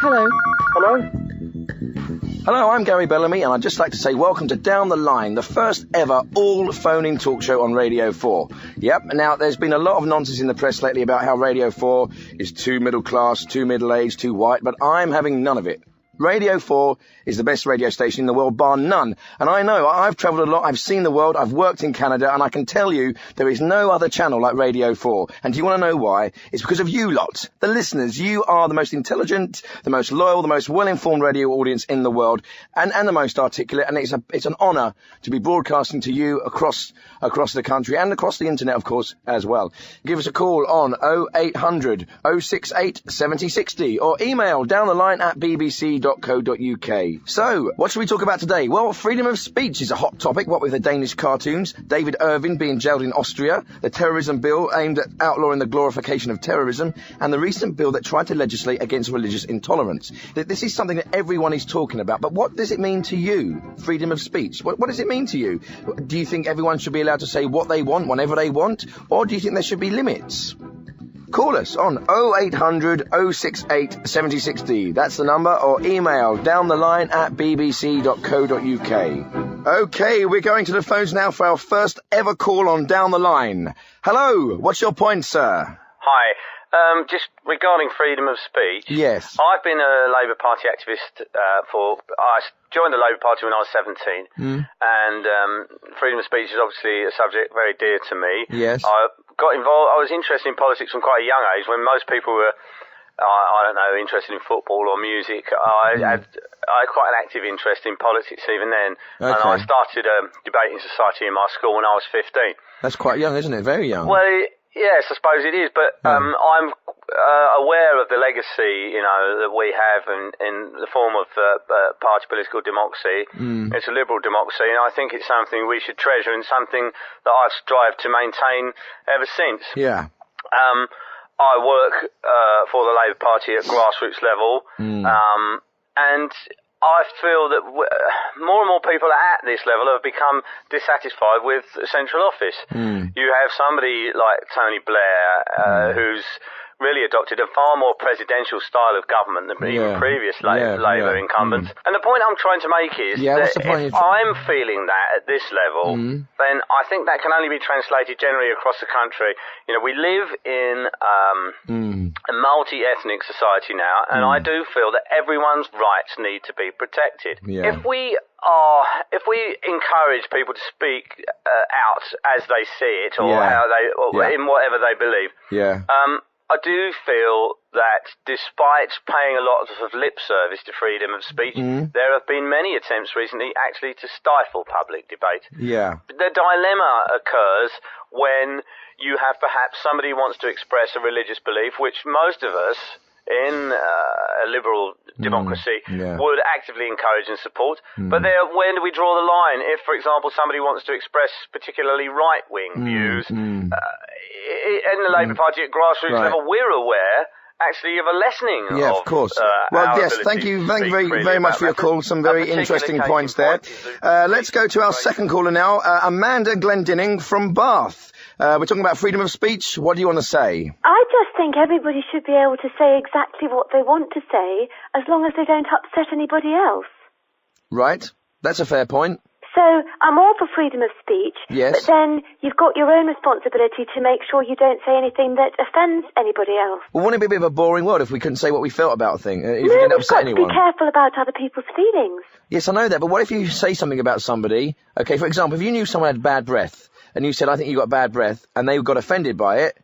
Hello. Hello? Hello, I'm Gary Bellamy, and I'd just like to say welcome to Down the Line, the first ever all-phone-in talk show on Radio 4. Yep, now there's been a lot of nonsense in the press lately about how Radio 4 is too middle-class, too middle-aged, too white, but I'm having none of it. Radio 4 is the best radio station in the world, bar none. And I know, I've travelled a lot, I've seen the world, I've worked in Canada, and I can tell you there is no other channel like Radio 4. And do you want to know why? It's because of you lot, the listeners. You are the most intelligent, the most loyal, the most well-informed radio audience in the world, and the most articulate. And it's an honour to be broadcasting to you across the country and across the internet, of course, as well. Give us a call on 0800 068 7060 or email downtheline@bbc.co.uk. So, what should we talk about today? Well, freedom of speech is a hot topic, what with the Danish cartoons, David Irving being jailed in Austria, the terrorism bill aimed at outlawing the glorification of terrorism, and the recent bill that tried to legislate against religious intolerance. This is something that everyone is talking about, but what does it mean to you, freedom of speech? What does it mean to you? Do you think everyone should be allowed to say what they want, whenever they want, or do you think there should be limits? Call us on 0800 068 7060. That's the number, or email downtheline@bbc.co.uk. OK, we're going to the phones now for our first ever call on Down the Line. Hello, what's your point, sir? Hi. Just regarding freedom of speech. Yes. I've been a Labour Party activist I joined the Labour Party when I was 17, and freedom of speech is obviously a subject very dear to me. Yes. I got involved. I was interested in politics from quite a young age, when most people were, interested in football or music. I had quite an active interest in politics even then, and I started a debating society in my school when I was 15. That's quite young, isn't it? Very young. Well, yes, I suppose it is, but I'm aware of the legacy, that we have in the form of party political democracy. It's a liberal democracy, and I think it's something we should treasure and something that I've strived to maintain ever since. Yeah. I work for the Labour Party at grassroots level, and I feel that more and more people at this level have become dissatisfied with the central office. You have somebody like Tony Blair, who's really adopted a far more presidential style of government than even previous Labour incumbents. And the point I'm trying to make is that if I'm feeling that at this level, then I think that can only be translated generally across the country. We live in a multi-ethnic society now, and I do feel that everyone's rights need to be protected. If we encourage people to speak out as they see it, or how they, in whatever they believe, I do feel that despite paying a lot of lip service to freedom of speech, there have been many attempts recently actually to stifle public debate. The dilemma occurs when you have perhaps somebody who wants to express a religious belief, which most of us in a liberal democracy would actively encourage and support. But where do we draw the line? If, for example, somebody wants to express particularly right-wing views, in the Labour Party at grassroots level, we're aware actually of a lessening of course. Well, yes, thank you very much for your call. Some very interesting points there. Let's go to our second caller now, Amanda Glendinning from Bath. We're talking about freedom of speech. What do you want to say? I just think everybody should be able to say exactly what they want to say, as long as they don't upset anybody else. Right. That's a fair point. So I'm all for freedom of speech, but then you've got your own responsibility to make sure you don't say anything that offends anybody else. Well, wouldn't it be a bit of a boring world if we couldn't say what we felt about a thing? If we've got to be careful about other people's feelings. Yes, I know that, but what if you say something about somebody? Okay, for example, if you knew someone had bad breath, and you said, I think you got bad breath, and they got offended by it,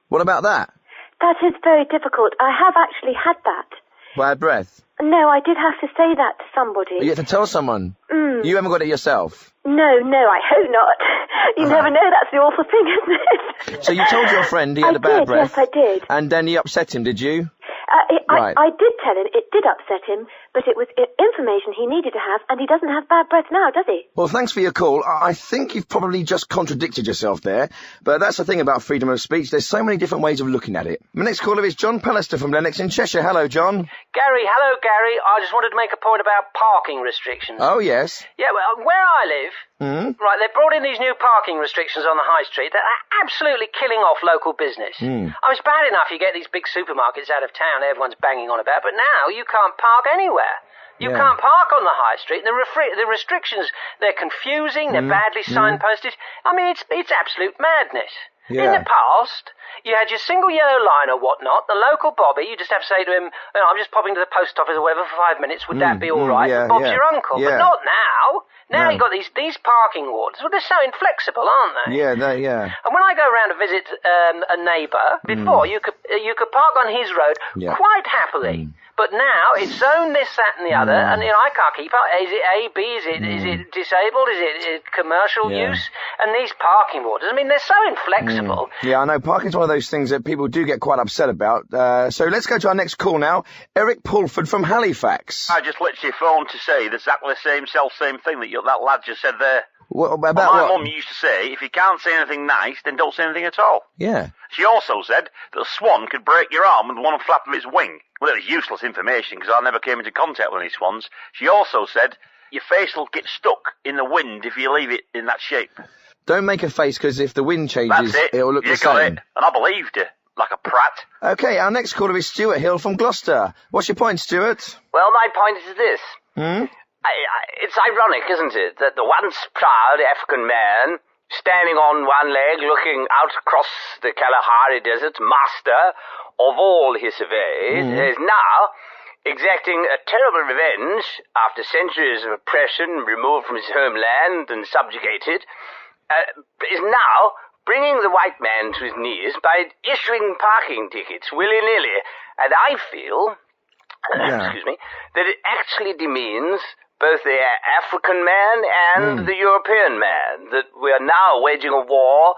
what about that? That is very difficult. I have actually had that. Bad breath? No, I did have to say that to somebody. You have to tell someone? You haven't got it yourself? No, I hope not. You never know, that's the awful thing, isn't it? So you told your friend he had a bad breath? Yes, I did. And then you upset him, did you? I did tell him it did upset him, but it was information he needed to have, and he doesn't have bad breath now, does he? Well, thanks for your call. I think you've probably just contradicted yourself there, but that's the thing about freedom of speech. There's so many different ways of looking at it. My next caller is John Pallister from Lennox in Cheshire. Hello, John. Hello, Gary. I just wanted to make a point about parking restrictions. Oh, yes. Yeah, well, where I live, Right, they've brought in these new parking restrictions on the high street that are absolutely killing off local business. I mean, it's bad enough you get these big supermarkets out of town everyone's banging on about, but now you can't park anywhere. You can't park on the high street. The restrictions, they're confusing, they're badly signposted. I mean, it's absolute madness. Yeah. In the past, you had your single yellow line or whatnot, the local Bobby, you just have to say to him, I'm just popping to the post office or whatever for 5 minutes, would that be all right? Yeah, Bob's your uncle. But not now. Now you've got these parking wardens. Well, they're so inflexible, aren't they? Yeah, And when I go around to visit a neighbour, before you could park on his road quite happily. But now it's zone this, that, and the other, and I can't keep up. Is it A, B? Is it disabled? Is it commercial use? And these parking wardens, I mean, they're so inflexible. Yeah, I know. Parking's one of those things that people do get quite upset about. So let's go to our next call now. Eric Pulford from Halifax. I just literally phoned to say exactly the same thing that lad just said there. My mum used to say, if you can't say anything nice, then don't say anything at all. Yeah. She also said that a swan could break your arm with one flap of its wing. Well, it was useless information because I never came into contact with any swans. She also said your face will get stuck in the wind if you leave it in that shape. Don't make a face, because if the wind changes, it'll look the same. You got it. And I believed her, like a prat. Okay, our next caller is Stuart Hill from Gloucester. What's your point, Stuart? Well, my point is this. It's ironic, isn't it, that the once proud African man, standing on one leg looking out across the Kalahari Desert, master of all he surveyed, is now exacting a terrible revenge after centuries of oppression, removed from his homeland and subjugated, is now bringing the white man to his knees by issuing parking tickets willy-nilly. And I feel, that it actually demeans both the African man and the European man, that we are now waging a war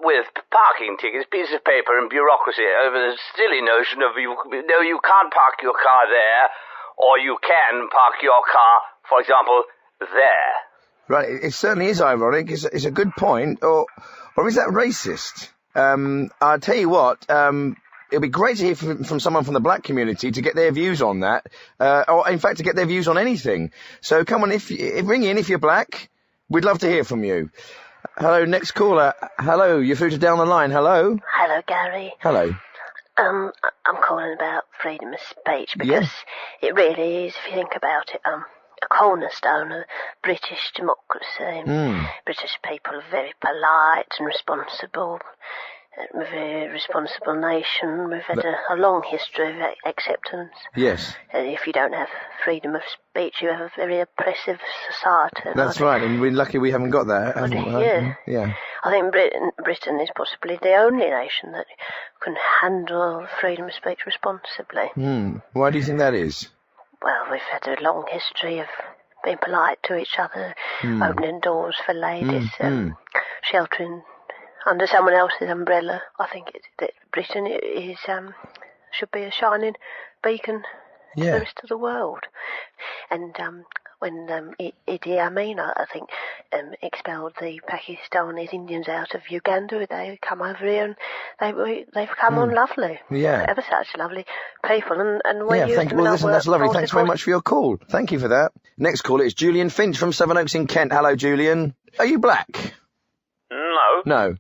with parking tickets, pieces of paper and bureaucracy over the silly notion of you can't park your car there, or you can park your car, for example, there. Right, it certainly is ironic. It's a good point, or is that racist? I'll tell you what, it'll be great to hear from someone from the black community to get their views on that, or in fact to get their views on anything. So come on, ring in if you're black. We'd love to hear from you. Hello, next caller. Hello, you're through to Down the Line. Hello. Hello, Gary. Hello. I'm calling about freedom of speech because it really is, if you think about it, a cornerstone of British democracy. British people are very polite and responsible. We're a very responsible nation. We've had a long history of acceptance. Yes. And if you don't have freedom of speech, you have a very oppressive society. That's right, and we're lucky we haven't got that. Yeah. I think Britain is possibly the only nation that can handle freedom of speech responsibly. Why do you think that is? Well, we've had a long history of being polite to each other, opening doors for ladies, sheltering under someone else's umbrella. I think that Britain should be a shining beacon to the rest of the world. And when Idi Amin, I think, expelled the Pakistanis Indians out of Uganda, they come over here and they've come on lovely. Yeah. Ever such lovely people. And we use thank you. Well, listen, that's lovely. Thanks very much for your call. Thank you for that. Next caller is Julian Finch from Sevenoaks in Kent. Hello, Julian. Are you black? No.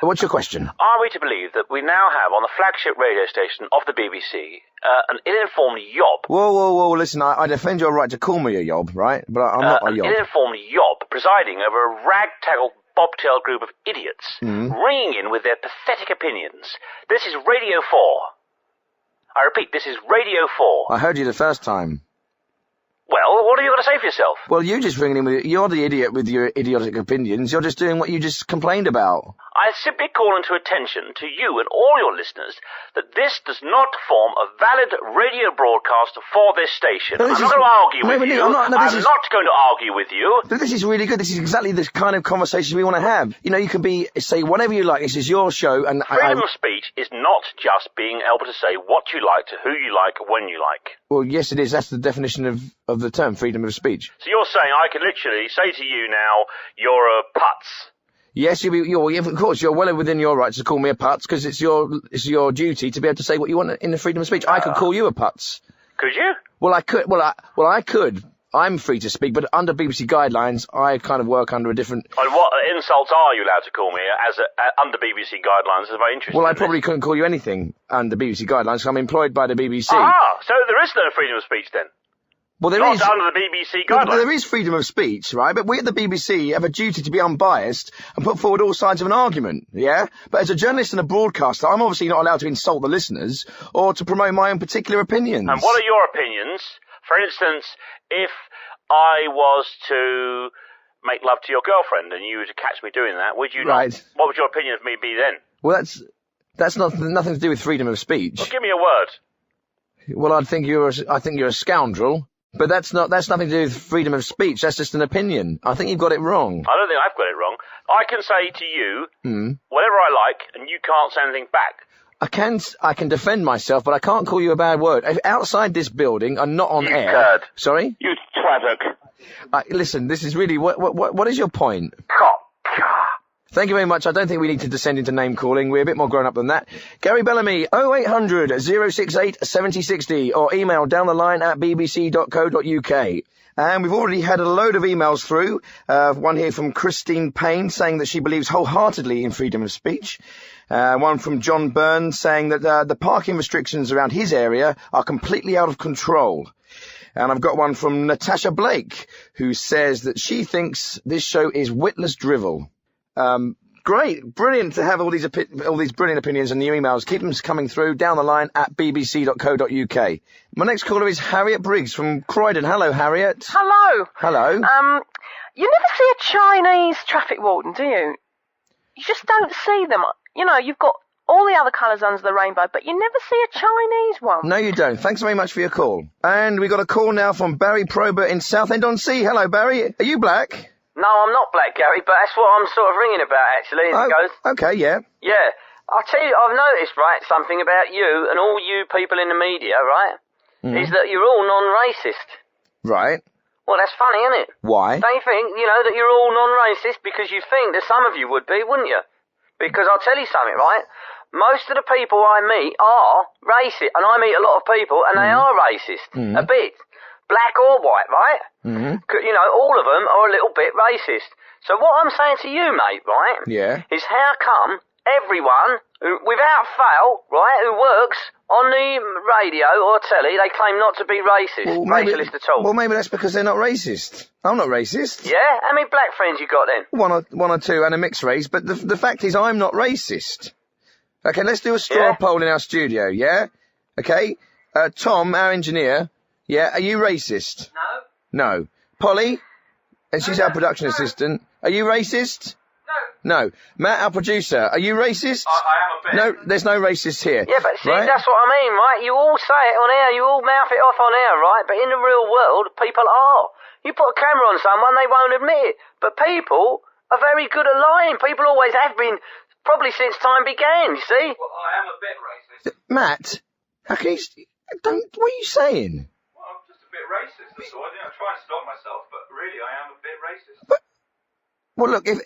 What's your question? Are we to believe that we now have on the flagship radio station of the BBC an ill-informed yob? Whoa, listen, I defend your right to call me a yob, right? But I'm not a yob. An ill-informed yob presiding over a ragtaggled bobtail group of idiots, ringing in with their pathetic opinions. This is Radio 4. I repeat, this is Radio 4. I heard you the first time. Well, what are you going to say for yourself? Well, you just ringing in with... You're the idiot with your idiotic opinions. You're just doing what you just complained about. I simply call into attention to you and all your listeners that this does not form a valid radio broadcast for this station. I'm not going to argue with you. I'm not going to argue with you. But this is really good. This is exactly the kind of conversation we want to have. You know, you can say whatever you like. This is your show. And freedom of speech is not just being able to say what you like to who you like when you like. Well, yes, it is. That's the definition of the term, freedom of speech. So you're saying I can literally say to you now, you're a putz. Yes, of course, you're well within your rights to call me a putz, because it's your duty to be able to say what you want in the freedom of speech. I could call you a putz. Could you? Well, I could. Well, I could. I'm free to speak, but under BBC guidelines, I kind of work under a different... And what insults are you allowed to call me under BBC guidelines? It's very interesting. Well, I probably couldn't call you anything under BBC guidelines, because I'm employed by the BBC. Ah, so there is no freedom of speech then? Well, there Not is under the BBC guidelines. Well, there is freedom of speech, right? But we at the BBC have a duty to be unbiased and put forward all sides of an argument, yeah? But as a journalist and a broadcaster, I'm obviously not allowed to insult the listeners or to promote my own particular opinions. And what are your opinions? For instance, if I was to make love to your girlfriend and you were to catch me doing that, would you not? What would your opinion of me be then? Well, that's nothing to do with freedom of speech. Well, give me a word. Well, I think you're a scoundrel. But that's nothing to do with freedom of speech. That's just an opinion. I think you've got it wrong. I don't think I've got it wrong. I can say to you whatever I like, and you can't say anything back. I can defend myself, but I can't call you a bad word. If outside this building and not on air. Turd. Sorry? You twattock. Listen, this is really what is your point? Cock. Thank you very much. I don't think we need to descend into name-calling. We're a bit more grown-up than that. Gary Bellamy, 0800 068 7060, or email down the line at bbc.co.uk. And we've already had a load of emails through. One here from Christine Payne saying that she believes wholeheartedly in freedom of speech. One from John Burns saying that the parking restrictions around his area are completely out of control. And I've got one from Natasha Blake, who says that she thinks this show is witless drivel. Great, brilliant to have all these brilliant opinions and new emails. Keep them coming through down the line at bbc.co.uk. My next caller is Harriet Briggs from Croydon. Hello, Harriet. Hello. Hello. You never see a Chinese traffic warden, do you? You just don't see them. You know, you've got all the other colours under the rainbow, but you never see a Chinese one. No, you don't. Thanks very much for your call. And we got a call now from Barry Probert in Southend-on-Sea. Hello, Barry. Are you black? No, I'm not black, Gary, but that's what I'm sort of ringing about, actually, as it goes. Okay, yeah. Yeah. I'll tell you, I've noticed, right, something about you and all you people in the media, right, is that you're all non-racist. Right. Well, that's funny, isn't it? Why? Don't you think, that you're all non-racist because you think that some of you would be, wouldn't you? Because I'll tell you something, right? Most of the people I meet are racist, and I meet a lot of people, and they are racist. A bit. Black or white, right? All of them are a little bit racist. So what I'm saying to you, mate, right? Yeah. Is how come everyone, without fail, right, who works on the radio or telly, they claim not to be racist, racialist at all? Well, maybe that's because they're not racist. I'm not racist. Yeah? How many black friends you got then? One or two, and a mixed race. But the fact is, I'm not racist. Okay, let's do a straw poll in our studio, yeah? Okay? Tom, our engineer, yeah, are you racist? No. Polly, and she's our production assistant, are you racist? No. Matt, our producer, are you racist? I am a bit. No, there's no racist here. Yeah, but see, that's what I mean, right? You all say it on air, you all mouth it off on air, right? But in the real world, people are. You put a camera on someone, they won't admit it. But people are very good at lying. People always have been, probably since time began, you see? Well, I am a bit racist. Matt, how can you... what are you saying? Racist, that's all. I try and stop myself, but really I am a bit racist. Well, look, if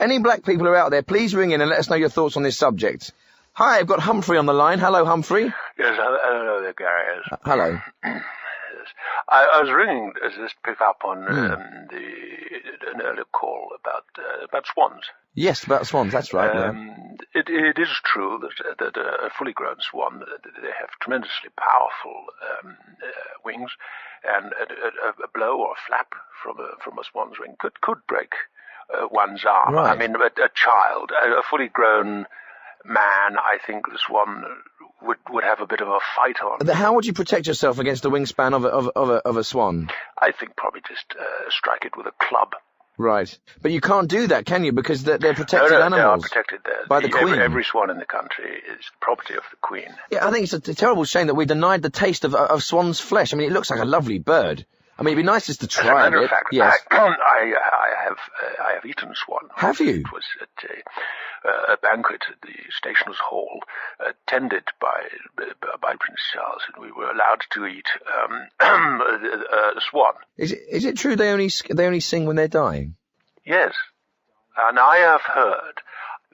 any black people are out there, please ring in and let us know your thoughts on this subject. Hi, I've got Humphrey on the line. Hello, Humphrey. Yes, hello there, Gary. Hello. Yes. I was ringing to just pick up on an earlier call about swans. Yes, about swans, that's right. It is true that a fully grown swan, they have tremendously powerful wings, and a blow or a flap from a swan's wing could break one's arm. Right. I mean, a child, a fully grown man, I think the swan would have a bit of a fight on. How would you protect yourself against the wingspan of a swan? I think probably just strike it with a club. Right. But you can't do that, can you? Because they're protected animals. They are protected by the Queen. Every swan in the country is property of the Queen. Yeah, I think it's a terrible shame that we denied the taste of swan's flesh. I mean, it looks like a lovely bird. I mean, it'd be nice just to try it. As a matter of fact, yes. I have eaten swan. Have you? It was at a banquet at the Stationers' Hall, tended by Prince Charles, and we were allowed to eat swan. Is it true they only sing when they're dying? Yes, and I have heard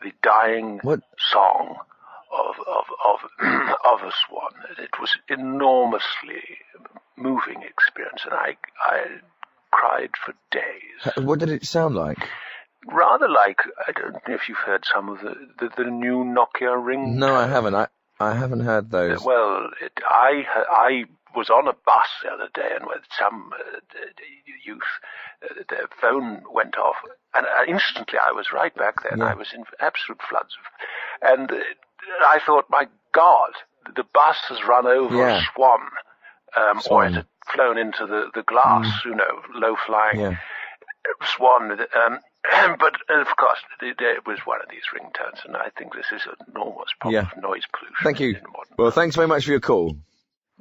the dying song of a swan. It was enormously moving experience, and I cried for days. What did it sound like? Rather like, I don't know if you've heard some of the new Nokia ring. No, I haven't. I haven't heard those. Well, I was on a bus the other day, and with some youth, their phone went off, and instantly I was right back there, and I was in absolute floods and I thought, my God, the bus has run over a swan, or it had flown into the glass, low-flying swan. But, of course, it was one of these ringtones, and I think this is an enormous problem of noise pollution. Thank you. Well, thanks very much for your call.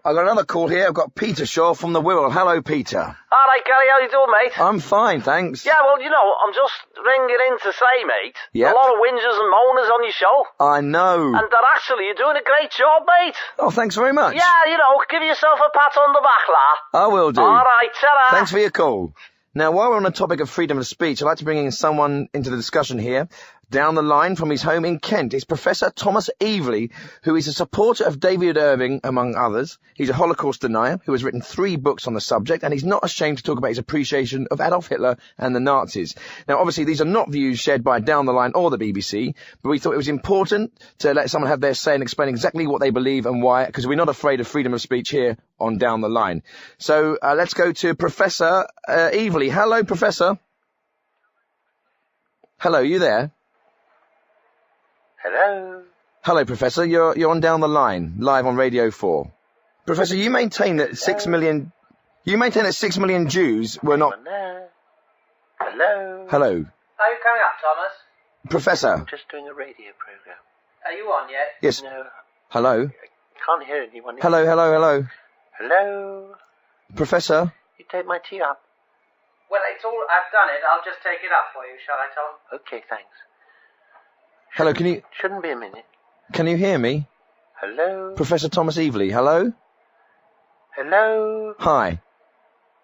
I've got another call here. I've got Peter Shaw from the Wirral. Hello, Peter. All right, Gary, how you doing, mate? I'm fine, thanks. Yeah, well, I'm just ringing in to say, mate, a lot of whingers and moaners on your show. I know. And that actually you're doing a great job, mate. Oh, thanks very much. Yeah, give yourself a pat on the back, la. I will do. All right, ta-ra. Thanks for your call. Now, while we're on the topic of freedom of speech, I'd like to bring in someone into the discussion here. Down the line from his home in Kent is Professor Thomas Evely, who is a supporter of David Irving, among others. He's a Holocaust denier who has written 3 books on the subject, and he's not ashamed to talk about his appreciation of Adolf Hitler and the Nazis. Now, obviously, these are not views shared by Down the Line or the BBC, but we thought it was important to let someone have their say and explain exactly what they believe and why, because we're not afraid of freedom of speech here on Down the Line. So let's go to Professor Evely. Hello, Professor. Hello, you there? Hello. Hello, Professor. You're on Down the Line, live on Radio 4. Professor, you maintain that 6 million Jews were not... Hello. Hello. Are you coming up, Thomas? Professor. I'm just doing a radio program. Are you on yet? Yes. No. Hello. I can't hear anyone. Hello. Hello. Professor. You take my tea up. Well, I've done it. I'll just take it up for you, shall I, Tom? Okay, thanks. Hello, can you... Shouldn't be a minute. Can you hear me? Hello? Professor Thomas Evely, hello? Hello? Hi.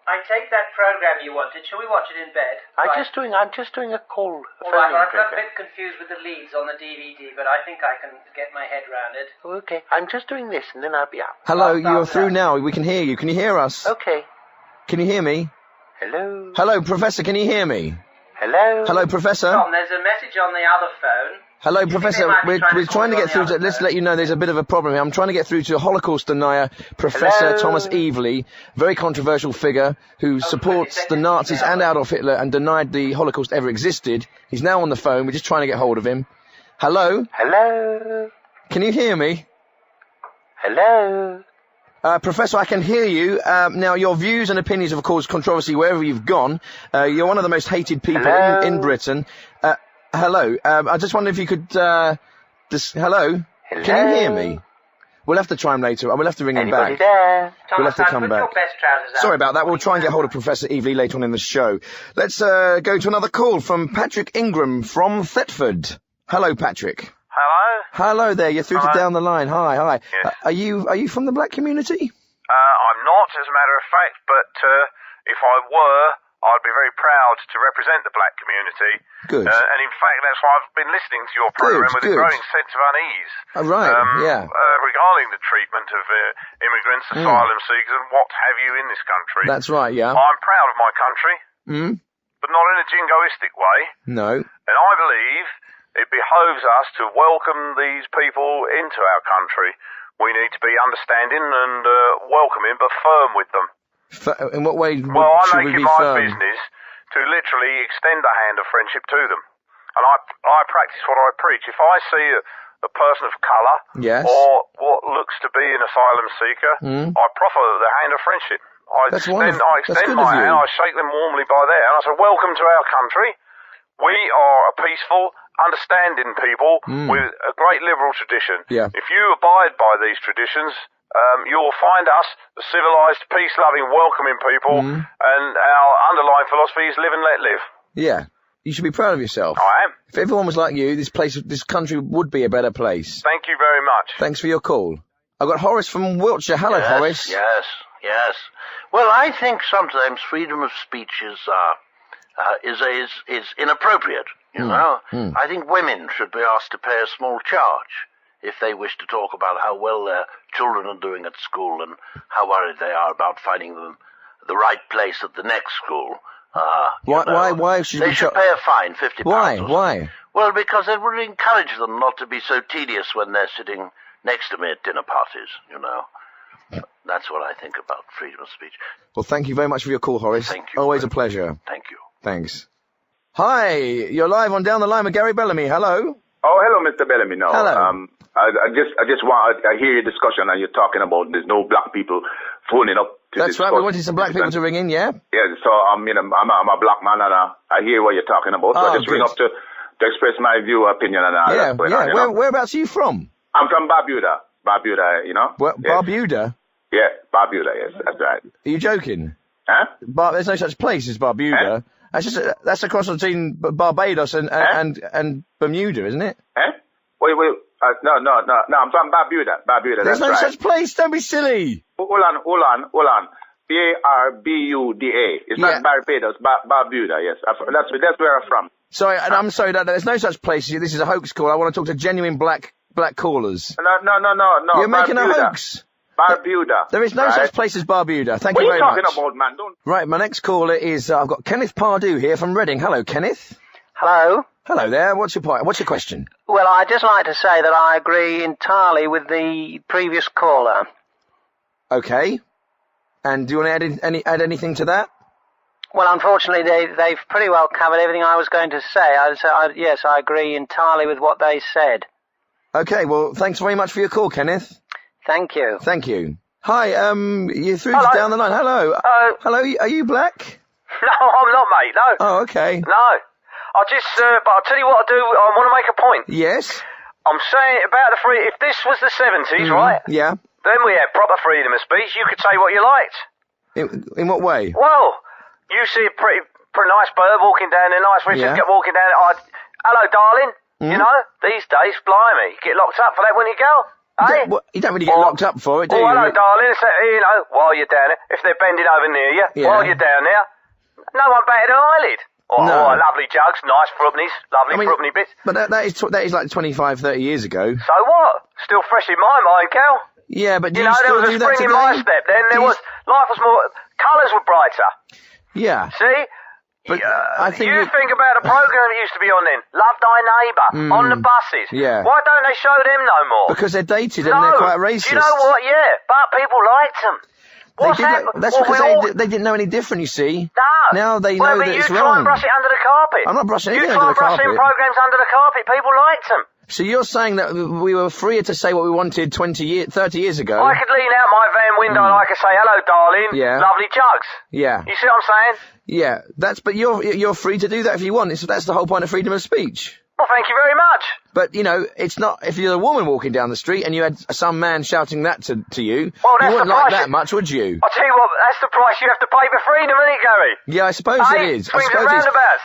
I take that program you wanted. Shall we watch it in bed? I'm just doing a call. All right, well, I'm a bit confused with the leads on the DVD, but I think I can get my head round it. Okay, I'm just doing this, and then I'll be up. Hello, you're through now. We can hear you. Can you hear us? Okay. Can you hear me? Hello? Hello, Professor, can you hear me? Hello? Hello, Professor? Tom, there's a message on the other phone. Hello, Professor. We're trying to get through to... Let's let you know there's a bit of a problem here. I'm trying to get through to Holocaust denier Professor Thomas Evely, very controversial figure who supports the Nazis and Adolf Hitler and denied the Holocaust ever existed. He's now on the phone. We're just trying to get hold of him. Hello? Hello? Can you hear me? Hello? Professor, I can hear you. Now, your views and opinions have caused controversy wherever you've gone. You're one of the most hated people in Britain. Hello. I just wonder if you could... Hello? Hello? Can you hear me? We'll have to try him later. We'll have to ring him back. There? We'll have to come back. Sorry about that. We'll try and get hold of Professor Evely later on in the show. Let's go to another call from Patrick Ingram from Thetford. Hello, Patrick. Hello? Hello there. You're through to Down the Line. Hi. Yes. Are you from the black community? I'm not, as a matter of fact, but if I were, I'd be very proud to represent the black community. Good. And in fact, that's why I've been listening to your program with a growing sense of unease. Right, regarding the treatment of immigrants, asylum seekers, and what have you in this country. That's right, yeah. I'm proud of my country, but not in a jingoistic way. No. And I believe it behoves us to welcome these people into our country. We need to be understanding and welcoming, but firm with them. In what way should we be firm? Well, I make it my business to literally extend a hand of friendship to them. And I practice what I preach. If I see a person of colour or what looks to be an asylum seeker, I proffer the hand of friendship. I extend my hand, I shake them warmly by there, and I say, welcome to our country. We are a peaceful, understanding people with a great liberal tradition. Yeah. If you abide by these traditions, you will find us civilised, peace-loving, welcoming people, and our underlying philosophy is live and let live. Yeah. You should be proud of yourself. I am. If everyone was like you, this country would be a better place. Thank you very much. Thanks for your call. I've got Horace from Wiltshire. Hello, Horace. Yes. Well, I think sometimes freedom of speech is inappropriate, you know. I think women should be asked to pay a small charge if they wish to talk about how well their children are doing at school and how worried they are about finding them the right place at the next school. Why should they should pay a fine, £50. Why? Well, because it would encourage them not to be so tedious when they're sitting next to me at dinner parties, you know. That's what I think about freedom of speech. Well, thank you very much for your call, Horace. Thank you. Always a pleasure. Thank you. Thanks. Hi, you're live on Down the Line with Gary Bellamy. Hello. Oh, hello, Mr. Bellamy. No, hello. I hear your discussion and you're talking about there's no black people phoning up. That's right. We wanted some black people to ring in, yeah. Yeah. So I'm a black man and I hear what you're talking about. So I just ring up to express my view, opinion, and all that. Yeah. Whereabouts are you from? I'm from Barbuda. Barbuda, you know. Yes. Barbuda. Yeah, Barbuda. Yes, that's right. Are you joking? Huh? There's no such place as Barbuda. That's across between Barbados and Bermuda, isn't it? Eh? Wait. No. I'm from Barbuda. Barbuda. There's no such place. Don't be silly. Hold on. Barbuda. It's not Barbados. Barbuda. Yes, that's where I'm from. Sorry, and I'm sorry. There's no such place. This is a hoax call. I want to talk to genuine black callers. No. You're making a hoax. Barbuda. There is no such place as Barbuda. Thank you very much. What are you talking about, man? Right, my next caller is, I've got Kenneth Pardue here from Reading. Hello, Kenneth. Hello. Hello there. What's your point? What's your question? Well, I'd just like to say that I agree entirely with the previous caller. Okay. And do you want to add anything to that? Well, unfortunately, they've pretty well covered everything I was going to say. Yes, I agree entirely with what they said. Okay, well, thanks very much for your call, Kenneth. Thank you. Thank you. Hi, you're through to Down the Line. Hello. Hello, are you black? No, I'm not, mate, no. Oh, okay. No. But I'll tell you what I do, I want to make a point. Yes? I'm saying about the if this was the 70s, right? Yeah. Then we had proper freedom of speech, you could say what you liked. In what way? Well, you see a pretty nice bird walking down there, nice Richard walking down there, hello, darling, you know, these days, blimey, you get locked up for that when you go. Hey? You don't really get locked up for it, do you? Hello, darling. You know, while you're down there, if they're bending over near you, while you're down there, no one batted an eyelid. Oh, lovely jugs, nice frubnies, frubny bits. But that is like 25, 30 years ago. So what? Still fresh in my mind, Cal. Yeah, but do you there still was do a that spring today? in my step. Then life was more, colours were brighter. Yeah. See? But I think you think about a program that used to be on then, Love Thy Neighbour, on the buses. Yeah. Why don't they show them no more? Because they're dated and they're quite racist. Do you know what? Yeah, but people liked them. That's because they didn't know any different, you see. No. Now they know that it's you try wrong. and brush it under the carpet. I'm not brushing anything You under the try and carpet. brush them programs under the carpet. People liked them. So you're saying that we were freer to say what we wanted 30 years ago? I could lean out my van window and I could say, hello, darling, lovely jugs. Yeah. You see what I'm saying? Yeah, but you're free to do that if you want. That's the whole point of freedom of speech. Well, thank you very much. But, you know, it's not, if you're a woman walking down the street and you had some man shouting that to you, well, you wouldn't like that much, would you? I'll tell you what, that's the price you have to pay for freedom, isn't it, Gary? Yeah, I suppose it is. Swings and roundabouts.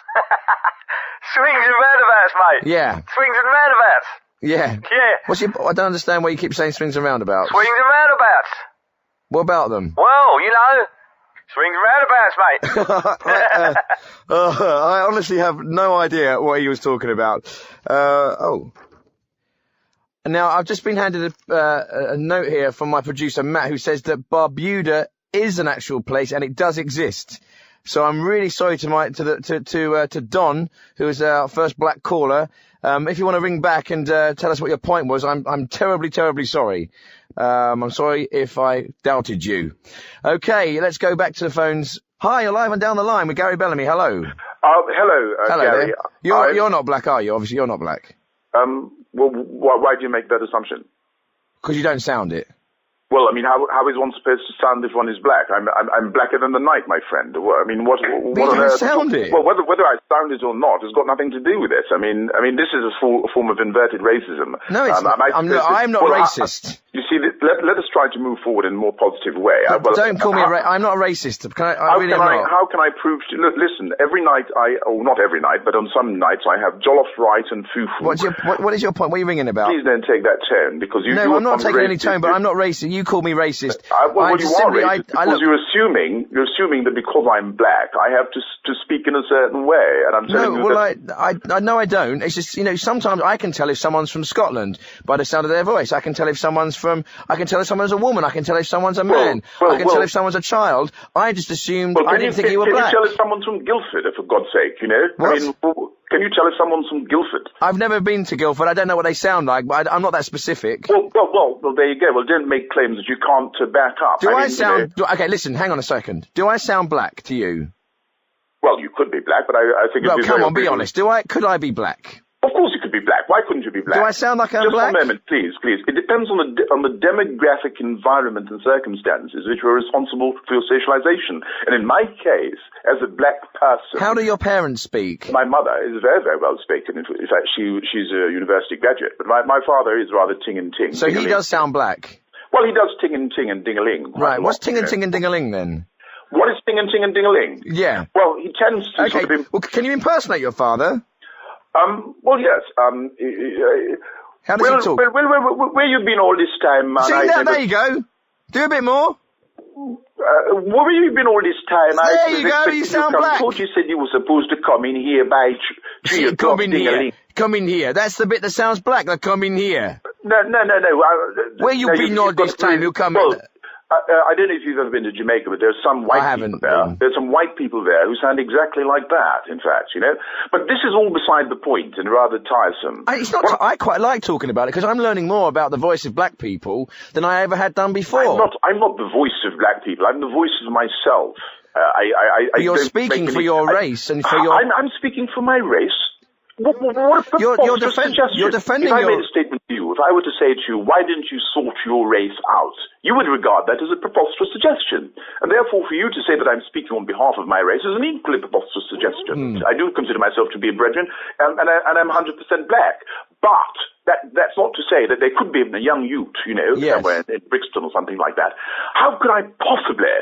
Swings and roundabouts, mate. Yeah. Swings and roundabouts. Yeah. Yeah. I don't understand why you keep saying swings and roundabouts. Swings and roundabouts. What about them? Well, you know, swings and roundabouts, mate. I honestly have no idea what he was talking about. Now, I've just been handed a note here from my producer, Matt, who says that Barbuda is an actual place and it does exist. So I'm really sorry to Don, who is our first black caller. If you want to ring back and tell us what your point was, I'm terribly, terribly sorry. I'm sorry if I doubted you. Okay, let's go back to the phones. Hi, you're live and Down the Line with Gary Bellamy. Hello. Hello, Gary. You're not black, are you? Obviously, you're not black. Well, why do you make that assumption? Because you don't sound it. Well, I mean, how is one supposed to sound if one is black? I'm blacker than the night, my friend. I mean, what you don't sound it. Well, whether I sound it or not has got nothing to do with this. I mean, this is a form of inverted racism. No, it's not. I'm not racist. You see, let us try to move forward in a more positive way. Don't call me I'm not a racist. How can I prove to you? Look, listen, every night not every night, but on some nights I have jollof rice and fufu. What is your point? What are you ringing about? Please don't take that tone, because you... No, I'm not taking any tone, but I'm not racist. You call me racist. You are racist because you're assuming that because I'm black, I have to speak in a certain way, and I'm telling you that... No, I don't. It's just, sometimes I can tell if someone's from Scotland by the sound of their voice. I can tell if someone's a woman. I can tell if someone's a man. I can tell if someone's a child. I just assumed, I didn't think you were black. Can you tell if someo's from Guildford, for God's sake, What? I mean, can you tell if someone's from Guildford? I've never been to Guildford. I don't know what they sound like, but I'm not that specific. Well, there you go. Well, don't make claims that you can't back up. Okay, listen, hang on a second. Do I sound black to you? Well, you could be black, but I think... Well, come on, be honest. Could I be black? Of course you could be black. Why couldn't you be black? Do I sound like I'm black? Just 1 moment, please. It depends on the demographic environment and circumstances which are responsible for your socialization. And in my case, as a black person... How do your parents speak? My mother is very, very well spoken. In fact, she's a university graduate. But my father is rather ting-and-ting. So he does sound black? Well, he does ting-and-ting and ding-a-ling. Right, what's ting-and-ting and ding-a-ling then? What is ting-and-ting and ding-a-ling? Yeah. Well, he tends to sort of... Well, can you impersonate your father? Well, yes. How does he talk? Where you been all this time? There you go. Do a bit more. Where you been all this time? There you go, you sound black. I thought you said you were supposed to come in here by 3 o'clock. Come in here. That's the bit that sounds black, like come in here. No. Where you been all this time? You come in. I don't know if you've ever been to Jamaica, but there's some white people there. There's some white people there who sound exactly like that, in fact, But this is all beside the point and rather tiresome. I quite like talking about it because I'm learning more about the voice of black people than I ever had done before. I'm not the voice of black people. I'm the voice of myself. You're speaking for your race and for your... I'm speaking for my race. What a preposterous suggestion. You're defending If I made a statement to you, if I were to say to you, why didn't you sort your race out? You would regard that as a preposterous suggestion. And therefore, for you to say that I'm speaking on behalf of my race is an equally preposterous suggestion. I do consider myself to be a brethren, and I'm 100% black. But that's not to say that there could be a young youth, somewhere in Brixton or something like that. How could I possibly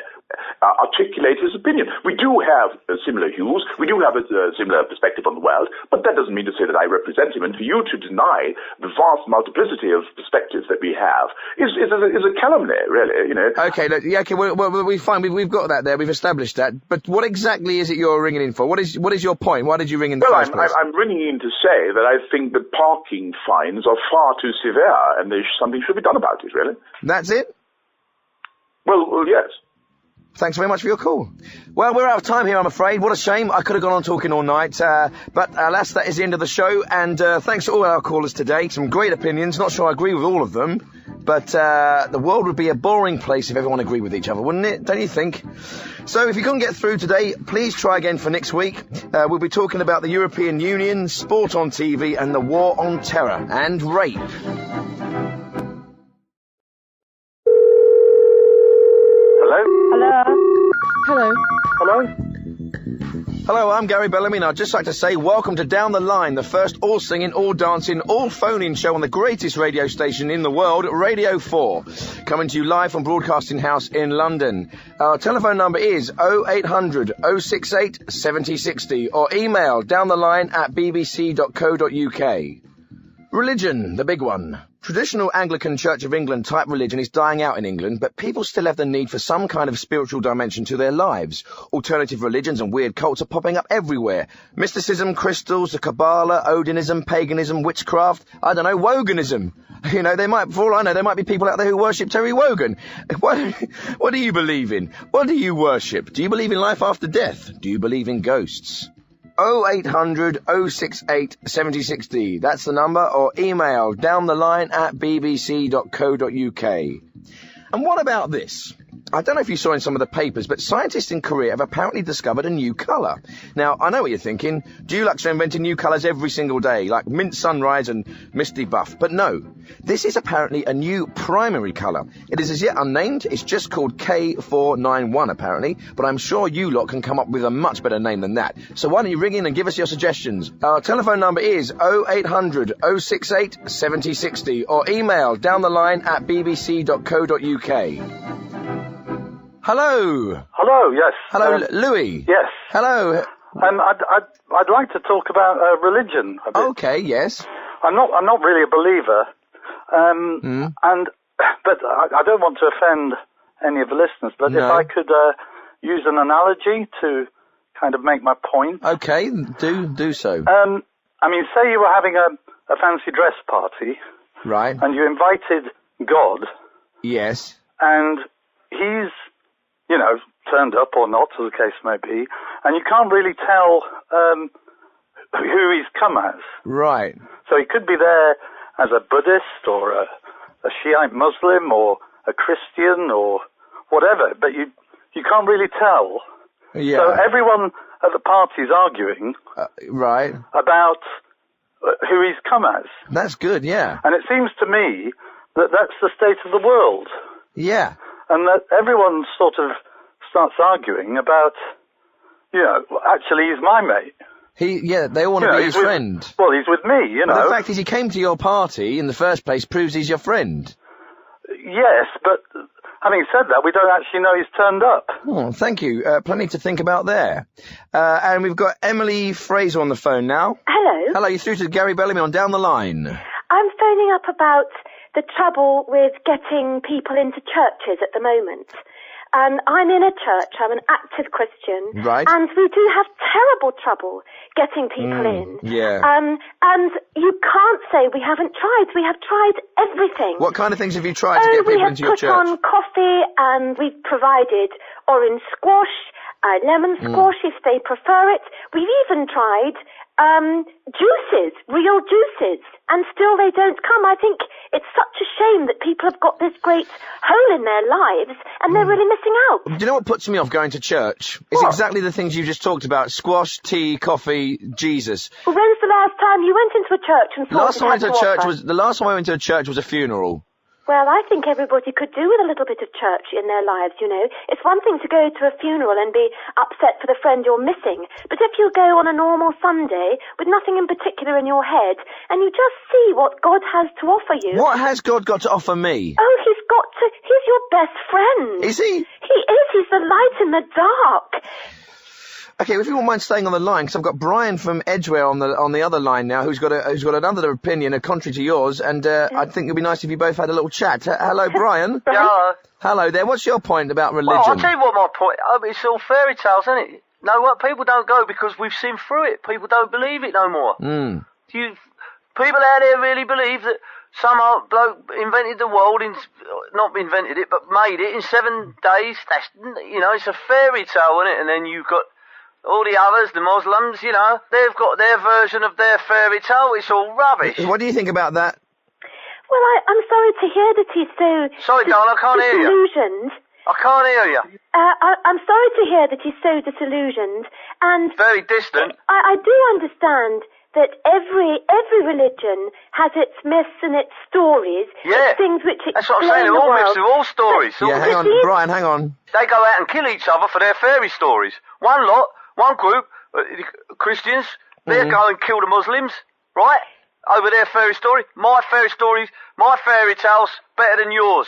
articulate his opinion? We do have similar views, we do have a similar perspective on the world, but that doesn't mean to say that I represent him, and for you to deny the vast multiplicity of perspectives that we have is a calumny, really, Okay, we're fine, we've got that there, we've established that, but what exactly is it you're ringing in for? What is your point? Why did you ring in the first place? I'm ringing in to say that I think that parking fines are far too severe, and something should be done about it, really. That's it? Well, yes. Thanks very much for your call. Well, we're out of time here, I'm afraid. What a shame. I could have gone on talking all night. But alas, that is the end of the show. And thanks to all our callers today. Some great opinions. Not sure I agree with all of them. But the world would be a boring place if everyone agreed with each other, wouldn't it? Don't you think? So if you couldn't get through today, please try again for next week. We'll be talking about the European Union, sport on TV, and the war on terror and rape. Hello, I'm Gary Bellamy, and I'd just like to say welcome to Down the Line, the first all-singing, all-dancing, all-phoning show on the greatest radio station in the world, Radio 4. Coming to you live from Broadcasting House in London. Our telephone number is 0800 068 7060 or email downtheline@bbc.co.uk. Religion, the big one. Traditional Anglican Church of England type religion is dying out in England, but people still have the need for some kind of spiritual dimension to their lives. Alternative religions and weird cults are popping up everywhere. Mysticism, crystals, the Kabbalah, Odinism, paganism, witchcraft, Woganism. For all I know, there might be people out there who worship Terry Wogan. What do you believe in? What do you worship? Do you believe in life after death? Do you believe in ghosts? 0800 068 7060. That's the number, or email downtheline@bbc.co.uk. And what about this? I don't know if you saw in some of the papers, but scientists in Korea have apparently discovered a new colour. Now, I know what you're thinking. Dulux are inventing new colours every single day, like mint sunrise and misty buff. But no, this is apparently a new primary colour. It is as yet unnamed. It's just called K491, apparently. But I'm sure you lot can come up with a much better name than that. So why don't you ring in and give us your suggestions? Our telephone number is 0800 068 7060 or email downtheline@bbc.co.uk. Hello. Hello, yes. Hello, Louis. Yes. Hello. I'd like to talk about religion a bit. Okay, yes. I'm not really a believer, but I don't want to offend any of the listeners, but if I could use an analogy to kind of make my point. Okay, do so. I mean, say you were having a fancy dress party. Right. And you invited God. Yes. And he's, turned up or not, as the case may be, and you can't really tell who he's come as. Right. So he could be there as a Buddhist or a Shiite Muslim or a Christian or whatever, but you can't really tell. Yeah. So everyone at the party is arguing right. about who he's come as. That's good, yeah. And it seems to me that that's the state of the world. Yeah. And that everyone sort of starts arguing about, actually he's my mate. They all want to be his friend. Well, he's with me, But the fact is he came to your party in the first place proves he's your friend. Yes, but having said that, we don't actually know he's turned up. Oh, thank you. Plenty to think about there. And we've got Emily Fraser on the phone now. Hello. Hello, you're through to Gary Bellamy on Down the Line. I'm phoning up about the trouble with getting people into churches at the moment. I'm in a church, I'm an active Christian, right. And we do have terrible trouble getting people in. Yeah. And you can't say we haven't tried. We have tried everything. What kind of things have you tried to get people into your church? We have put on coffee and we've provided orange squash, lemon squash if they prefer it. We've even tried juices, real juices, and still they don't come. I think it's such a shame that people have got this great hole in their lives and they're really missing out. Do you know what puts me off going to church? It's exactly the things you just talked about. Squash, tea, coffee, Jesus. Well, when's the last time you went into a church and thought the last time I went to a church was a funeral. Well, I think everybody could do with a little bit of church in their lives, It's one thing to go to a funeral and be upset for the friend you're missing, but if you go on a normal Sunday with nothing in particular in your head, and you just see what God has to offer you... What has God got to offer me? Oh, he's your best friend. Is he? He is. He's the light in the dark. Okay, if you wouldn't mind staying on the line, because I've got Brian from Edgware on the other line now, who's got another opinion, contrary to yours, and I think it'd be nice if you both had a little chat. Hello, Brian. Yeah. Hello there. What's your point about religion? Well, I'll tell you what my point. It's all fairy tales, isn't it? No, what people don't go because we've seen through it. People don't believe it no more. People out there really believe that some old bloke invented the world not invented it, but made it in 7 days. That's it's a fairy tale, isn't it? And then you've got all the others, the Muslims, they've got their version of their fairy tale. It's all rubbish. What do you think about that? Well, I'm sorry to hear that he's so... Sorry, darling, I can't hear you. ...disillusioned. I can't hear you. I'm sorry to hear that he's so disillusioned, and... Very distant. I do understand that every religion has its myths and its stories. Yeah. Things which explain that's what I'm saying. They're all myths, they're all stories. Hang on, Brian, hang on. They go out and kill each other for their fairy stories. One group, Christians, they go and kill the Muslims, right? Over their fairy story. My fairy stories, my fairy tales, better than yours.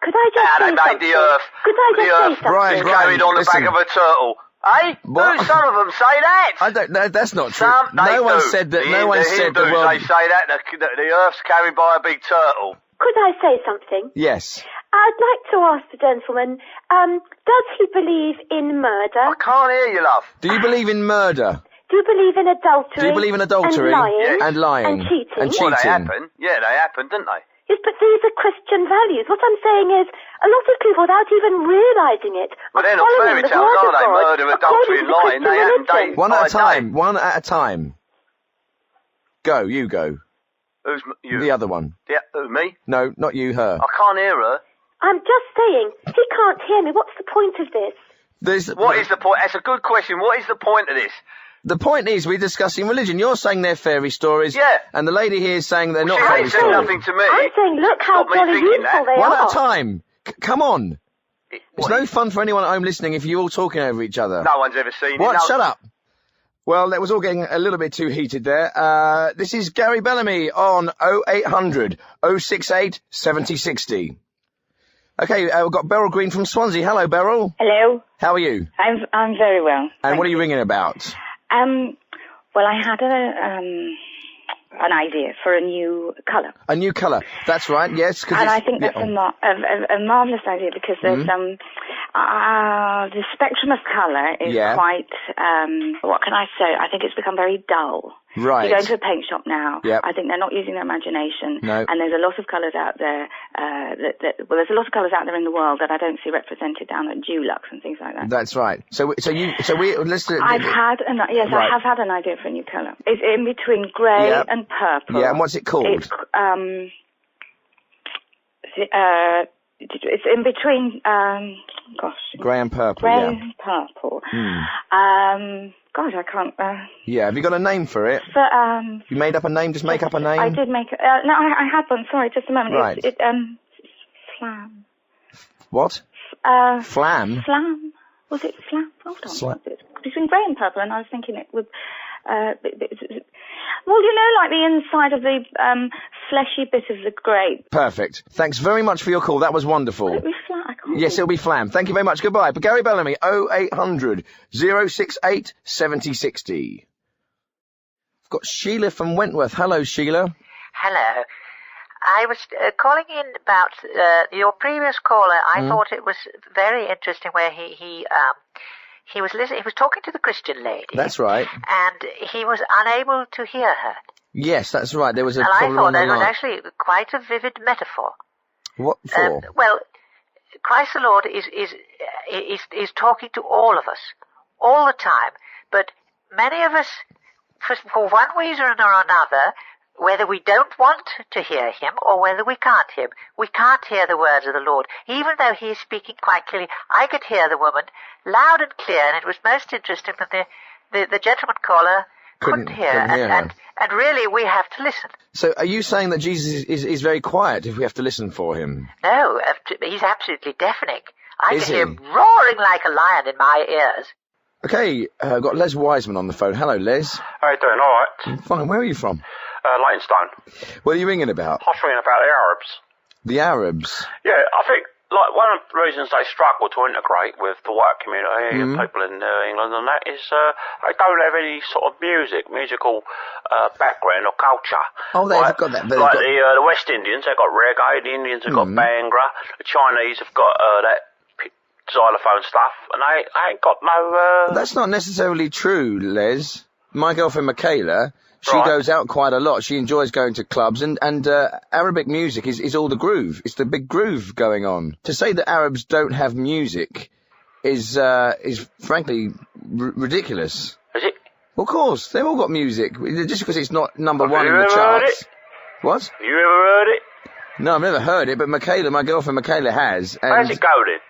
Could I just say something? They made the earth. Could I just say something? Brian, carried on the back of a turtle. Eh? Some of them say that. I don't know. That's not true. No one said that. No one said the world. They say that the earth's carried by a big turtle. Could I say something? Yes. I'd like to ask the gentleman, does he believe in murder? I can't hear you, love. Do you believe in murder? Do you believe in adultery? Do you believe in adultery? And lying? And cheating? Well, they happen. Yeah, they happen, didn't they? Yes, but these are Christian values. What I'm saying is, a lot of people, without even realising it, well, they're not fairy tales, are they? Murder, adultery and lying. They happen One at a time. One at a time. Go, you go. Who's you? The other one. Yeah, who, me? No, not you, her. I can't hear her. I'm just saying, he can't hear me. What's the point of this? What is the point? That's a good question. What is the point of this? The point is, we're discussing religion. You're saying they're fairy stories. Yeah. And the lady here is saying they're not fairy She stories. ain't said nothing to me. I'm saying, look how jolly useful they are. One at a time. Come on. It's no fun for anyone at home listening if you're all talking over each other. No one's ever seen it. What? No. Shut up. Well, that was all getting a little bit too heated there. This is Gary Bellamy on 0800 068 7060. Okay, we've got Beryl Green from Swansea. Hello, Beryl. Hello. How are you? I'm very well. And what are you ringing about? Well, I had an idea for a new colour. A new colour. That's right, yes. And I think that's a marvellous idea because there's the spectrum of colour is quite, what can I say? I think it's become very dull. Right. You go into a paint shop now. Yep. I think they're not using their imagination. No. And there's a lot of colours out there. There's a lot of colours out there in the world that I don't see represented down at Dulux and things like that. That's right. Let's do it. I have had an idea for a new colour. It's in between grey and purple. Yeah, and what's it called? It's in between, grey and purple. Grey and purple. God, I can't. Yeah, have you got a name for it? You made up a name? Just make up a name? I did make it. No, I had one. Sorry, just a moment. Right. Flam. What? Flam? Flam. Was it flam? Hold on. Between grey and purple, and I was thinking it would. Well, you know, like the inside of the fleshy bit of the grape. Perfect. Thanks very much for your call. That was wonderful. Will it be flam? I can't. Yes, it'll be flam. Thank you very much. Goodbye. But Gary Bellamy, 0800 068 7060. I've got Sheila from Wentworth. Hello, Sheila. Hello. I was calling in about your previous caller. I thought it was very interesting where he was listening. He was talking to the Christian lady. That's right. And he was unable to hear her. Yes, that's right. There was a problem. And I thought that was actually quite a vivid metaphor. What for? Well, Christ the Lord is talking to all of us all the time, but many of us, for one reason or another, whether we don't want to hear him or whether we can't hear him, we can't hear the words of the Lord. Even though he is speaking quite clearly, I could hear the woman loud and clear, and it was most interesting that the gentleman caller couldn't hear. And really, we have to listen. So are you saying that Jesus is very quiet if we have to listen for him? No, he's absolutely deafening. I can hear him roaring like a lion in my ears. Okay, I've got Les Wiseman on the phone. Hello, Les. How you doing? All right. Fine. Where are you from? Leytonstone. What are you ringing about? I was ringing about the Arabs. The Arabs? Yeah, I think one of the reasons they struggle to integrate with the white community and people in England and that is they don't have any sort of musical background or culture. Oh, they've got that. The West Indians, they've got reggae. The Indians have got Bhangra. The Chinese have got that xylophone stuff, and they ain't got no. That's not necessarily true, Les. My girlfriend Michaela. She goes out quite a lot. She enjoys going to clubs, and Arabic music is all the groove. It's the big groove going on. To say that Arabs don't have music is frankly ridiculous. Is it? Well, of course, they've all got music. Just because it's not number one in the charts. What? Have you ever heard it? No, I've never heard it, but my girlfriend Michaela has. How's it go then?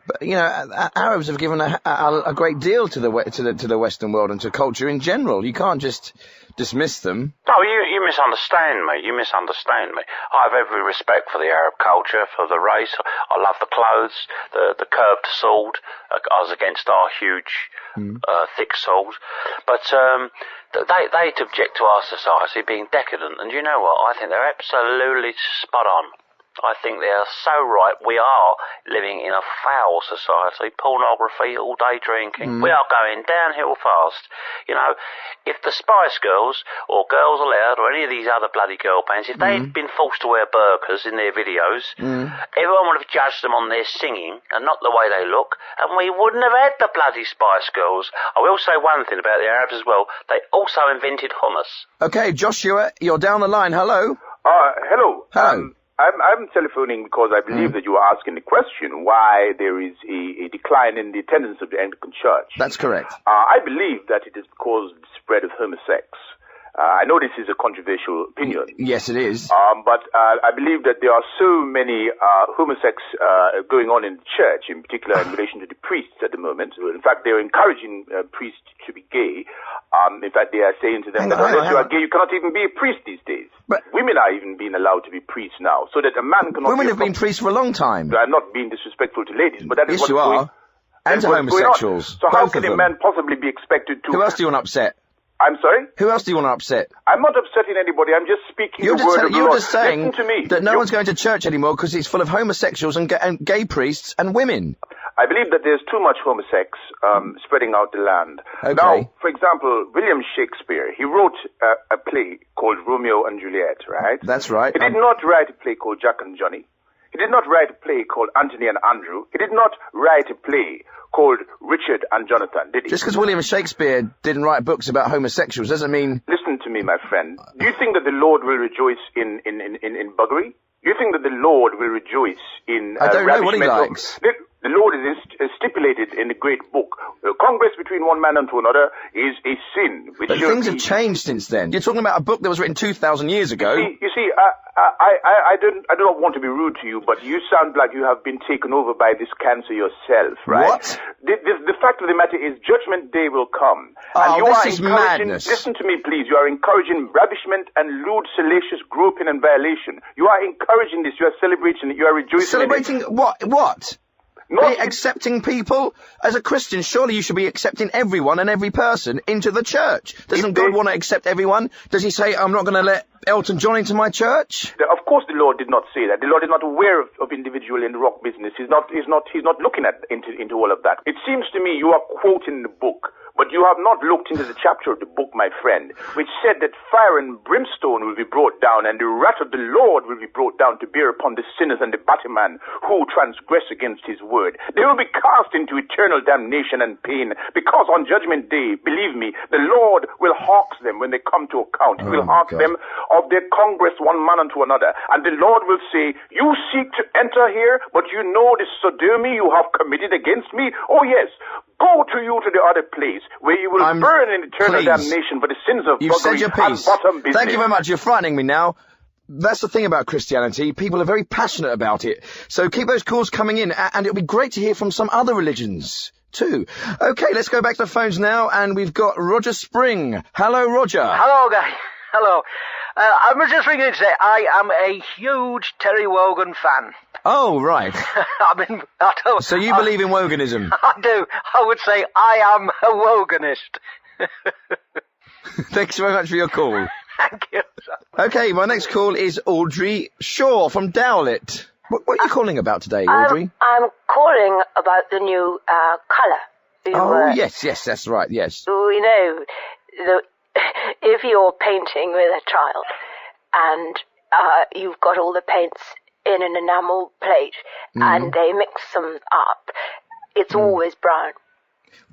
But, you know, Arabs have given a great deal to the Western world and to culture in general. You can't just dismiss them. No, you misunderstand me. You misunderstand me. I have every respect for the Arab culture, for the race. I love the clothes, the curved sword. I was against our huge, thick swords. But they object to our society being decadent. And you know what? I think they're absolutely spot on. I think they are so right. We are living in a foul society. Pornography, all-day drinking. We are going downhill fast. You know, if the Spice Girls, or Girls Aloud, or any of these other bloody girl bands, if they'd been forced to wear burqas in their videos, everyone would have judged them on their singing and not the way they look, and we wouldn't have had the bloody Spice Girls. I will say one thing about the Arabs as well. They also invented hummus. Okay, Joshua, you're down the line. Hello. Hello. Hello. I'm telephoning because I believe that you are asking the question why there is a decline in the attendance of the Anglican Church. That's correct. I believe that it is because of the spread of homosex. I know this is a controversial opinion. Yes, it is. But I believe that there are so many homosex going on in the church, in particular in relation to the priests at the moment. In fact, they're encouraging priests to be gay. In fact, they are saying to them that unless you are gay, you cannot even be a priest these days. But women are even being allowed to be priests now, so that a man cannot... Women have been priests for a long time. I'm not being disrespectful to ladies, but that is yes, you are. And to homosexuals. So how can a man possibly be expected to... Who else do you want to upset? I'm sorry? Who else do you want to upset? I'm not upsetting anybody. I'm just speaking the word of the Lord. You're just saying Listen to me. that no one's going to church anymore because it's full of homosexuals and gay priests and women. I believe that there's too much homosex spreading out the land. Okay. Now, for example, William Shakespeare, he wrote a play called Romeo and Juliet, right? That's right. He did not write a play called Jack and Johnny. He did not write a play called Anthony and Andrew. He did not write a play called Richard and Jonathan, did he? Just because William Shakespeare didn't write books about homosexuals doesn't mean... Listen to me, my friend. Do you think that the Lord will rejoice in buggery? Do you think that the Lord will rejoice in... I don't know what he likes. The Lord is stipulated in the great book. Congress between one man and to another is a sin. But things have changed since then. You're talking about a book that was written 2,000 years ago. You see, I do not want to be rude to you, but you sound like you have been taken over by this cancer yourself, right? What? The fact of the matter is Judgment Day will come. And this is madness. Listen to me, please. You are encouraging ravishment and lewd, salacious groping and violation. You are encouraging this. You are celebrating it. You are rejoicing Celebrating what? What? Accepting people? As a Christian, surely you should be accepting everyone and every person into the church. Doesn't God want to accept everyone? Does he say, I'm not going to let Elton John into my church? Of course the Lord did not say that. The Lord is not aware of individual in the rock business. He's not looking into all of that. It seems to me you are quoting the book, but you have not looked into the chapter of the book, my friend, which said that fire and brimstone will be brought down, and the wrath of the Lord will be brought down to bear upon the sinners and the bad man who transgress against his word. They will be cast into eternal damnation and pain, because on Judgment Day, believe me, the Lord will hawk them when they come to account. He will hawk them of their congress one man unto another, and the Lord will say, you seek to enter here, but you know the sodomy you have committed against me? Oh yes, go to the other place, where you will burn in eternal damnation for the sins of buggery and bottom business. Thank you very much. You're frightening me now. That's the thing about Christianity. People are very passionate about it. So keep those calls coming in, and it'll be great to hear from some other religions too. Okay, let's go back to the phones now, and we've got Roger Spring. Hello, Roger. Hello, guy. Hello. I was just ringing to say I am a huge Terry Wogan fan. Oh, right. So you believe in Woganism? I do. I would say I am a Woganist. Thanks very much for your call. Thank you. Okay, my next call is Audrey Shaw from Dowlett. What are you calling about today, Audrey? I'm calling about the new colour. Yes, that's right, yes. You know, if you're painting with a child and you've got all the paints in an enamel plate and they mix them up, it's always brown.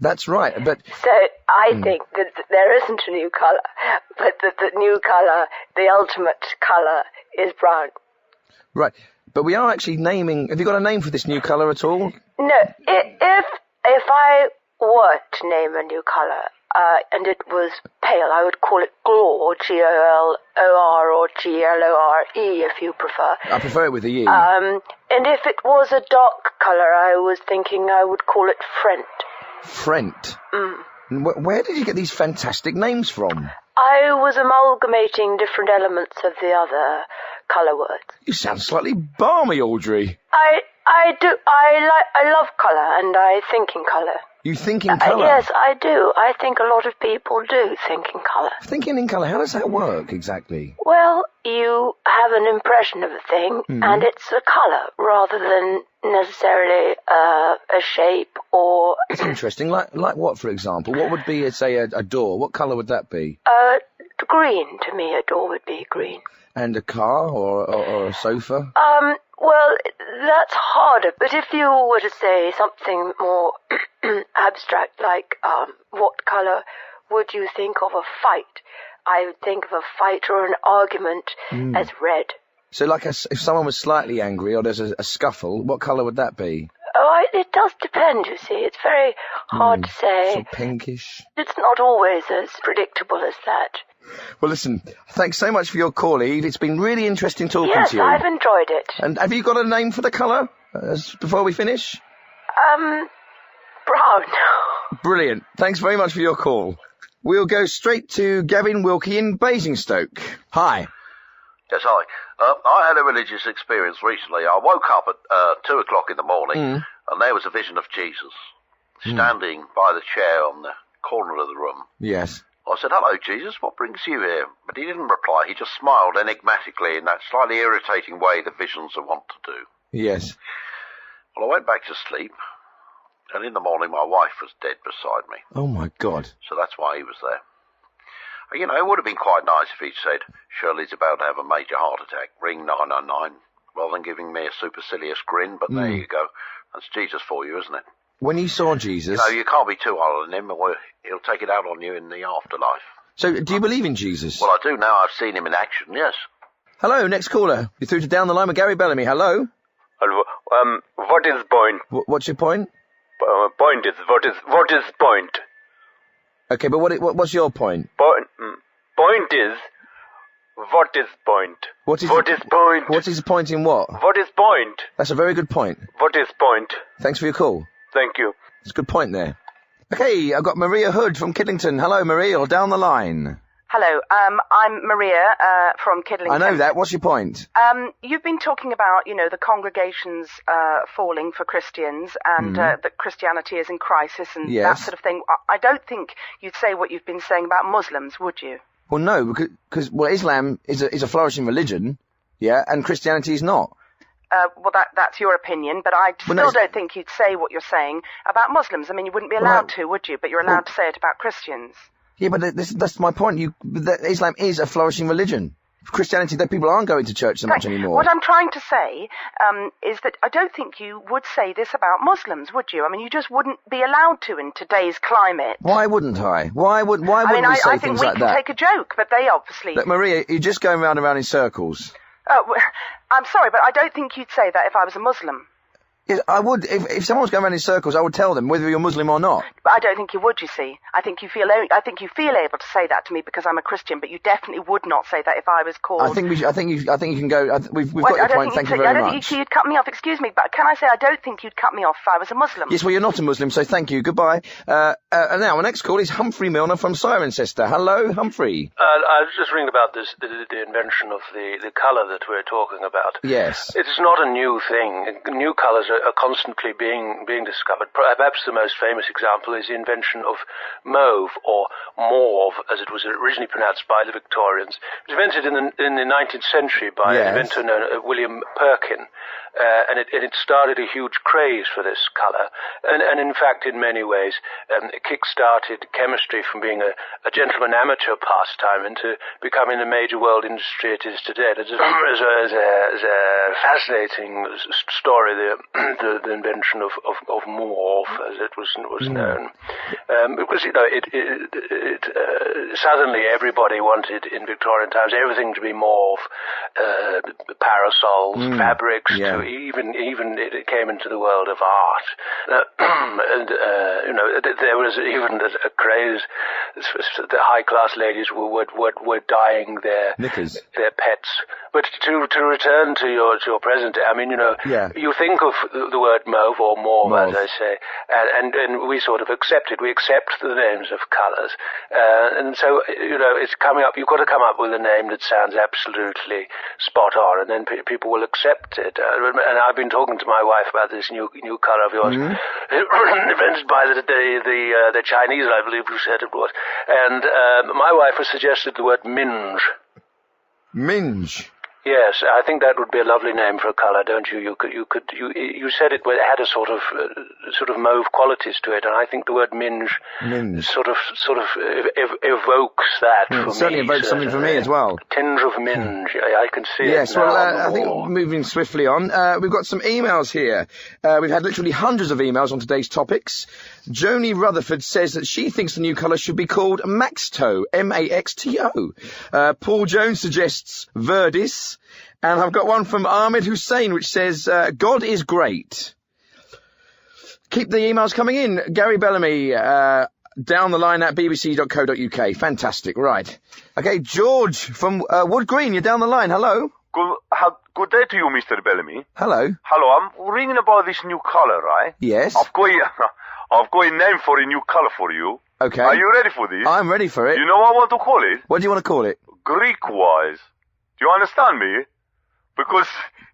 That's right, but... So I think that there isn't a new colour, but that the new colour, the ultimate colour, is brown. Right, but we are actually naming... Have you got a name for this new colour at all? No, if I were to name a new colour, and it was pale, I would call it Glor, G-O-L-O-R, or G-L-O-R-E, if you prefer. I prefer it with the E. And if it was a dark colour, I was thinking I would call it Frent. Frent? Where did you get these fantastic names from? I was amalgamating different elements of the other colour words. You sound slightly balmy, Audrey. I do. I love colour, and I think in colour. You think in colour? Yes, I do. I think a lot of people do think in colour. Thinking in colour, how does that work exactly? Well, you have an impression of a thing, and it's a colour rather than necessarily a shape or... It's interesting. Like what, for example? What would be, say, a door? What colour would that be? Green. To me, a door would be green. And a car or a sofa? Well, that's harder, but if you were to say something more abstract, like, what colour would you think of a fight? I would think of a fight or an argument as red. So, like, if someone was slightly angry or there's a scuffle, what colour would that be? Oh, it does depend, you see. It's very hard to say. So pinkish? It's not always as predictable as that. Well, listen, thanks so much for your call, Eve. It's been really interesting talking to you. Yes, I've enjoyed it. And have you got a name for the colour before we finish? Brown. Brilliant. Thanks very much for your call. We'll go straight to Gavin Wilkie in Basingstoke. Hi. Yes, hi. I had a religious experience recently. I woke up at 2 o'clock in the morning, and there was a vision of Jesus standing by the chair on the corner of the room. Yes. I said, "Hello, Jesus, what brings you here?" But he didn't reply. He just smiled enigmatically in that slightly irritating way the visions are wont to do. Yes. Well, I went back to sleep, and in the morning my wife was dead beside me. Oh, my God. So that's why he was there. You know, it would have been quite nice if he'd said, "Shirley's about to have a major heart attack. Ring 999," rather than giving me a supercilious grin. But there you go. That's Jesus for you, isn't it? When you saw Jesus... You know, you can't be too hard on him, or he'll take it out on you in the afterlife. So, do you believe in Jesus? Well, I do now. I've seen him in action, yes. Hello, next caller. You're through to Down the Line with Gary Bellamy. Hello? Hello. What is point? What's your point? Point is, what is point? Okay, but what's your point? Point is, what is point? What is point? What is the point in what? What is point? That's a very good point. What is point? Thanks for your call. Thank you. It's a good point there. Okay, I've got Maria Hood from Kidlington. Hello, Maria, or Down the Line. Hello, I'm Maria from Kidlington. I know that. What's your point? You've been talking about, the congregations falling for Christians and that Christianity is in crisis and that sort of thing. I don't think you'd say what you've been saying about Muslims, would you? Well, no, because Islam is a flourishing religion, and Christianity is not. Well, that's your opinion, but I still don't think you'd say what you're saying about Muslims. I mean, you wouldn't be allowed to, would you? But you're allowed to say it about Christians. Yeah, but that's my point. Islam is a flourishing religion. Christianity, that people aren't going to church so much anymore. What I'm trying to say is that I don't think you would say this about Muslims, would you? I mean, you just wouldn't be allowed to in today's climate. Why wouldn't I? Why wouldn't we say things like that? I think we can take a joke, but they obviously... Look, Maria, you're just going round and round in circles. I'm sorry, but I don't think you'd say that if I was a Muslim. Yes, I would. If someone was going around in circles, I would tell them whether you're Muslim or not. But I don't think you would, you see. I think you feel able to say that to me because I'm a Christian, but you definitely would not say that if I was called... I think you can go... We've got your point, thank you very much. I don't think you'd cut me off, excuse me, but can I say I don't think you'd cut me off if I was a Muslim? Yes, well, you're not a Muslim, so thank you, goodbye. And now, our next call is Humphrey Milner from Cirencester. Hello, Humphrey. I was just ringing about this, the invention of the colour that we're talking about. Yes. It is not a new thing. New colours are constantly being discovered. Perhaps the most famous example is the invention of mauve, or mauve, as it was originally pronounced by the Victorians. It was invented in the 19th century by an inventor known as William Perkin, and it started a huge craze for this colour, and in fact, in many ways, it kick-started chemistry from being a gentleman amateur pastime into becoming the major world industry it is today. There's a fascinating story, the invention of mauve, as it was known, because suddenly everybody wanted in Victorian times everything to be mauve, parasols, fabrics, even it came into the world of art, and there was even a craze. The high class ladies were dyeing their knickers, their pets. But to return to your present day, I mean, you think of the word mauve or mauve, as I say, and we sort of accept it. We accept the names of colours, and so it's coming up. You've got to come up with a name that sounds absolutely spot on, and then people will accept it. And I've been talking to my wife about this new colour of yours, invented by the Chinese, I believe you said it was, and my wife has suggested the word minge. Minge. Yes, I think that would be a lovely name for a colour, don't you? You said it had a sort of mauve qualities to it, and I think the word minge. sort of evokes that for me. Certainly evokes something for me as well. Tinge of minge, I can see it. Yes, well, I think moving swiftly on, we've got some emails here. We've had literally hundreds of emails on today's topics. Joni Rutherford says that she thinks the new colour should be called Maxto, M-A-X-T-O. Paul Jones suggests Verdis. And I've got one from Ahmed Hussein, which says, God is great. Keep the emails coming in. Gary Bellamy, downtheline@bbc.co.uk. Fantastic, right. Okay, George from Wood Green, you're down the line. Hello. Good day to you, Mr. Bellamy. Hello. Hello, I'm ringing about this new colour, right? Yes. I've got a name for a new colour for you. Okay. Are you ready for this? I'm ready for it. You know what I want to call it? What do you want to call it? Greek-wise. Do you understand me? Because,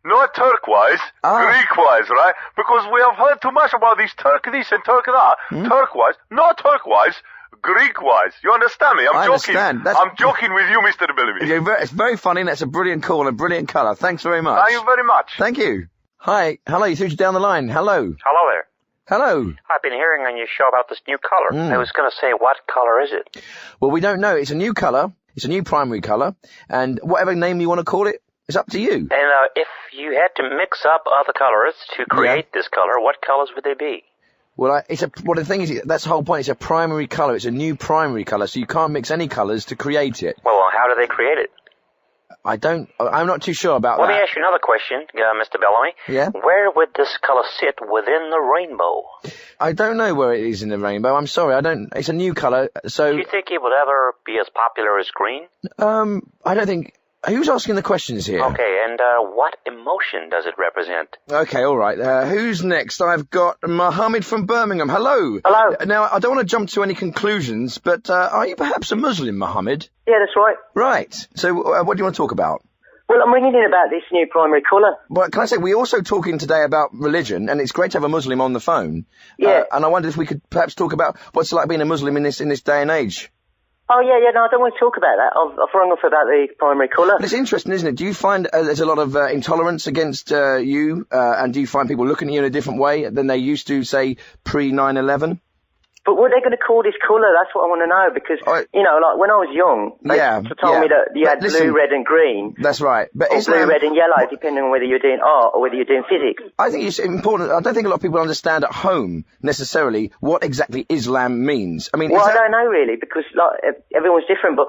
not turquoise, Greek-wise, right? Because we have heard too much about this Turk this and Turk that. Turquoise, not turquoise, Greek-wise. You understand me? I'm joking. I'm joking with you, Mr. Bellamy. It's very funny, and that's a brilliant call and a brilliant colour. Thanks very much. Thank you very much. Thank you. Hi. Hello, you threw you down the line. Hello. Hello there. Hello. I've been hearing on your show about this new colour. I was going to say, what colour is it? Well, we don't know. It's a new colour. It's a new primary colour. And whatever name you want to call it, it's up to you. And if you had to mix up other colours to create this colour, what colours would they be? Well, the thing is, that's the whole point. It's a primary colour. It's a new primary colour, so you can't mix any colours to create it. Well, how do they create it? I'm not too sure about that. Let me ask you another question, Mr. Bellamy. Yeah? Where would this colour sit within the rainbow? I don't know where it is in the rainbow. I'm sorry, it's a new colour, so... Do you think it would ever be as popular as green? I don't think... Who's asking the questions here? Okay, and what emotion does it represent? Okay, all right. Who's next? I've got Mohammed from Birmingham. Hello. Hello. Now, I don't want to jump to any conclusions, but are you perhaps a Muslim, Mohammed? Yeah, that's right. Right. So what do you want to talk about? Well, I'm ringing in about this new primary colour. Well, can I say, we're also talking today about religion, and it's great to have a Muslim on the phone. Yeah. And I wondered if we could perhaps talk about what's it like being a Muslim in this day and age. Oh, yeah, no, I don't want to talk about that. I've rung up about the primary colour. But it's interesting, isn't it? Do you find there's a lot of intolerance against you, and do you find people looking at you in a different way than they used to, say, pre-9/11? But what are they going to call this colour? That's what I want to know, because, like, when I was young, they told me that you had blue, red and green. That's right. But or blue, red and yellow, depending on whether you're doing art or whether you're doing physics. I think it's important. I don't think a lot of people understand at home, necessarily, what exactly Islam means. I mean, I don't know, really, because, everyone's different, but,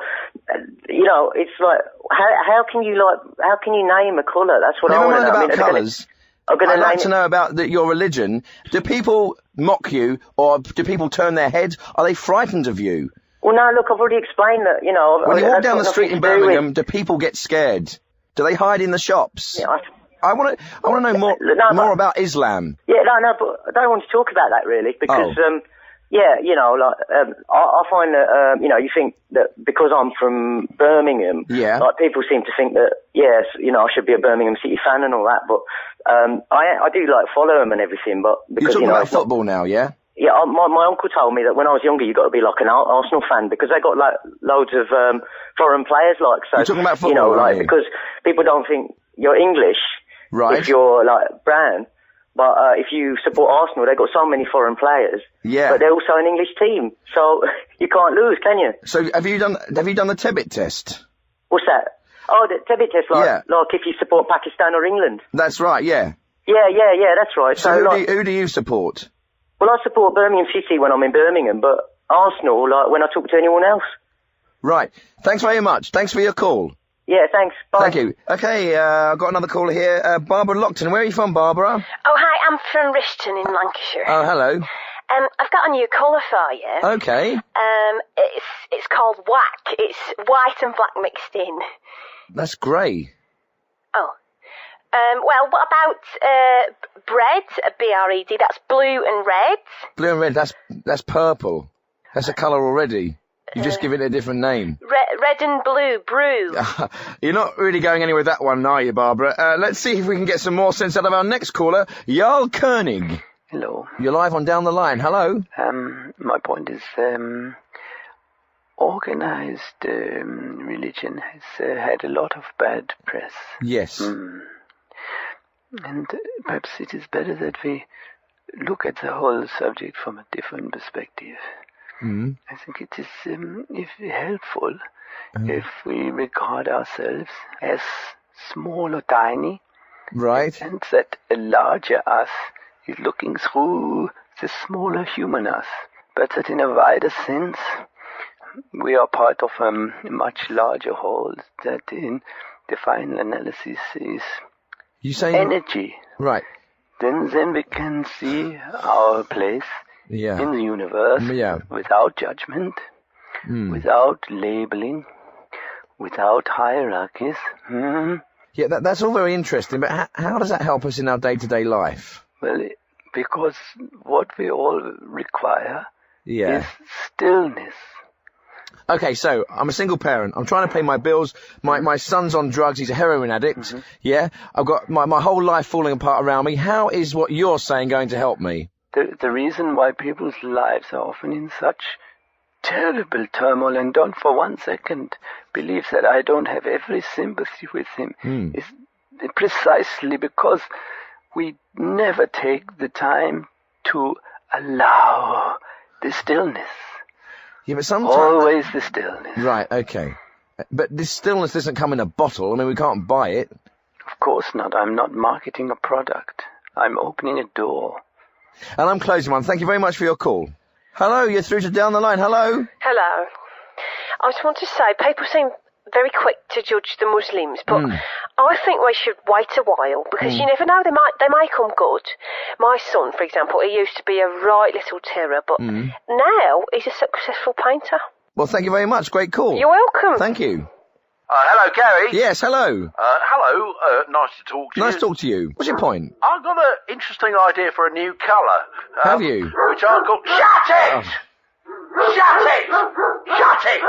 it's like, how can you name a colour? That's what I want to know. Never mind about colours. I'd like to know about your religion. Do people mock you, or do people turn their heads? Are they frightened of you? Well, no, look, I've already explained that, When you walk down the street in Birmingham, do people get scared? Do they hide in the shops? Yeah, I want to know more about Islam. Yeah, no, but I don't want to talk about that, really, because, I find that, you think that because I'm from Birmingham, people seem to think that, yes, I should be a Birmingham City fan and all that, but I do follow them and everything, but because, you're talking about football now, yeah? Yeah, my uncle told me that when I was younger, you got to be like an Arsenal fan because they got loads of foreign players. So you're talking about football, because people don't think you're English, right? If you're brown. But if you support Arsenal, they've got so many foreign players. Yeah. But they're also an English team, so you can't lose, can you? So have you done the Tebbit test? What's that? Oh, the Tebbit test, like if you support Pakistan or England. That's right, yeah. Yeah, that's right. So who do you support? Well, I support Birmingham City when I'm in Birmingham, but Arsenal, when I talk to anyone else. Right. Thanks very much. Thanks for your call. Yeah, thanks. Bye. Thank you. Okay, I've got another caller here. Barbara Lockton. Where are you from, Barbara? Oh, hi. I'm from Rishton in Lancashire. Oh, hello. I've got a new colour for you. Okay. It's called whack. It's white and black mixed in. That's grey. Oh. Well, what about bread? B-R-E-D. That's blue and red. Blue and red. That's purple. That's a colour already. You just give it a different name. Red and blue, brew. You're not really going anywhere with that one, are you, Barbara? Let's see if we can get some more sense out of our next caller, Jarl Koenig. Hello. You're live on Down the Line. Hello. My point is, organized religion has had a lot of bad press. Yes. And perhaps it is better that we look at the whole subject from a different perspective. I think it is helpful if we regard ourselves as small or tiny. Right. And that a larger us is looking through the smaller human us. But that in a wider sense, we are part of a much larger whole that in the final analysis is energy. Right. Then we can see our place in the universe without judgment, without labeling, without hierarchies. Yeah, that's all very interesting, but how does that help us in our day-to-day life? Well, because what we all require is stillness. Okay, so I'm a single parent. I'm trying to pay my bills. My son's on drugs. He's a heroin addict. Yeah, I've got my whole life falling apart around me. How is what you're saying going to help me? The reason why people's lives are often in such terrible turmoil, and don't for 1 second believe that I don't have every sympathy with him, is precisely because we never take the time to allow the stillness. Yeah, but sometimes... Always the stillness. Right, okay. But this stillness doesn't come in a bottle. I mean, we can't buy it. Of course not. I'm not marketing a product. I'm opening a door. And I'm closing one. Thank you very much for your call. Hello, you're through to Down the Line. Hello. Hello. I just want to say, people seem very quick to judge the Muslims, but I think we should wait a while, because you never know, they may come good. My son, for example, he used to be a right little terror, but now he's a successful painter. Well, thank you very much. Great call. You're welcome. Thank you. Hello, Gary. Yes, hello. Hello. Nice to talk to you. Nice to talk to you. What's your point? I've got an interesting idea for a new colour. Have you? Which I've got... Shut it! Shut it! Shut it!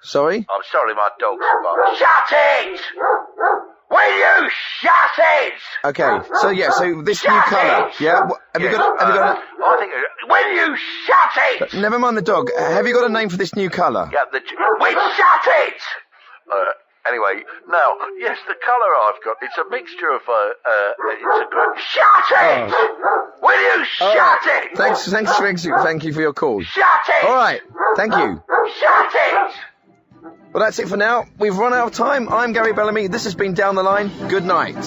Sorry? I'm sorry, my dog's barking. Shut it! Will you shut it? Okay, so this new colour, yeah? Have you got I think... Will you shut it? Never mind the dog. Have you got a name for this new colour? Yeah, will shut it! Anyway, now, yes, the colour I've got, it's a mixture of, Shut it! Will you shut it? Thank you for your call. Shut it! All right, thank you. Shut it! Well, that's it for now. We've run out of time. I'm Gary Bellamy. This has been Down the Line. Good night.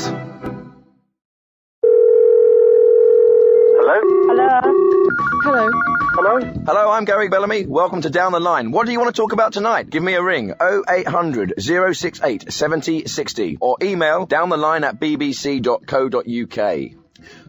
Hello? Hello? Hello? Hello? Hello, I'm Gary Bellamy. Welcome to Down the Line. What do you want to talk about tonight? Give me a ring. 0800 068 7060 or email downtheline@bbc.co.uk.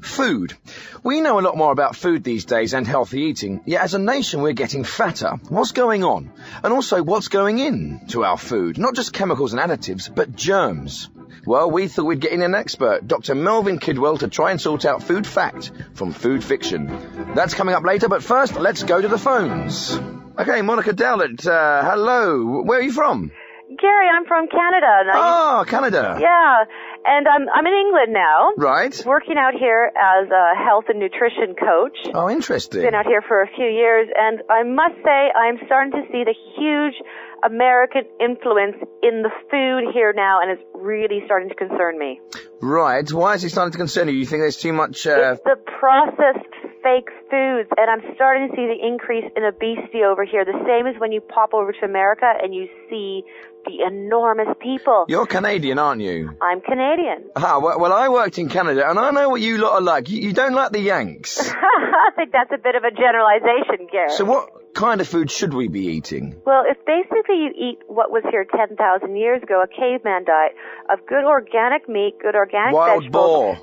Food. We know a lot more about food these days and healthy eating, yet as a nation we're getting fatter. What's going on? And also, what's going in to our food? Not just chemicals and additives, but germs. Well, we thought we'd get in an expert, Dr. Melvin Kidwell, to try and sort out food fact from food fiction. That's coming up later, but first, let's go to the phones. Okay, Monica Dowlett, hello. Where are you from? Gary, I'm from Canada. Canada. Yeah, and I'm in England now. Right. Working out here as a health and nutrition coach. Oh, interesting. Been out here for a few years, and I must say I'm starting to see the huge American influence in the food here now, and it's really starting to concern me. Right. Why is it starting to concern you? You think there's too much... It's the processed fake foods, and I'm starting to see the increase in obesity over here, the same as when you pop over to America and you see the enormous people. You're Canadian, aren't you? I'm Canadian. Well, I worked in Canada, and I know what you lot are like. You don't like the Yanks. I think that's a bit of a generalization, Gary. So what kind of food should we be eating? Well, if basically you eat what was here 10,000 years ago, a caveman diet of good organic meat, good organic vegetables. Wild boar.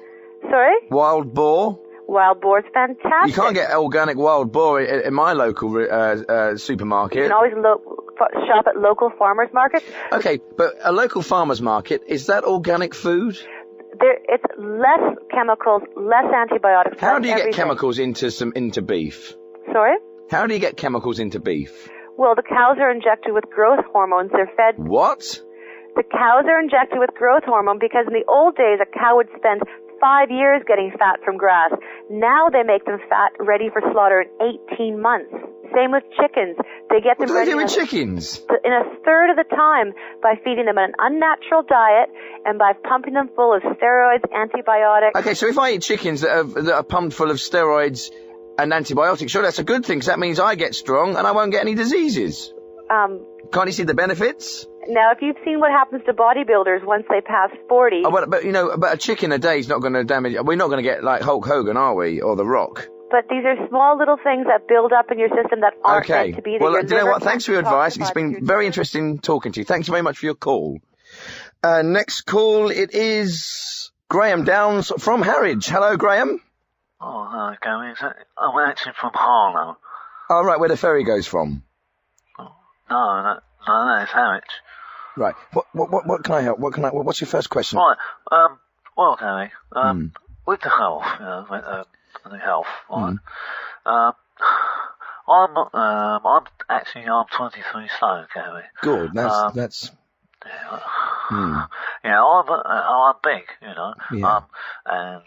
Sorry? Wild boar? Wild boar's fantastic. You can't get organic wild boar in my local supermarket. You can always shop at local farmers markets. Okay, but a local farmers market, is that organic food? It's less chemicals, less antibiotics. How do you get chemicals into beef? Sorry? How do you get chemicals into beef? Well, the cows are injected with growth hormones. They're fed... What? The cows are injected with growth hormone because in the old days a cow would spend 5 years getting fat from grass. Now they make them fat, ready for slaughter in 18 months. Same with chickens. They get them ready. What do they do with chickens? In a third of the time by feeding them an unnatural diet and by pumping them full of steroids, antibiotics. Okay, so if I eat chickens that are pumped full of steroids and antibiotics, sure, that's a good thing, because that means I get strong and I won't get any diseases. Can't you see the benefits? Now, if you've seen what happens to bodybuilders once they pass 40... Oh, but a chicken a day is not going to damage... We're not going to get like Hulk Hogan, are we? Or The Rock? But these are small little things that build up in your system that aren't meant to be there. Well, do you know what? Thanks for your advice. It's been very interesting talking to you. Thanks very much for your call. Next call, it is Graham Downs from Harwich. Hello, Graham. Oh, no, Gary, I'm actually from Harlow. Oh, right, where the ferry goes from. Oh, no, that's Harwich. Right. What can I help? What's your first question? Right. Well, Gary, with the health, with the health, right. I'm 23 stone, Gary. Good. That's. Yeah. I'm big, Yeah. And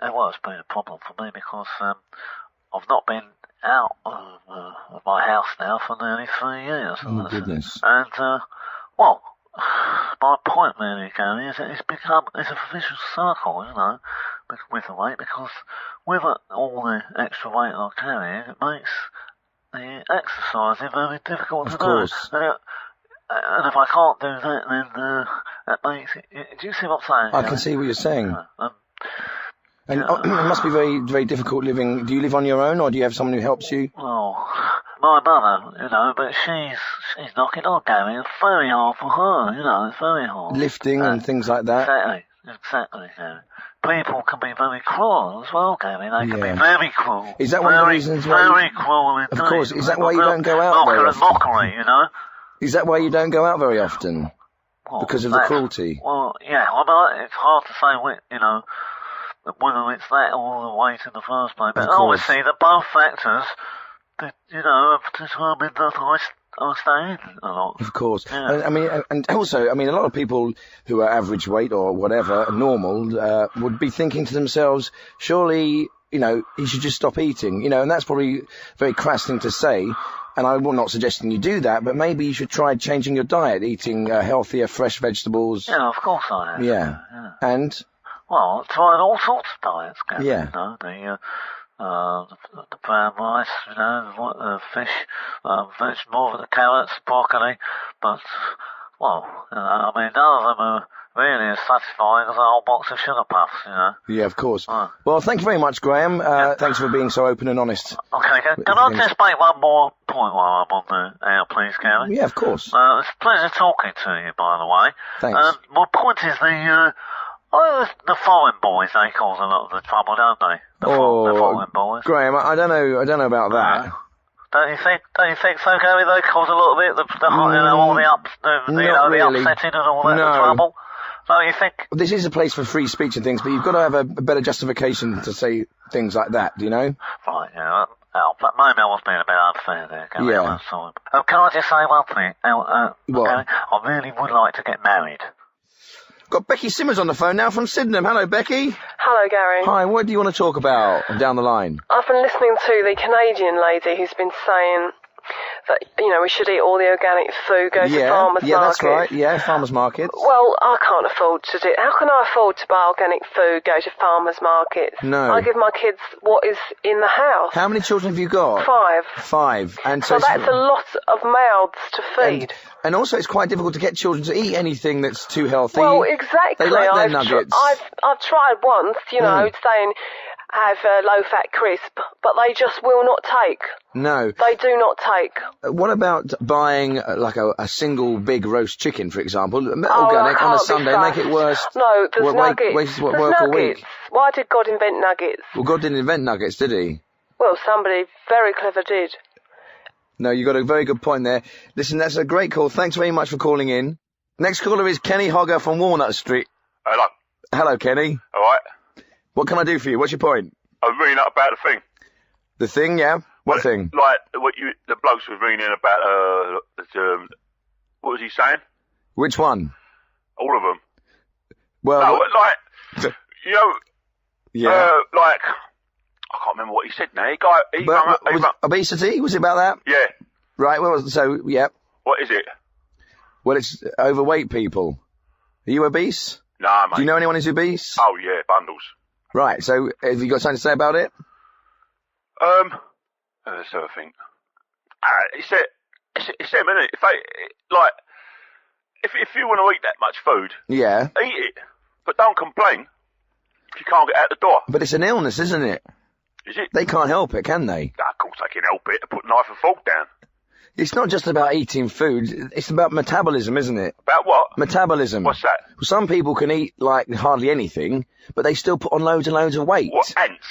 it's been a problem for me because I've not been out of my house now for nearly 3 years. Oh, goodness. And my point really, Gary, is that it's a vicious circle, with the weight, because with all the extra weight I carry, it makes the exercising very difficult to do. Of course. And if I can't do that, then that makes it. Do you see what I'm saying? I can see what you're saying. And it must be very, very difficult living. Do you live on your own, or do you have someone who helps you? Oh, my mother, but she's knocking on, Gary. It's very hard for her, it's very hard. Lifting and things like that. Exactly, Gary. People can be very cruel as well, Gary. They can be very cruel. Is that one of the reasons why? Very cruel indeed. Of course. Is that why you don't go out very often? Mockery, Is that why you don't go out very often? Because of the cruelty? Well, yeah. It's hard to say, whether it's that or the weight in the first place. But obviously, the both factors, have determined that I stay in a lot. Of course. Yeah. And also, a lot of people who are average weight or whatever, normal, would be thinking to themselves, surely, he should just stop eating, and that's probably a very crass thing to say. And I'm not suggesting you do that, but maybe you should try changing your diet, eating healthier, fresh vegetables. Yeah, of course I have. Yeah. And? Well, I've tried all sorts of diets, Gary. Yeah. The brown rice, the fish, vegetables, the carrots, broccoli, but, none of them are really as satisfying as a whole box of sugar puffs, Yeah, of course. Well, thank you very much, Graham. Thanks for being so open and honest. Okay, can I just make one more point while I'm on the air, please, Gary? Yeah, of course. It's a pleasure talking to you, by the way. Thanks. My point is the foreign boys, they cause a lot of the trouble, don't they? The foreign boys. Graham, I don't know about that. Don't you think so, Gary? They cause a little bit, all the upsetting and all that, the trouble? Don't you think? This is a place for free speech and things, but you've got to have a better justification to say things like that, do you know? Right, yeah. Maybe I was being a bit unfair there, Gary. Yeah. Can I just say one thing? What? Gary, I really would like to get married. Got Becky Simmers on the phone now from Sydenham. Hello, Becky. Hello, Gary. Hi, what do you want to talk about down the line? I've been listening to the Canadian lady who's been saying that, we should eat all the organic food, go to farmers markets. Yeah, that's right. Yeah, farmers markets. Well, I can't afford to do it. How can I afford to buy organic food, go to farmers markets? No. I give my kids what is in the house. How many children have you got? 5. 5. And so that's a lot of mouths to feed. And also it's quite difficult to get children to eat anything that's too healthy. Well, exactly. They like their nuggets. I've tried once, saying have low-fat crisp, but they just will not take. No. They do not take. What about buying a single big roast chicken, for example, organic on a Sunday, make it worse? No, there's nuggets. Waste there's work nuggets. a week. Why did God invent nuggets? Well, God didn't invent nuggets, did he? Well, somebody very clever did. No, you got a very good point there. Listen, that's a great call. Thanks very much for calling in. Next caller is Kenny Hogger from Walnut Street. Hello. Hello, Kenny. All right. What can I do for you? What's your point? I'm reading up about the thing. The thing, yeah? What thing? Like, the blokes was reading about, what was he saying? Which one? All of them. Well... No, yeah. I can't remember what he said now. Obesity? Was it about that? Yeah. Right, yeah. What is it? Well, it's overweight people. Are you obese? Nah, mate. Do you know anyone who's obese? Oh, yeah, bundles. Right, so have you got something to say about it? Let's have a think. It's them, isn't it? If you want to eat that much food, yeah, eat it, but don't complain if you can't get out the door. But it's an illness, isn't it? Is it? They can't help it, can they? Of course they can help it. Put knife and fork down. It's not just about eating food. It's about metabolism, isn't it? About what? Metabolism. What's that? Well, some people can eat, hardly anything, but they still put on loads and loads of weight. What, ants?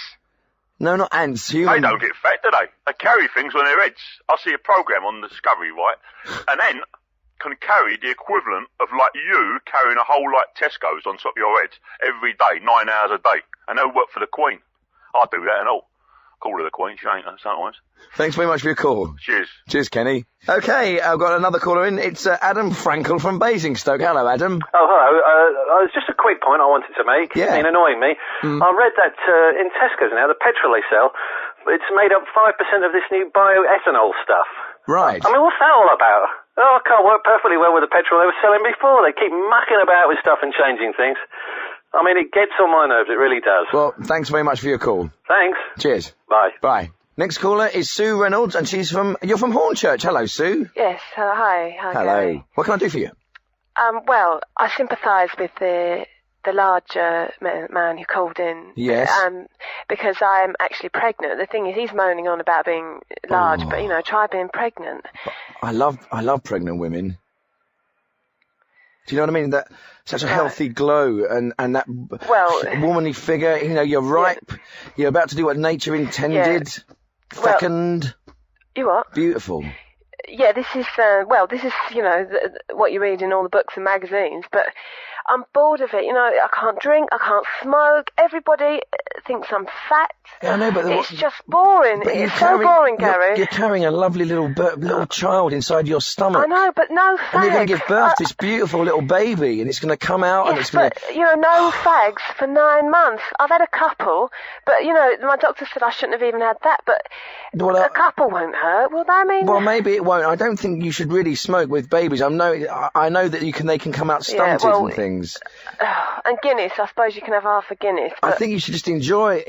No, not ants. Humans. They don't get fat, do they? They carry things on their heads. I see a programme on Discovery, right? An ant can carry the equivalent of, like, you carrying a whole, like, Tesco's on top of your head every day, 9 hours a day. And they'll work for the Queen. I'd do that and all. Call her the Queen, she ain't sometimes. Thanks very much for your call. Cheers. Cheers, Kenny. Okay, I've got another caller in. It's Adam Frankel from Basingstoke. Hello, Adam. Oh, hello. It's just a quick point I wanted to make. Yeah. It's been annoying me. I read that in Tesco's now, the petrol they sell, it's made up 5% of this new bioethanol stuff. Right. I mean, what's that all about? Oh, it can't work perfectly well with the petrol they were selling before. They keep mucking about with stuff and changing things. I mean, it gets on my nerves, it really does. Well, thanks very much for your call. Thanks. Cheers. Bye. Bye. Next caller is Sue Reynolds, and you're from Hornchurch. Hello, Sue. Yes, hi. Hello. Gary. What can I do for you? Well, I sympathise with the larger man who called in. Yes. Because I'm actually pregnant. The thing is, he's moaning on about being large, but, try being pregnant. I love pregnant women. Do you know what I mean? That such a healthy glow and that womanly figure. You're ripe. Yeah. You're about to do what nature intended. Yeah. Fecund. You what? Beautiful. Yeah, this is what you read in all the books and magazines, but I'm bored of it. I can't drink, I can't smoke. Everybody thinks I'm fat. Yeah, I know, but it's just boring. It's so boring, Gary. You're carrying a lovely little child inside your stomach. I know, but no fags. And you're going to give birth to this beautiful little baby, and it's going to come out, and it's going to... no fags for 9 months. I've had a couple, but, my doctor said I shouldn't have even had that, but a couple won't hurt, will they? Well, maybe it won't. I don't think you should really smoke with babies. I know that they can come out stunted and things. And Guinness, I suppose you can have half a Guinness. I think you should just enjoy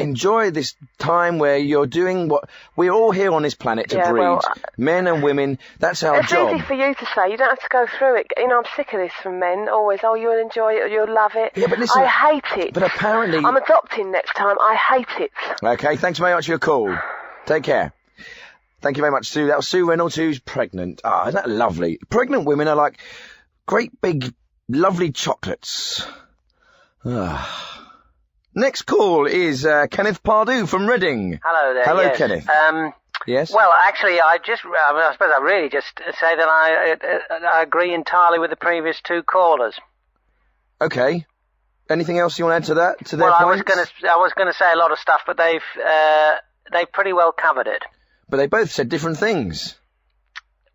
this time where you're doing what we're all here on this planet to breed. Men and women, that's our job. It's easy for you to say. You don't have to go through it. I'm sick of this from men. Always, you'll enjoy it, you'll love it. Yeah, but listen, I hate it. But apparently... I'm adopting next time. I hate it. Okay, thanks very much for your call. Take care. Thank you very much, Sue. That was Sue Reynolds, who's pregnant. Isn't that lovely? Pregnant women are like great big, lovely chocolates. Next call is Kenneth Pardue from Reading. Hello there. Hello, yes. Kenneth. Yes? Well, actually, I suppose I really just say that I agree entirely with the previous two callers. Okay. Anything else you want to add to that? To their points? I was going to say a lot of stuff, but they've pretty well covered it. But they both said different things.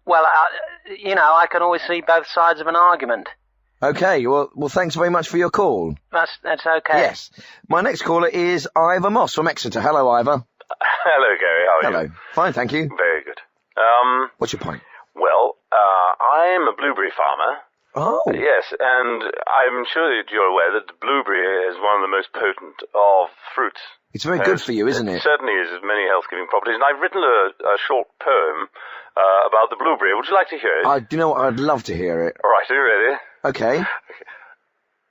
Well, I can always see both sides of an argument. Okay, well, thanks very much for your call. That's okay. Yes. My next caller is Ivor Moss from Exeter. Hello, Ivor. Hello, Gary. How are you? Hello. Fine, thank you. Very good. What's your point? Well, I'm a blueberry farmer. Oh. Yes, and I'm sure that you're aware that the blueberry is one of the most potent of fruits. It's very good for you, isn't it? It certainly is. It has many health-giving properties. And I've written a short poem about the blueberry. Would you like to hear it? Do you know what? I'd love to hear it. All right, are you ready? Okay.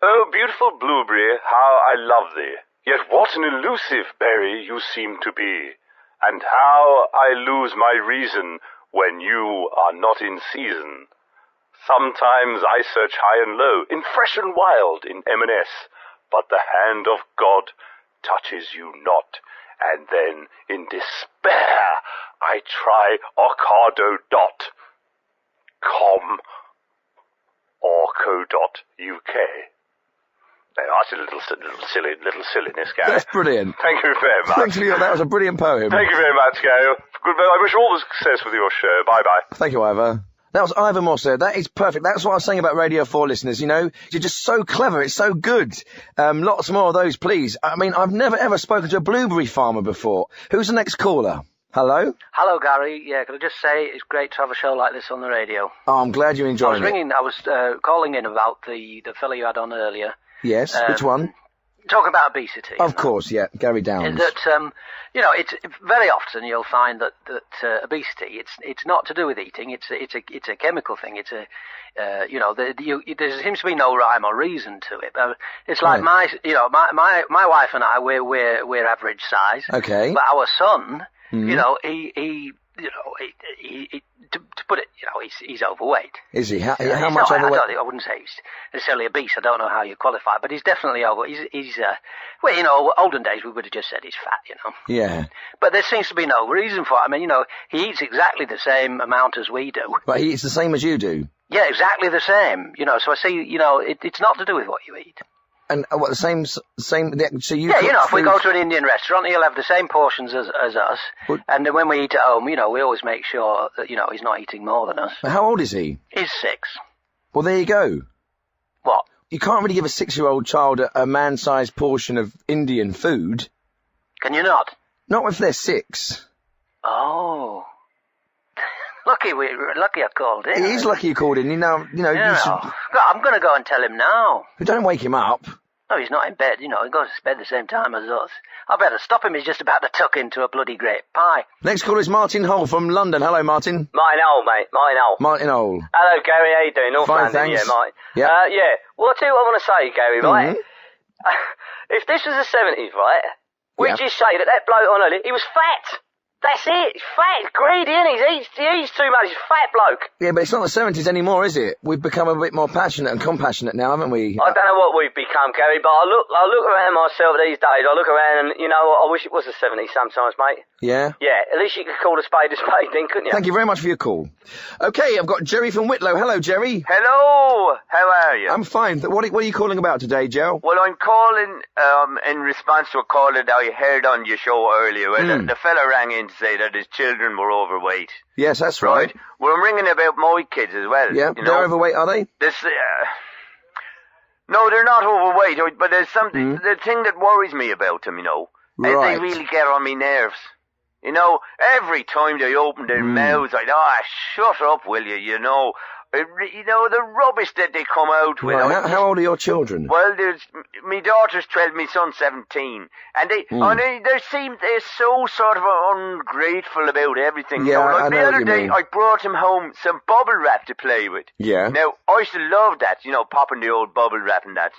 Oh, beautiful blueberry, how I love thee. Yet what an elusive berry you seem to be. And how I lose my reason when you are not in season. Sometimes I search high and low, in fresh and wild, in M&S, but the hand of God touches you not. And then, in despair, I try orcado.com. Orco.uk. That's a little silliness, Gary. That's brilliant. Thank you very much. Thanks for that was a brilliant poem. Thank you very much, Gary. I wish you all the success with your show. Bye-bye. Thank you, Ivor. That was Ivor Moss there. That is perfect. That's what I was saying about Radio 4 listeners, You're just so clever. It's so good. Lots more of those, please. I mean, I've never, ever spoken to a blueberry farmer before. Who's the next caller? Hello? Hello, Gary. Yeah, can I just say it's great to have a show like this on the radio. Oh, I'm glad you're enjoying it. I was calling in about the fellow you had on earlier. Yes, which one? Talking about obesity. Of course, yeah, Gary Downs. That, it's very often you'll find that obesity, it's not to do with eating, it's a chemical thing, it's a, there seems to be no rhyme or reason to it. It's like my wife and I, we're average size. Okay. But our son, he to put it, he's overweight. Is he? How much overweight? I wouldn't say he's necessarily obese. I don't know how you qualify, but he's definitely over. He's olden days we would have just said he's fat, Yeah. But there seems to be no reason for it. I mean, he eats exactly the same amount as we do. But he eats the same as you do? Yeah, exactly the same. So I see, it's not to do with what you eat. And what, the same, so you... Yeah, if we go to an Indian restaurant, he'll have the same portions as us. And then when we eat at home, we always make sure that, he's not eating more than us. How old is he? He's 6. Well, there you go. What? You can't really give a 6-year-old child a man-sized portion of Indian food. Can you not? Not if they're 6. Oh. Lucky I called in. It is lucky you called in. You should... I'm going to go and tell him now. But don't wake him up. No, he's not in bed. He goes to bed the same time as us. I better stop him. He's just about to tuck into a bloody great pie. Next call is Martin Hull from London. Hello, Martin. Martin Hull, mate. Martin Hull. Hello, Gary. How you doing? North Fine, London, thanks. yeah, mate. Yeah. Well, I'll tell you what I want to say, Gary, right? If this was the 70s, right, we'd just say that bloke on early, he was fat. That's it. He's fat. He's greedy, isn't he? He eats too much. He's a fat bloke. Yeah, but it's not the 70s anymore, is it? We've become a bit more passionate and compassionate now, haven't we? I don't know what we've become, Gary, but I look around myself these days. I look around and, I wish it was the 70s sometimes, mate. Yeah? Yeah, at least you could call a spade then, couldn't you? Thank you very much for your call. Okay, I've got Jerry from Whitlow. Hello, Jerry. Hello. How are you? I'm fine. What are you calling about today, Joe? Well, I'm calling in response to a call that I heard on your show earlier. Well, the fella rang in to say that his children were overweight. Yes, that's right. Well, I'm ringing about my kids as well. Yeah, they're overweight, are they? No, they're not overweight, but there's something, the thing that worries me about them, Right. They really get on me nerves. Every time they open their mouths, shut up, will you, the rubbish that they come out with. Right. How old are your children? Well, my daughter's 12, my son's 17. And they're so sort of ungrateful about everything. Yeah, I know the other what you day, mean. I brought him home some bubble wrap to play with. Yeah. Now, I used to love that, popping the old bubble wrap and that,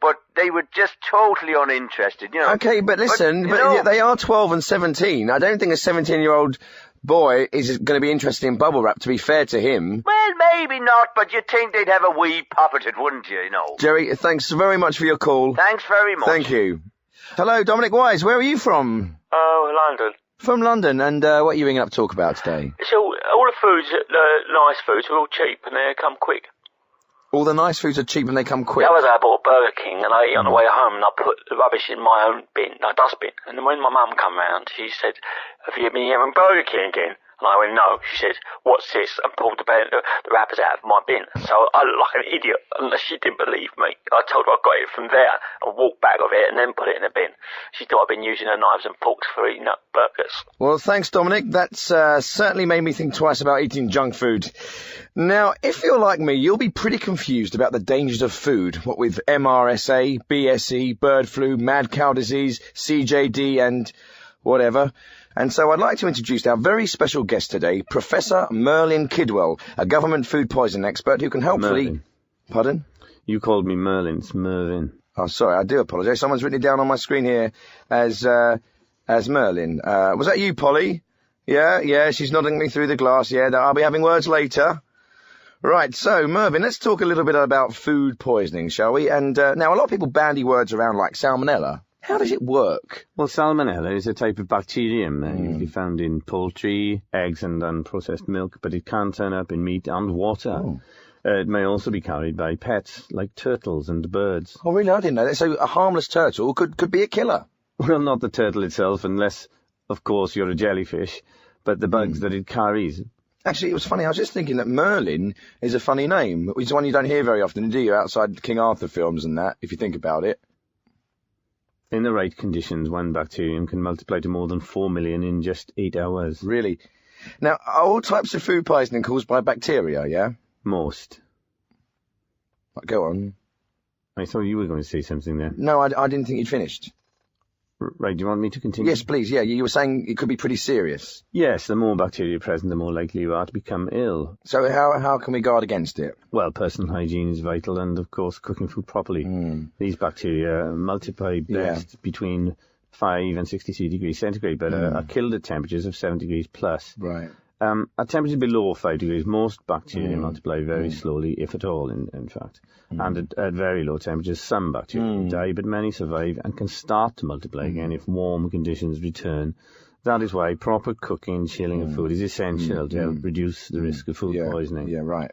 but they were just totally uninterested, Okay, but listen, but they are 12 and 17. I don't think a 17-year-old boy is going to be interested in bubble wrap, to be fair to him. Well, maybe not, but you'd think they'd have a wee pop at it, wouldn't you, Jerry, thanks very much for your call. Thanks very much. Thank you. Hello, Dominic Wise, where are you from? London. From London, and what are you ringing up to talk about today? So, all the foods, nice foods, are all cheap and they come quick. All the nice foods are cheap and they come quick? The other day I bought Burger King and I ate on the way home and I put the rubbish in my own dustbin. And then when my mum come round, she said, "Have you been having Burger King again?" And I went, "No." She said, "What's this?" and pulled the wrappers out of my bin. So I looked like an idiot, unless she didn't believe me. I told her I got it from there and walked back of it and then put it in the bin. She thought I'd been using her knives and forks for eating up burgers. Well, thanks, Dominic. That's certainly made me think twice about eating junk food. Now, if you're like me, you'll be pretty confused about the dangers of food, what with MRSA, BSE, bird flu, mad cow disease, CJD and whatever. And so I'd like to introduce our very special guest today, Professor Merlin Kidwell, a government food poisoning expert who can helpfully... Merlin. Pardon? You called me Merlin. It's Mervyn. Oh, sorry, I do apologise. Someone's written it down on my screen here as Merlin. Was that you, Polly? Yeah, she's nodding me through the glass. Yeah, I'll be having words later. Right, so, Mervyn, let's talk a little bit about food poisoning, shall we? And now, a lot of people bandy words around like salmonella. How does it work? Well, salmonella is a type of bacterium usually found in poultry, eggs and unprocessed milk, but it can turn up in meat and water. Oh. It may also be carried by pets, like turtles and birds. Oh, really? I didn't know that. So a harmless turtle could be a killer? Well, not the turtle itself, unless, of course, you're a jellyfish, but the bugs that it carries. Actually, it was funny. I was just thinking that Merlin is a funny name. It's one you don't hear very often, do you, outside King Arthur films and that, if you think about it. In the right conditions, one bacterium can multiply to more than 4 million in just 8 hours. Really? Now, are all types of food poisoning caused by bacteria, yeah? Most. Go on. I thought you were going to say something there. No, I didn't think you'd finished. Right, do you want me to continue? Yes, please, yeah. You were saying it could be pretty serious. Yes, the more bacteria present, the more likely you are to become ill. So how can we guard against it? Well, personal hygiene is vital and, of course, cooking food properly. These bacteria multiply best between 5 and 63 degrees centigrade, but are killed at temperatures of 7 degrees plus. Right. At temperature below 5 degrees, most bacteria multiply very slowly, if at all, in fact. And at very low temperatures, some bacteria die, but many survive and can start to multiply again if warm conditions return. That is why proper cooking, chilling of food is essential to help reduce the risk of food poisoning. Yeah, right.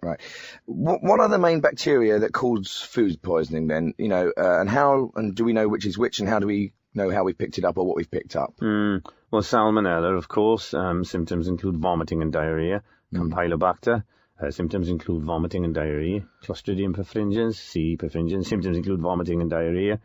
What are the main bacteria that cause food poisoning then? You know, and do we know which is which, and how do we know how we picked it up or what we've picked up? Well, salmonella, of course. Symptoms include vomiting and diarrhea. Campylobacter. Symptoms include vomiting and diarrhea. Clostridium perfringens, C. perfringens. Symptoms include vomiting and diarrhea.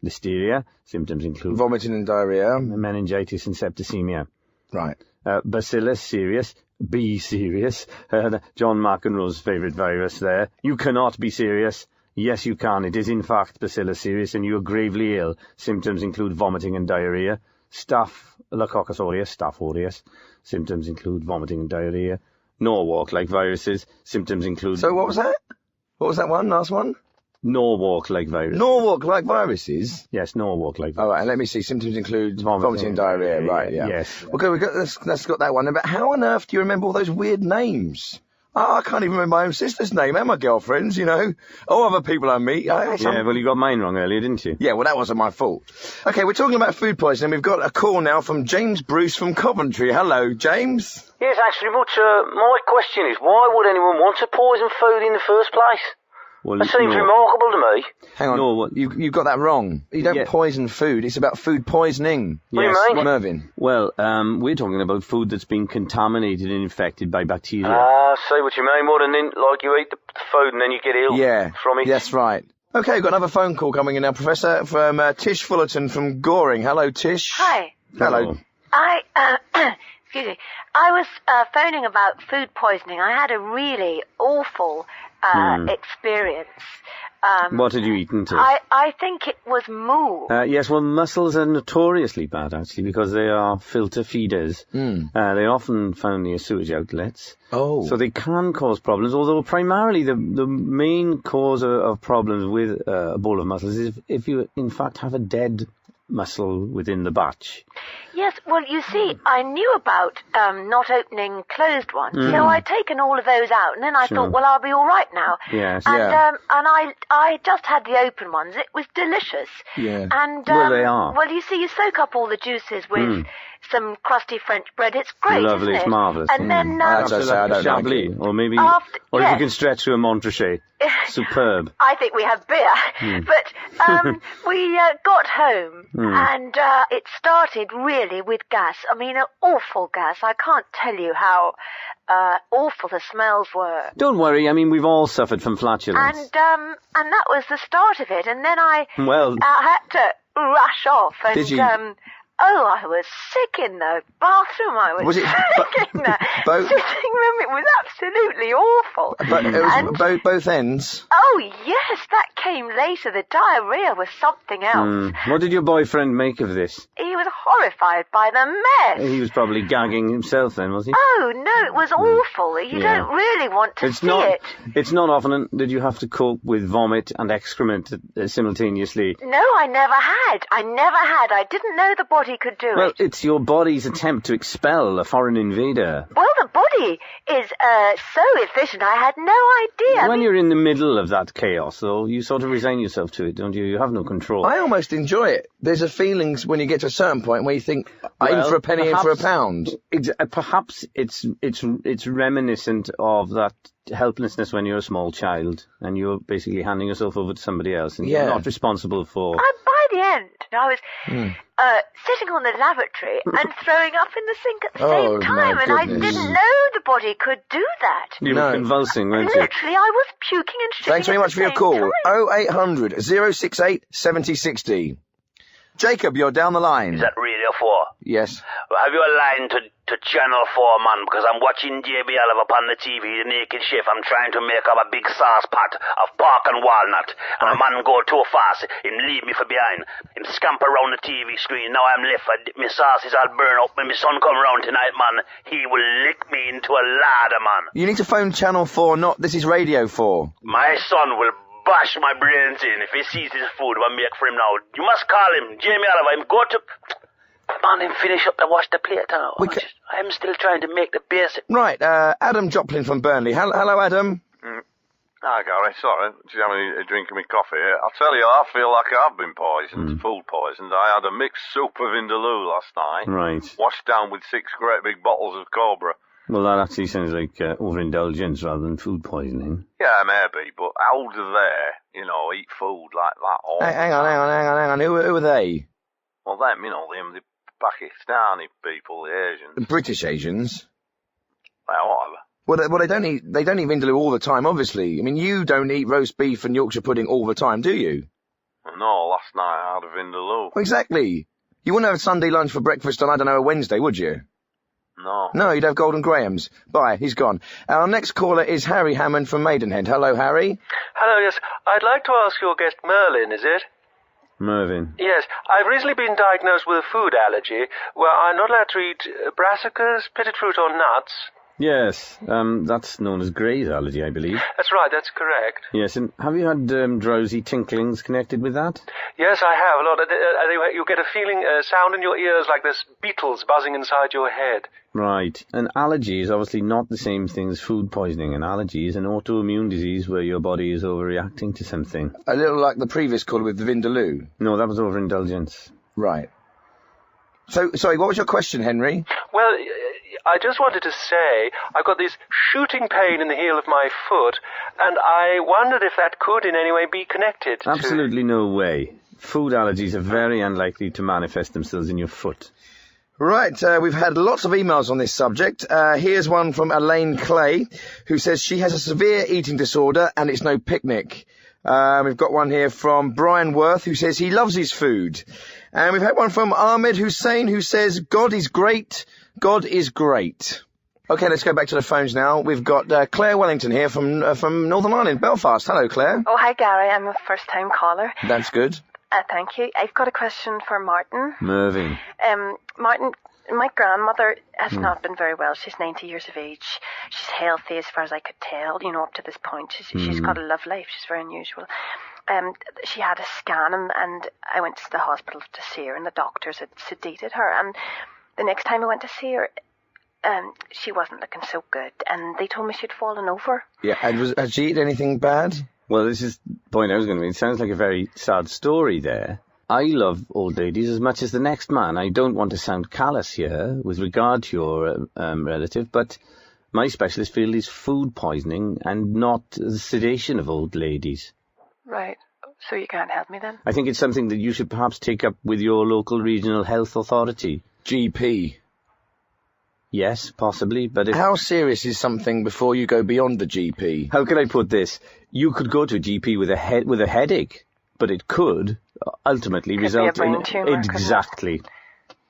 Listeria. Symptoms include vomiting and diarrhea. Meningitis and septicemia. Right. Bacillus cereus. B. serious. John McEnroe's favourite virus there. You cannot be serious. Yes, you can. It is, in fact, Bacillus cereus, and you are gravely ill. Symptoms include vomiting and diarrhea. Staphylococcus aureus, Staph aureus. Symptoms include vomiting and diarrhea. Norwalk-like viruses. Symptoms include... So what was that? What was that one? Last one? Norwalk-like viruses. Norwalk-like viruses? Yes, Norwalk-like viruses. All right, and let me see. Symptoms include vomiting and diarrhea. Right, yeah. Yes. Okay, that's got that one. But how on earth do you remember all those weird names? I can't even remember my own sister's name and my girlfriend's, you know. Other people I meet. Well, you got mine wrong earlier, didn't you? Yeah, well, that wasn't my fault. Okay, we're talking about food poisoning. We've got a call now from James Bruce from Coventry. Hello, James. Yes, actually, my question is, why would anyone want to poison food in the first place? Well, that seems remarkable to me. Hang on, you got that wrong. You don't poison food. It's about food poisoning. Yes. What do you mean? Mervyn. Well, we're talking about food that's been contaminated and infected by bacteria. I see what you mean. More than like you eat the food and then you get ill from it. That's right. Okay, we've got another phone call coming in now, Professor, from Tish Fullerton from Goring. Hello, Tish. Hi. Hello. Excuse me. I was phoning about food poisoning. I had a really awful experience. What had you eaten, Tish? I think it was moo. Yes, well, mussels are notoriously bad, actually, because they are filter feeders. They're often found near sewage outlets. Oh. So they can cause problems, although primarily the main cause of problems with a bowl of mussels is if you, in fact, have a dead mussel within the batch. Yes, well, you see, I knew about not opening closed ones, so I'd taken all of those out, and then I thought, well, I'll be all right now. Yes. And I just had the open ones. It was delicious. Yeah. And well, they are. Well, you see, you soak up all the juices with some crusty French bread. It's great, lovely, isn't it? it's marvelous. And then I don't like it. Or maybe, if you can stretch to a Montrachet. Superb. I think we have beer. But we got home, and it started really with gas. I mean, an awful gas. I can't tell you how awful the smells were. Don't worry. I mean, we've all suffered from flatulence. And that was the start of it. And then I had to rush off. And, did you? I was sick in the bathroom. I was sick in the sitting room. It was absolutely awful. But it was both ends? Oh, yes, that came later. The diarrhea was something else. What did your boyfriend make of this? He was horrified by the mess. He was probably gagging himself then, was he? Oh, no, it was awful. You don't really want to see it. It's not often that you have to cope with vomit and excrement simultaneously. No, I never had. I didn't know the body could do it. Well, it's your body's attempt to expel a foreign invader. Well, the body is so efficient, I had no idea. When you're in the middle of that chaos, though, you sort of resign yourself to it, don't you? You have no control. I almost enjoy it. There's a feeling when you get to a certain point where you think, in for a penny, in for a pound. Perhaps it's reminiscent of that helplessness when you're a small child and you're basically handing yourself over to somebody else and you're not responsible for... By the end, I was sitting on the lavatory and throwing up in the sink at the same time, and I didn't know the body could do that. You were convulsing, weren't you? Literally, I was puking and shitting. Thanks very much for your call. 0800 068 7060. Jacob, you're down the line. Is that Radio 4? Yes. Well, have you a line to Channel 4, man? Because I'm watching JB Oliver upon the TV, the naked chef. I'm trying to make up a big sauce pot of pork and walnut. And a man go too fast. Him leave me for behind. Him scamper around the TV screen. Now I'm left. My sauce is all burned up. When my son come round tonight, man, he will lick me into a ladder, man. You need to phone Channel 4, not this is Radio 4. My son will bash my brains in if he sees his food I make for him now. You must call him, Jamie Oliver. Him go to... man him finish up to wash the plate. I'm still trying to make the basic. Right, Adam Joplin from Burnley. Hello, Adam. Hi, Gary. Sorry, just having a drink of my coffee here. I'll tell you, I feel like I've been poisoned, food poisoned. I had a mixed soup of Vindaloo last night. Right. Washed down with 6 great big bottles of Cobra. Well, that actually sounds like overindulgence rather than food poisoning. Yeah, maybe, but how do they, eat food like that all Hang on. Who are they? Well, them, the Pakistani people, the Asians. The British Asians? Well, whatever. Well, they don't eat Vindaloo all the time, obviously. I mean, you don't eat roast beef and Yorkshire pudding all the time, do you? No, last night I had a Vindaloo. Well, exactly. You wouldn't have a Sunday lunch for breakfast on, a Wednesday, would you? No. No, you'd have Golden Grahams. Bye, he's gone. Our next caller is Harry Hammond from Maidenhead. Hello, Harry. Hello, yes. I'd like to ask your guest Merlin, is it? Mervyn. Yes, I've recently been diagnosed with a food allergy where I'm not allowed to eat brassicas, pitted fruit or nuts. Yes, that's known as Gray's allergy, I believe. That's right, that's correct. Yes, and have you had drowsy tinklings connected with that? Yes, I have a lot. You get a feeling, sound in your ears like there's beetles buzzing inside your head. Right, an allergy is obviously not the same thing as food poisoning. An allergy is an autoimmune disease where your body is overreacting to something. A little like the previous caller with the Vindaloo. No, that was overindulgence. Right. So, sorry, what was your question, Henry? Well, I just wanted to say I've got this shooting pain in the heel of my foot, and I wondered if that could in any way be connected to... Absolutely no way. Food allergies are very unlikely to manifest themselves in your foot. Right, we've had lots of emails on this subject. Here's one from Elaine Clay, who says she has a severe eating disorder and it's no picnic. We've got one here from Brian Worth, who says he loves his food. And we've had one from Ahmed Hussein, who says, God is great. God is great. Okay, let's go back to the phones now. We've got Claire Wellington here from Northern Ireland, Belfast. Hello, Claire. Oh, hi, Gary. I'm a first-time caller. That's good. Thank you. I've got a question for Martin. Mervyn. Martin, my grandmother has not been very well. She's 90 years of age. She's healthy as far as I could tell, up to this point. She's got a love life. She's very unusual. She had a scan and I went to the hospital to see her and the doctors had sedated her. And the next time I went to see her, she wasn't looking so good. And they told me she'd fallen over. Yeah, and had she eaten anything bad? Well, this is the point I was going to make. It sounds like a very sad story there. I love old ladies as much as the next man. I don't want to sound callous here with regard to your relative, but my specialist field is food poisoning and not the sedation of old ladies. Right. So you can't help me then? I think it's something that you should perhaps take up with your local regional health authority. GP. Yes, possibly, but if... How serious is something before you go beyond the GP? How can I put this? You could go to a GP with a headache, but it could ultimately result in... Tumour, exactly.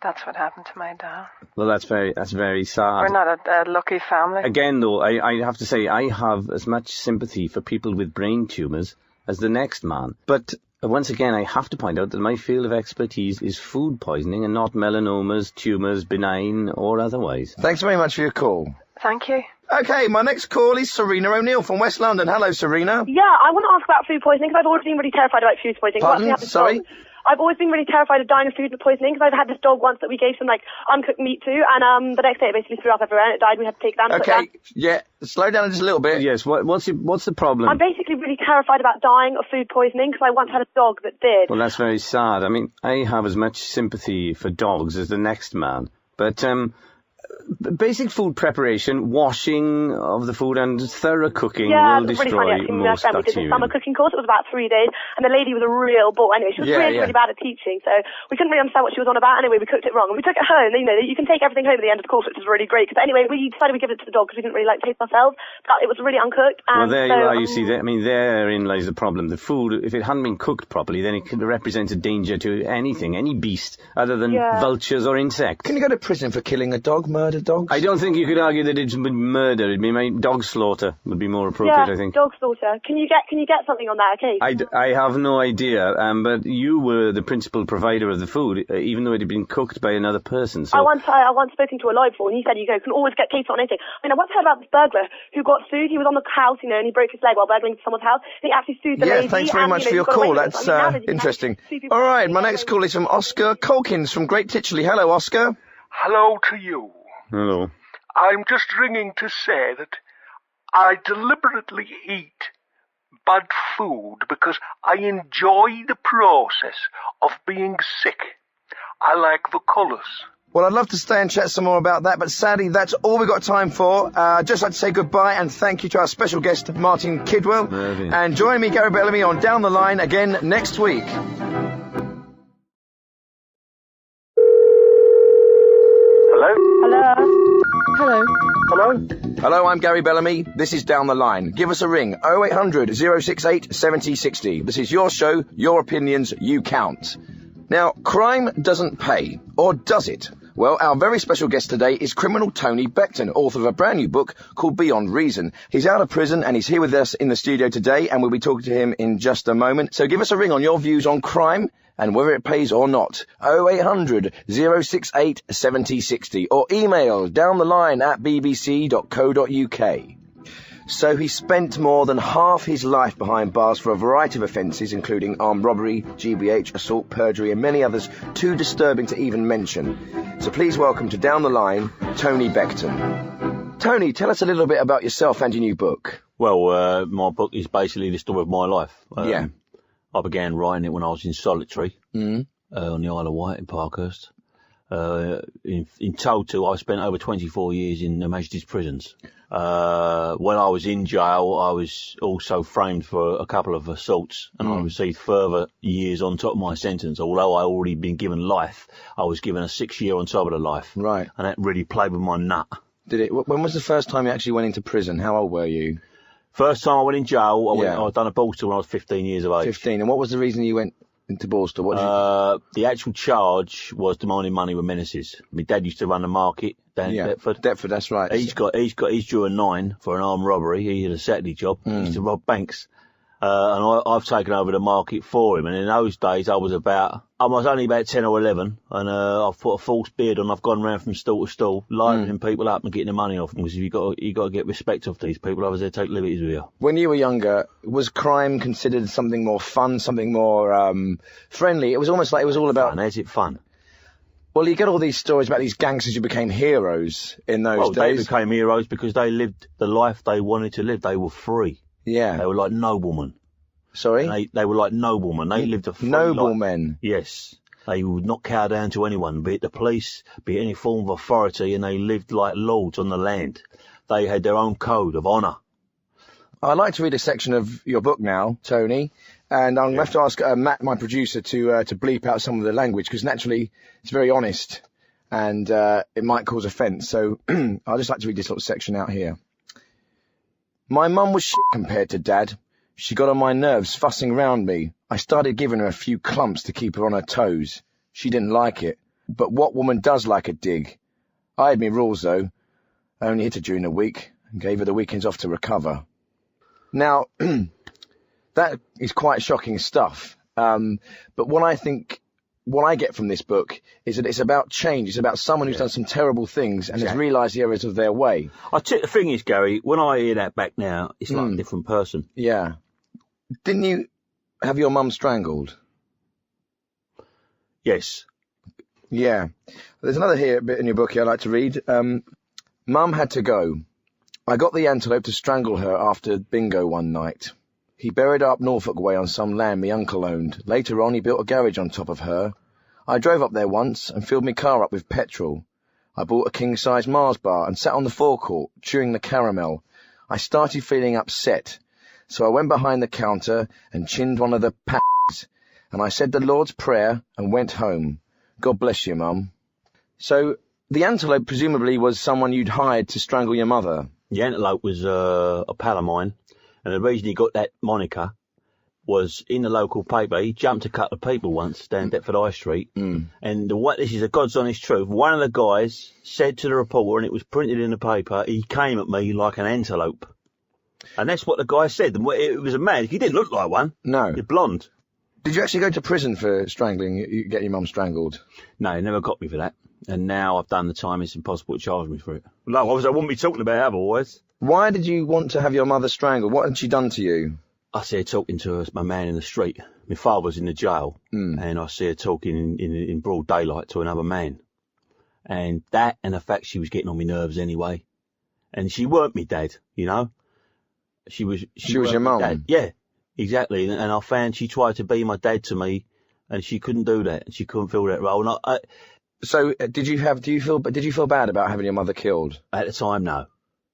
That's what happened to my dad. Well, that's very sad. We're not a lucky family. Again, though, I have to say I have as much sympathy for people with brain tumours as the next man. But once again, I have to point out that my field of expertise is food poisoning and not melanomas, tumours, benign or otherwise. Thanks very much for your call. Thank you. Okay, my next call is Serena O'Neill from West London. Hello, Serena. Yeah, I want to ask about food poisoning because I've always been really terrified about food poisoning. Pardon? Sorry? I've always been really terrified of dying of food poisoning because I've had this dog once that we gave some uncooked meat to, and the next day it basically threw up everywhere and it died. We had to take it down. Okay, yeah, slow down just a little bit. Yes, what's the problem? I'm basically really terrified about dying of food poisoning because I once had a dog that did. Well, that's very sad. I mean, I have as much sympathy for dogs as the next man, but basic food preparation, washing of the food and thorough cooking will destroy most bacteria. We did the summer cooking course. It was about 3 days, and the lady was a real bull. Anyway, she was really bad at teaching, so we couldn't really understand what she was on about. Anyway, we cooked it wrong, and we took it home. You can take everything home at the end of the course, which is really great. But anyway, we decided we'd give it to the dog because we didn't really like taste ourselves. But it was really uncooked. And well, there you are. You see, therein lies the problem. The food, if it hadn't been cooked properly, then it could represent a danger to anything, any beast, other than vultures or insects. Can you go to prison for killing a dog, murder dogs? I don't think you could argue that it's murder. It'd be dog slaughter would be more appropriate, I think. Dog slaughter. Can you get something on that, okay? I have no idea, but you were the principal provider of the food, even though it had been cooked by another person. So I once spoken to a lawyer before, and he said you can always get cases on anything. I mean, I once heard about this burglar who got sued. He was on the house, and he broke his leg while burgling someone's house. And he actually sued the lady. Yeah, thanks very much for your call. That's interesting. All right, my next call is from Oscar Colkins from Great Titchley. Hello, Oscar. Hello to you. Hello. I'm just ringing to say that I deliberately eat bad food because I enjoy the process of being sick. I like the colours. Well, I'd love to stay and chat some more about that, but sadly, that's all we've got time for. I'd just like to say goodbye and thank you to our special guest, Martin Kidwell. And join me, Gary Bellamy, on Down the Line again next week. Hello, I'm Gary Bellamy. This is Down the Line. Give us a ring, 0800 068 7060. This is your show, your opinions, you count. Now, crime doesn't pay, or does it? Well, our very special guest today is criminal Tony Becton, author of a brand new book called Beyond Reason. He's out of prison and he's here with us in the studio today, and we'll be talking to him in just a moment. So give us a ring on your views on crime and whether it pays or not. 0800 068 7060 or email downtheline@bbc.co.uk. So he spent more than half his life behind bars for a variety of offences, including armed robbery, GBH, assault, perjury, and many others too disturbing to even mention. So please welcome to Down the Line, Tony Becton. Tony, tell us a little bit about yourself and your new book. Well, my book is basically the story of my life. Yeah. I began writing it when I was in solitary on the Isle of Wight in Parkhurst. In total, I spent over 24 years in Her Majesty's prisons. When I was in jail, I was also framed for a couple of assaults, and I received further years on top of my sentence. Although I already been given life, I was given a 6 year on top of the life. Right. And that really played with my nut. Did it? When was the first time you actually went into prison? How old were you? First time I went in jail, I done a Balster when I was 15 years of age. 15. And what was the reason you went into Balster? The actual charge was demanding money with menaces. My dad used to run the market down in Deptford. Deptford, that's right. He's due a 9 for an armed robbery. He had a Saturday job. He used to rob banks. And I've taken over the market for him. And in those days, I was only about 10 or 11. And I've put a false beard on. I've gone round from stall to stall, lining people up and getting the money off them. Because you got to get respect off these people. Otherwise, they take liberties with you. When you were younger, was crime considered something more fun, something more friendly? It was almost like it was all about... Is it fun? Well, you get all these stories about these gangsters who became heroes in those days. They became heroes because they lived the life they wanted to live. They were free. Yeah. They were like noblemen. Sorry? They were like noblemen. They lived a free noblemen? life. Yes. They would not cower down to anyone, be it the police, be it any form of authority, and they lived like lords on the land. They had their own code of honour. I'd like to read a section of your book now, Tony, and I'm going to have to ask Matt, my producer, to bleep out some of the language, because naturally it's very honest, and it might cause offence. So I'd just like to read this little section out here. My mum was shit compared to Dad. She got on my nerves fussing round me. I started giving her a few clumps to keep her on her toes. She didn't like it. But what woman does like a dig? I had me rules, though. I only hit her during the week and gave her the weekends off to recover. Now, that is quite shocking stuff. But what I get from this book is that it's about change. It's about someone who's done some terrible things and has realised the errors of their way. The thing is, Gary, when I hear that back now, it's like a different person. Yeah. Didn't you have your mum strangled? Yes. Yeah. There's another bit in your book here I'd like to read. Mum had to go. I got the antelope to strangle her after bingo one night. He buried her up Norfolk way on some land me uncle owned. Later on, he built a garage on top of her. I drove up there once and filled my car up with petrol. I bought a king-size Mars bar and sat on the forecourt, chewing the caramel. I started feeling upset, so I went behind the counter and chinned one of the p***s, and I said the Lord's Prayer and went home. God bless you, Mum. So, the antelope presumably was someone you'd hired to strangle your mother. The antelope was a pal of mine. And the reason he got that moniker, was in the local paper. He jumped a couple of people once down Deptford High Street. And this is a God's honest truth. One of the guys said to the reporter, and it was printed in the paper, he came at me like an antelope. And that's what the guy said. It was a man. He didn't look like one. No. He's blonde. Did you actually go to prison for strangling, get your mum strangled? No, he never got me for that. And now I've done the time, it's impossible to charge me for it. No, I wouldn't be talking about it otherwise. Why did you want to have your mother strangled? What had she done to you? I see her talking to a man in the street. My father's in the jail, and I see her talking in broad daylight to another man. And that, and the fact she was getting on my nerves anyway. And she weren't me dad, you know? She was your mum? Yeah, exactly. And I found she tried to be my dad to me, and she couldn't do that. She couldn't fill that role. And So, did you feel bad about having your mother killed? At the time, no.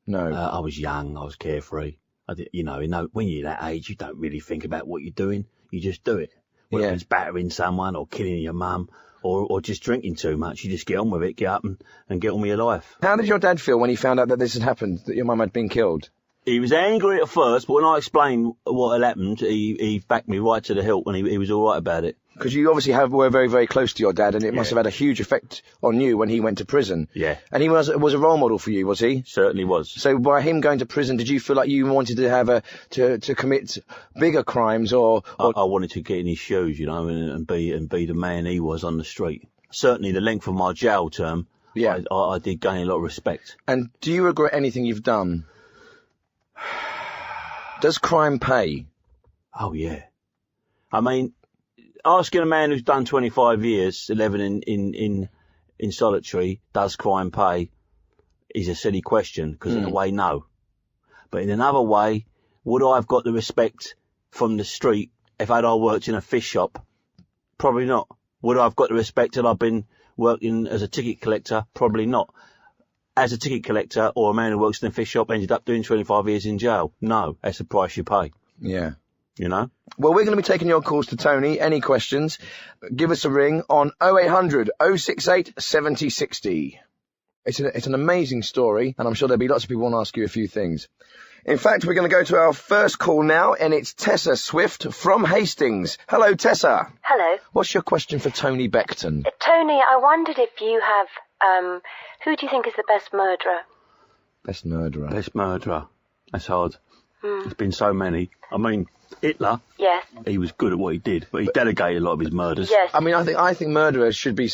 No. I was young. I was carefree. When you're that age, you don't really think about what you're doing. You just do it. Whether it's battering someone or killing your mum or just drinking too much, you just get on with it, get up and get on with your life. How did your dad feel when he found out that this had happened, that your mum had been killed? He was angry at first, but when I explained what had happened, he backed me right to the hilt, and he was all right about it. Because you obviously were very, very close to your dad, and it must have had a huge effect on you when he went to prison. Yeah. And he was a role model for you, was he? Certainly was. So by him going to prison, did you feel like you wanted to have to commit bigger crimes, or? I wanted to get in his shoes, and be the man he was on the street. Certainly, the length of my jail term, I did gain a lot of respect. And do you regret anything you've done? Does crime pay? Oh, yeah. I mean, asking a man who's done 25 years, 11 in solitary, does crime pay, is a silly question, because in a way, no. But in another way, would I have got the respect from the street if I worked in a fish shop? Probably not. Would I have got the respect had I been working as a ticket collector? Probably not. As a ticket collector or a man who works in a fish shop ended up doing 25 years in jail? No, that's the price you pay. Yeah. You know? Well, we're going to be taking your calls to Tony. Any questions? Give us a ring on 0800 068 7060. It's an amazing story, and I'm sure there'll be lots of people who want to ask you a few things. In fact, we're going to go to our first call now, and it's Tessa Swift from Hastings. Hello, Tessa. Hello. What's your question for Tony Beckton? Tony, I wondered if you have, who do you think is the best murderer? Best murderer. Best murderer. That's hard. There's been so many. I mean, Hitler. Yes. He was good at what he did, but he delegated a lot of his murders. Yes. I mean, I think murderers should be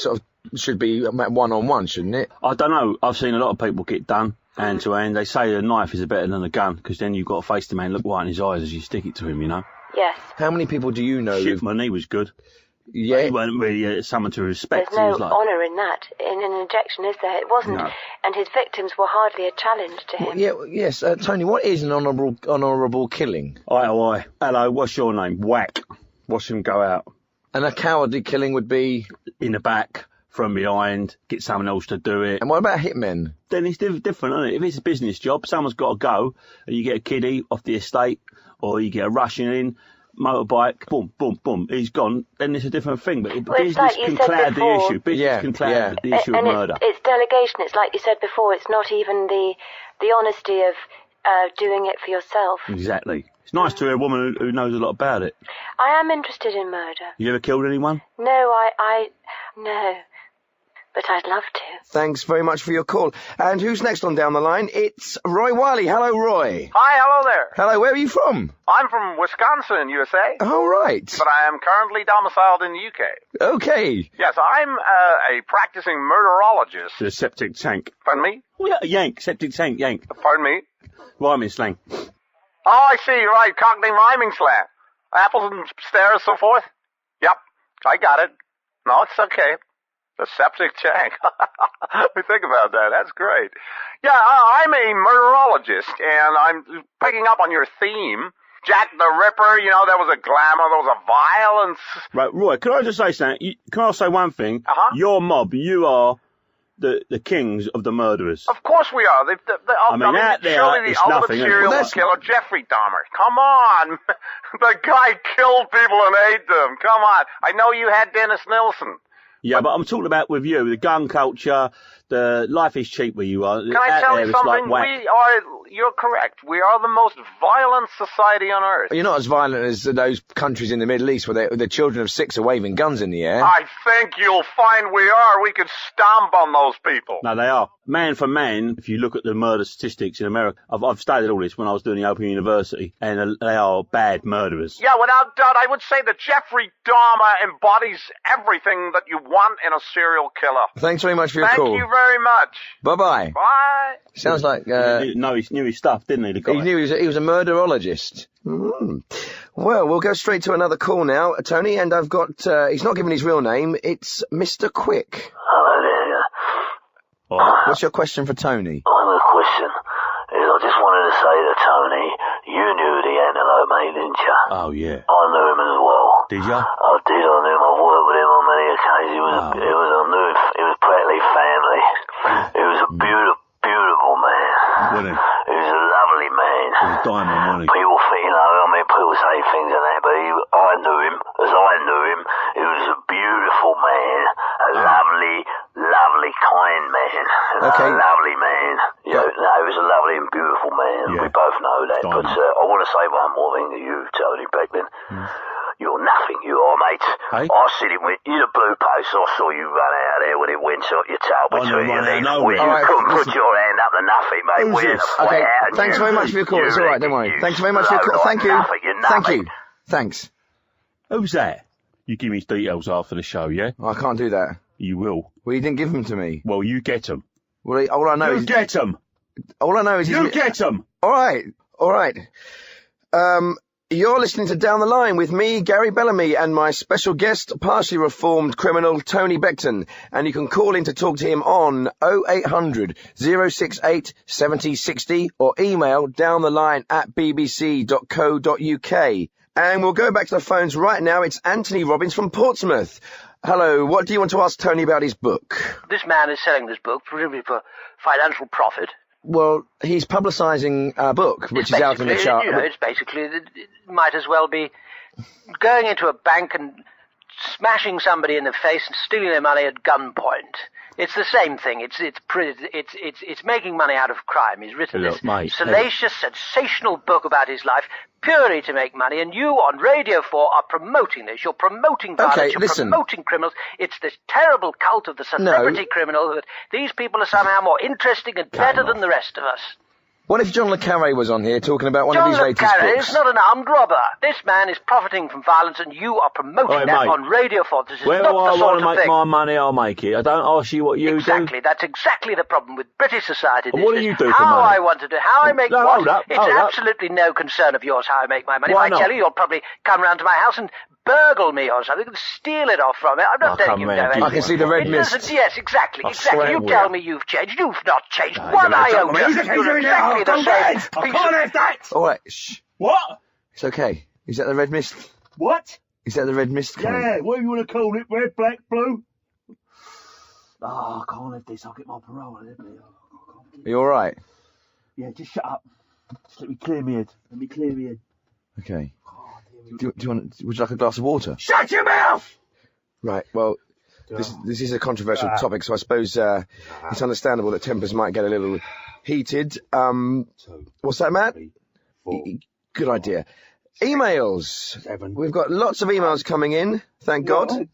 one-on-one, shouldn't it? I don't know. I've seen a lot of people get done hand to hand. They say a knife is better than a gun, because then you've got to face the man, look right in his eyes as you stick it to him, you know? Yes. How many people do you know? Shipman, he was good. Yeah. He wasn't really someone to respect. There's no He was like, honour in that, in an injection, is there? It wasn't. No. And his victims were hardly a challenge to him. Well, yes, Tony, what is an honourable killing? Aye. Hello, what's your name? Whack. Watch him go out. And a cowardly killing would be? In the back, from behind, get someone else to do it. And what about hitmen? Then it's different, isn't it? If it's a business job, someone's got to go, and you get a kiddie off the estate, or you get a Russian in, motorbike, boom, boom, boom, he's gone, then it's a different thing. But business can cloud the issue. Business can cloud the issue of murder. It's delegation. It's like you said before, it's not even the honesty of doing it for yourself. Exactly. It's nice to hear a woman who knows a lot about it. I am interested in murder. You ever killed anyone? No, no. But I'd love to. Thanks very much for your call. And who's next on down the line? It's Roy Wiley. Hello, Roy. Hi, hello there. Hello, where are you from? I'm from Wisconsin, USA. Oh, right. But I am currently domiciled in the UK. Okay. Yes, I'm a practicing murderologist. The septic tank. Pardon me? Oh, yeah, yank, septic tank, yank. Pardon me? Rhyming slang. Oh, I see, right, Cockney rhyming slang. Apples and stairs, so forth? Yep, I got it. No, it's okay. The septic tank. Think about that. That's great. Yeah, I'm a murderologist, and I'm picking up on your theme. Jack the Ripper, you know, there was a glamour, there was a violence. Right, Roy, can I just say something? Can I say one thing? Your mob, you are the kings of the murderers. Of course we are. Out there, surely it's the ultimate nothing, serial killer, Jeffrey Dahmer. Come on. The guy killed people and ate them. Come on. I know you had Dennis Nilsson. Yeah, but I'm talking about with you, the gun culture, Life is cheap where you are. Can I tell you something? You're correct. We are the most violent society on earth. You're not as violent as those countries in the Middle East where the children of 6 are waving guns in the air. I think you'll find we are. We could stomp on those people. No, they are. Man for man, if you look at the murder statistics in America, I've studied all this when I was doing the Open University, and they are bad murderers. Yeah, without doubt, I would say that Jeffrey Dahmer embodies everything that you want in a serial killer. Thanks very much for your call. Thank you very much. Bye-bye. Bye. Sounds like... He knew his stuff, didn't he, the guy? He knew he was a murderologist. Well, we'll go straight to another call now, Tony, and I've got... he's not given his real name. It's Mr. Quick. Hello there. What's your question for Tony? My question is, I just wanted to say to Tony, you knew the Antelope mate, didn't you? Oh, yeah. I knew him as well. Did you? I did. I knew him. I've worked with him on many occasions. I knew him. He was practically family. He was a beautiful man. Wasn't he? He was a lovely man. He was a diamond, wasn't he? People think, people say things like that, but I knew him as I knew him. He was a beautiful man, a lovely, kind man, Okay. a lovely man. Yeah, no, he was a lovely and beautiful man. Yeah. We both know that. Diamond. But I want to say one more thing to you, Tony Beckman. You're nothing, you are, mate. Hey? I said it when you're the blue post. I saw you run out there with it went up your tail between your legs. You couldn't put your hand up to nothing, mate. Okay, thanks very much for your call. It's all right, don't worry. Thanks very much for your call. Thank you. Thank you. Thanks. Who's that? You give me his details after the show, yeah? I can't do that. You will. Well, you didn't give them to me. Well, you get them. Well, all I know is... get them! All I know is... You get them! All right. You're listening to Down the Line with me, Gary Bellamy, and my special guest, partially reformed criminal Tony Beckton. And you can call in to talk to him on 0800 068 7060 or email downtheline@bbc.co.uk. And we'll go back to the phones right now. It's Anthony Robbins from Portsmouth. Hello, what do you want to ask Tony about his book? This man is selling this book, presumably for financial profit. Well, he's publicising a book, which is out in the chart. You know, it's basically, it might as well be going into a bank and smashing somebody in the face and stealing their money at gunpoint. It's the same thing. It's making money out of crime. He's written this salacious, sensational book about his life, purely to make money, and you on Radio 4 are promoting this. You're promoting violence, you're promoting criminals. It's this terrible cult of the celebrity criminal that these people are somehow more interesting and better than the rest of us. What if John le Carré was on here talking about one of his latest books? John le Carré is not an armed robber. This man is profiting from violence, and you are promoting that on Radio 4. This is not the sort of thing. Where I want to make my money, I'll make it. I don't ask you what you do. Exactly. That's exactly the problem with British society. What do you do for how money? I want to do, how I make what. It's absolutely no concern of yours how I make my money. Why if I tell you, you'll probably come round to my house and burgle me or something and steal it off from me. I'm not letting you know anything. I can see the red mist. Yes, exactly. You tell me you've changed. You've not changed one iota. You're exactly the same. I can't have that! All right, shh. What? It's okay. Is that the red mist? What? Is that the red mist coming? Yeah, what do you want to call it? Red, black, blue? Oh, I can't have this. I'll get my parole. Are you all right? Yeah, just shut up. Just let me clear my head. Okay. Do you want? Would you like a glass of water? Shut your mouth! Right. Well, this is a controversial topic, so I suppose it's understandable that tempers might get a little heated. What's that, Matt? 4. Good idea. Emails. 7. We've got lots of emails coming in. Thank God.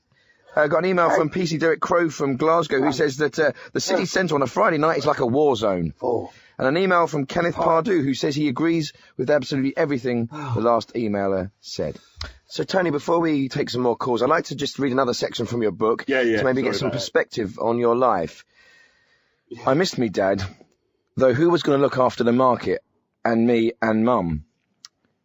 Got an email from PC Derek Crow from Glasgow who says that the city centre on a Friday night is like a war zone. 4. And an email from Kenneth Pardue who says he agrees with absolutely everything the last emailer said. So, Tony, before we take some more calls, I'd like to just read another section from your book to maybe get some perspective on your life. I missed me dad, though who was going to look after the market and me and Mum?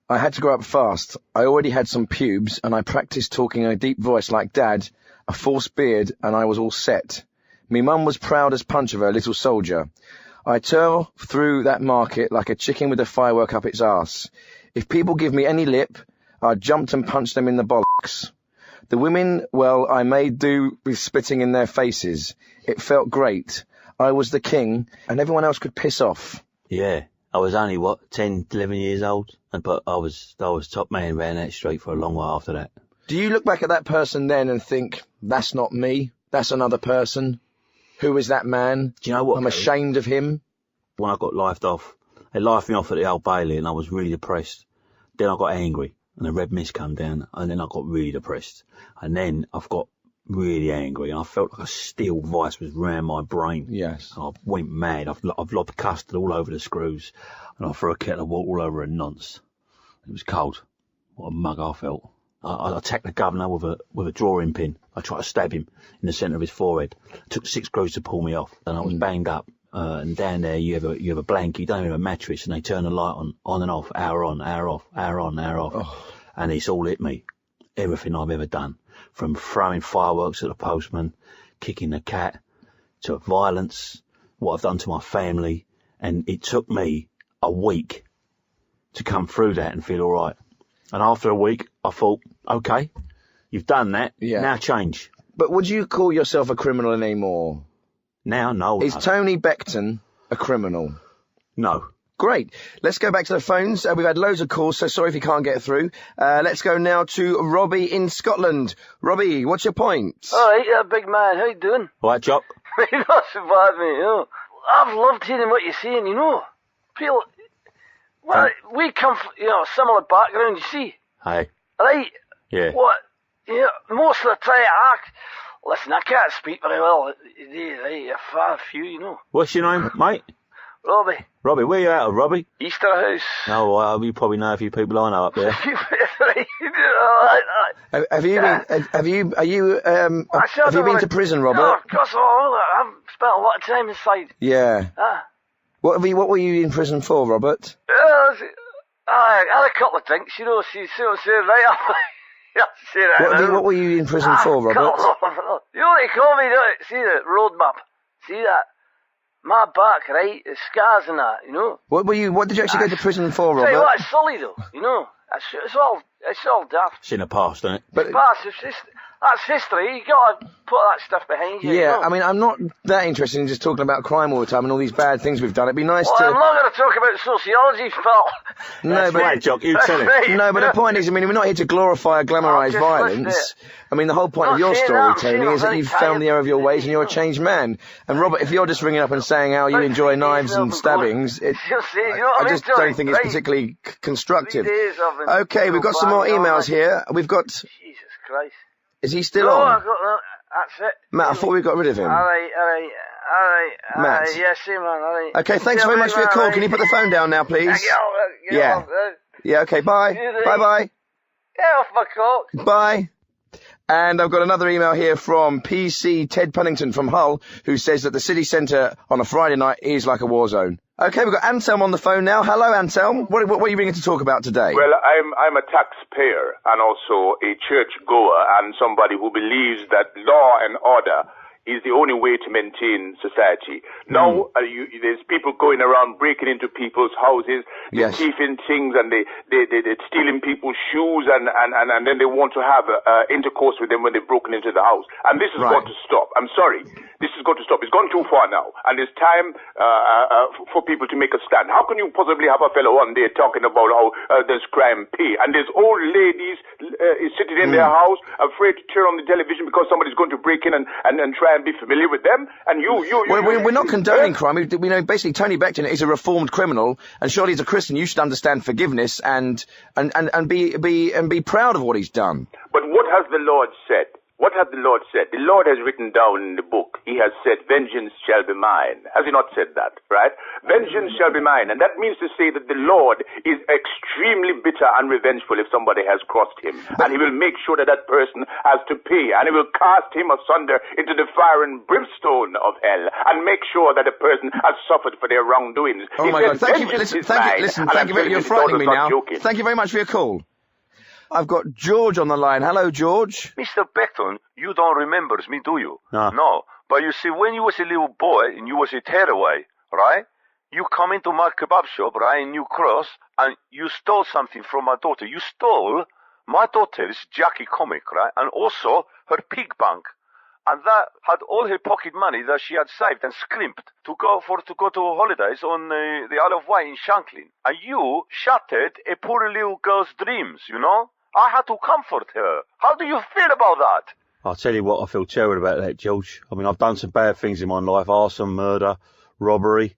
I had to grow up fast. I already had some pubes and I practised talking in a deep voice like Dad, a false beard, and I was all set. Me Mum was proud as punch of her little soldier. I tore through that market like a chicken with a firework up its arse. If people give me any lip, I jumped and punched them in the bollocks. The women, well, I made do with spitting in their faces. It felt great. I was the king, and everyone else could piss off. Yeah, I was only, 10, 11 years old? But I was top man round that street for a long while after that. Do you look back at that person then and think, that's not me, that's another person? Who was that man? Do you know what? I'm ashamed of him. When I got lifed off, they lifed me off at the Old Bailey and I was really depressed. Then I got angry and the red mist came down and then I got really depressed. And then I've got really angry and I felt like a steel vice was round my brain. Yes. And I went mad. I've lobbed custard all over the screws and I threw a kettle of water all over a nonce. It was cold. What a mug I felt. I attacked the governor with a drawing pin. I tried to stab him in the centre of his forehead. It took 6 screws to pull me off and I was banged up. And down there you have a blanket, you don't have a mattress, and they turn the light on and off, hour on, hour off, hour on, hour off. Oh. And it's all hit me. Everything I've ever done. From throwing fireworks at the postman, kicking the cat, to violence, what I've done to my family. And it took me a week to come through that and feel alright. And after a week, I thought, okay, you've done that, now change. But would you call yourself a criminal anymore? Now, no. Is Tony Beckton a criminal? No. Great. Let's go back to the phones. We've had loads of calls, so sorry if you can't get through. Let's go now to Robbie in Scotland. Robbie, what's your point? All right, big man. How you doing? All right, Jock. Not so bad, mate. You know. I've loved hearing what you're saying, you know. People, well, we come from, similar background, you see. Hey. Right? Yeah. What? Most of the time, listen, I can't speak very well. Right, a far few, you know. What's your name, mate? Robbie. Robbie, where you out of, Robbie? Easterhouse. Oh, you probably know a few people I know up there. Have you been to prison, Robert? No, of course not. I've spent a lot of time inside. Yeah. What were you in prison for, Robert? I had a couple of drinks, you know, see what I'm saying, right? What were you in prison for, Robert? You know what they call me, don't you? See the road map? See that? My back, right? The scars and that, you know? What did you actually go to prison for, Robert? Tell you what, it's silly though, you know? It's all daft. It's in the past, isn't it? It's past, that's history. You gotta put that stuff behind you. Yeah, you know? I mean, I'm not that interested in just talking about crime all the time and all these bad things we've done. It'd be nice to... I'm not going to talk about sociology, Phil. No, but right, Jock, you tell him. No, but the point is, I mean, we're not here to glorify or glamorise violence. I mean, the whole point of your story, Tony, is that you've found the error of your ways and you're a changed man. And Robert, if you're just ringing up and saying how you enjoy knives and stabbings, I just don't think it's particularly constructive. Okay, we've got some more emails here. We've got... Jesus Christ. Is he still on? I've got that. That's it. Matt, I thought we got rid of him. All right. Matt. Yeah, see, man, all right. Okay, thanks very much for your call. Can you put the phone down now, please? Yeah. Yeah, okay, bye. Bye-bye. Get off my cock. Bye. And I've got another email here from PC Ted Punnington from Hull, who says that the city centre on a Friday night is like a war zone. Okay, we've got Anselm on the phone now. Hello, Anselm. What are you bringing to talk about today? Well, I'm a taxpayer and also a church goer and somebody who believes that law and order is the only way to maintain society. Now, there's people going around breaking into people's houses, they're thieving things, and they're stealing people's shoes, and then they want to have intercourse with them when they've broken into the house. And this has got to stop. I'm sorry. This has got to stop. It's gone too far now. And it's time for people to make a stand. How can you possibly have a fellow one day talking about how there's crime pay, and there's old ladies sitting in their house afraid to turn on the television because somebody's going to break in and try and be familiar with them, and we're not condoning crime. We know basically Tony Beckton is a reformed criminal, and surely as a Christian you should understand forgiveness and be proud of what he's done. But what has the Lord said? What has the Lord said? The Lord has written down in the book, he has said, vengeance shall be mine. Has he not said that, right? Vengeance shall be mine. And that means to say that the Lord is extremely bitter and revengeful if somebody has crossed him. And he will make sure that that person has to pay. And he will cast him asunder into the fire and brimstone of hell. And make sure that the person has suffered for their wrongdoings. Oh my God, thank you. Listen, you're frightening me now. Thank you very much for your call. I've got George on the line. Hello, George. Mr. Beckton, you don't remember me, do you? No. No. But you see, when you was a little boy and you was a tearaway, right? You come into my kebab shop, right, in New Cross, and you stole something from my daughter. You stole my daughter's Jackie comic, right? And also her pig bank. And that had all her pocket money that she had saved and scrimped to go to holidays on the Isle of Wight in Shanklin. And you shattered a poor little girl's dreams, you know? I had to comfort her. How do you feel about that? I'll tell you what, I feel terrible about that, George. I mean, I've done some bad things in my life. Arson, murder, robbery.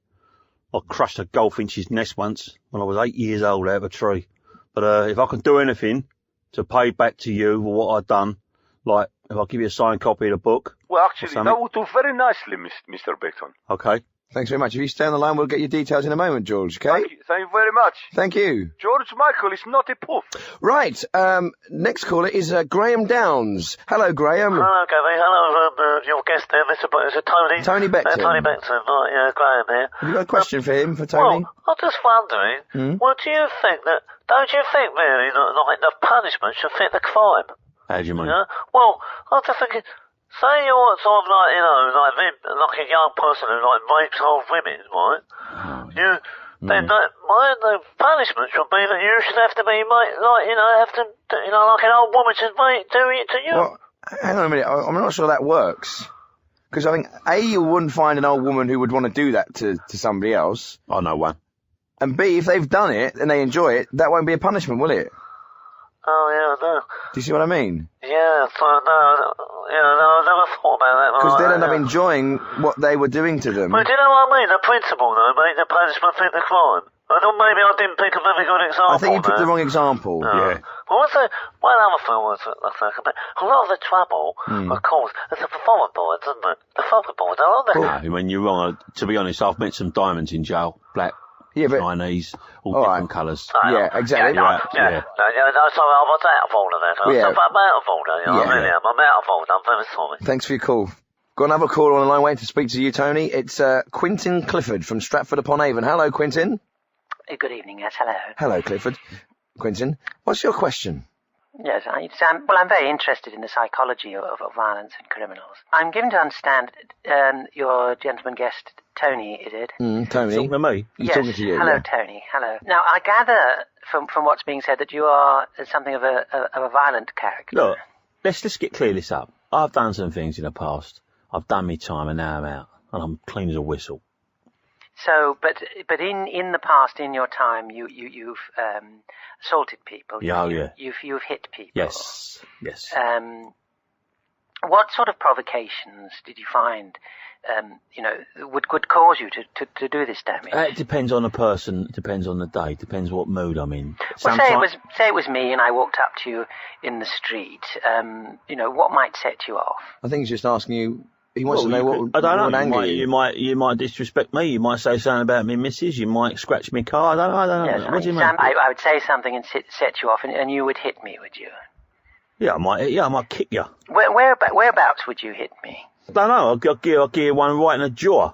I crushed a goldfinch's nest once when I was 8 years old out of a tree. But if I can do anything to pay back to you for what I've done, like if I give you a signed copy of the book. Well, actually, that would do very nicely, Mr. Beckton. Okay. Thanks very much. If you stay on the line, we'll get your details in a moment, George, okay? Thank you very much. Thank you. George Michael is not a poof. Right, next caller is Graham Downs. Hello, Graham. Hello, Gary. Hello, your guest there, Mr. Is it Tony? Tony Beckton. Tony Beckton. Right, yeah, Graham here. Have you got a question for him, for Tony? Well, I'm just wondering, well, don't you think really that, like, the punishment should fit the crime? How do you mean? Yeah? Well, I'm just thinking, say you're sort of like, like a young person who, like, rapes old women, right? Then the punishment should be that you should have to be, like, like an old woman should do it to you. Well, hang on a minute. I'm not sure that works. Because I think, A, you wouldn't find an old woman who would want to do that to somebody else. I know one. And B, if they've done it and they enjoy it, that won't be a punishment, will it? Oh, yeah, no. Do you see what I mean? Yeah, so, no, I never thought about that. Because they'd end up enjoying what they were doing to them. Well, do you know what I mean? The principle, though, make the punishment fit the crime. I thought maybe I didn't pick a very good example. I think you picked the wrong example. Yeah. Well, one other thing was, a lot of the trouble, of course, is the foreign boys, isn't it? The foreign boys, aren't they? No, when you're wrong, to be honest, I've met some diamonds in jail. Black, Chinese, all different colours. Yeah, exactly. No, sorry, I was out of order there. I'm out of order, I'm out of order. I'm very sorry. Thanks for your call. Got another caller on the line waiting to speak to you, Tony. It's Quintin Clifford from Stratford-upon-Avon. Hello, Quintin. Good evening, yes, hello. Hello, Clifford. Quintin, what's your question? Yes, I'm very interested in the psychology of violence and criminals. I'm given to understand your gentleman guest, Tony, is it? Tony. Talking to me? He's talking to you. Hello, Tony. Hello. Now, I gather from what's being said that you are something of a violent character. Look, let's get clear this up. I've done some things in the past. I've done my time and now I'm out. And I'm clean as a whistle. So, but in the past, in your time, you've assaulted people. You've hit people. Yes. What sort of provocations did you find, would cause you to do this damage? It depends on the person. It depends on the day. It depends what mood I'm in. Well, say it was me, and I walked up to you in the street. What might set you off? I think he's just asking you. He wants to know what would anger you. You might disrespect me. You might say something about me, missus. You might scratch me car. I don't know. Yes, what do you mean? I would say something and set you off, and you would hit me, would you? Yeah, I might kick you. Whereabouts would you hit me? I don't know. I'll give you one right in the jaw.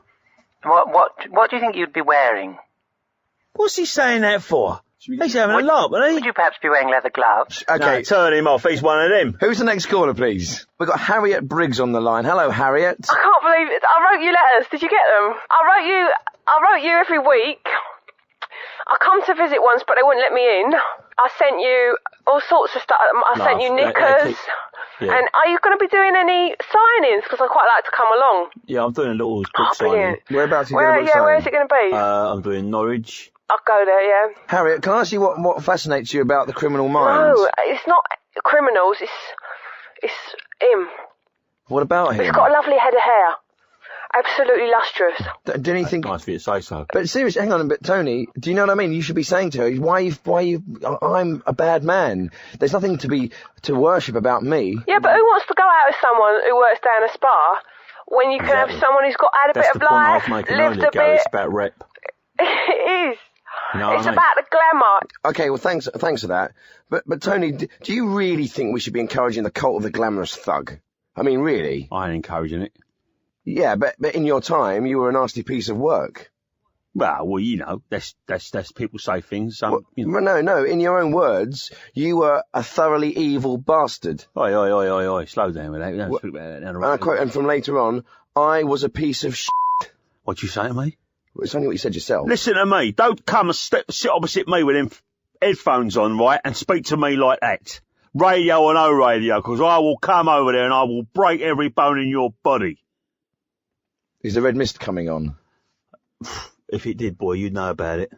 What do you think you'd be wearing? What's he saying that for? He's having a laugh, isn't he? Would you perhaps be wearing leather gloves? Okay. No, turn him off. He's one of them. Who's the next caller, please? We've got Harriet Briggs on the line. Hello, Harriet. I can't believe it. I wrote you letters. Did you get them? I wrote you every week. I come to visit once, but they wouldn't let me in. I sent you all sorts of stuff. I sent you knickers. And are you going to be doing any signings? Because I'd quite like to come along. Yeah, I'm doing a little book signing. Whereabouts are you going to be? Where is it going to be? I'm doing Norwich. I'll go there, yeah. Harriet, can I ask you what fascinates you about the criminal mind? No, it's not criminals. It's him. What about him? He's got a lovely head of hair. Absolutely lustrous. Didn't you think? Nice for you to say so. But seriously, hang on a bit, Tony. Do you know what I mean? You should be saying to her, "Why you? I'm a bad man. There's nothing to worship about me." Yeah, but who wants to go out with someone who works down a spa when you can have someone who's had a bit of life, lived a bit? It's about rep. It is. You know it's about the glamour. Okay, well, thanks for that. But Tony, do you really think we should be encouraging the cult of the glamorous thug? I mean, really? I ain't encouraging it. Yeah, but in your time, you were a nasty piece of work. Well, you know, that's people say things. No. In your own words, you were a thoroughly evil bastard. Oi. Slow down with that. We don't speak about that now. I quote, and from later on, I was a piece of shit. What'd you say to me? Well, it's only what you said yourself. Listen to me. Don't come and sit opposite me with them headphones on, right, and speak to me like that. Radio or no radio, because I will come over there and I will break every bone in your body. Is the red mist coming on? If it did, boy, you'd know about it.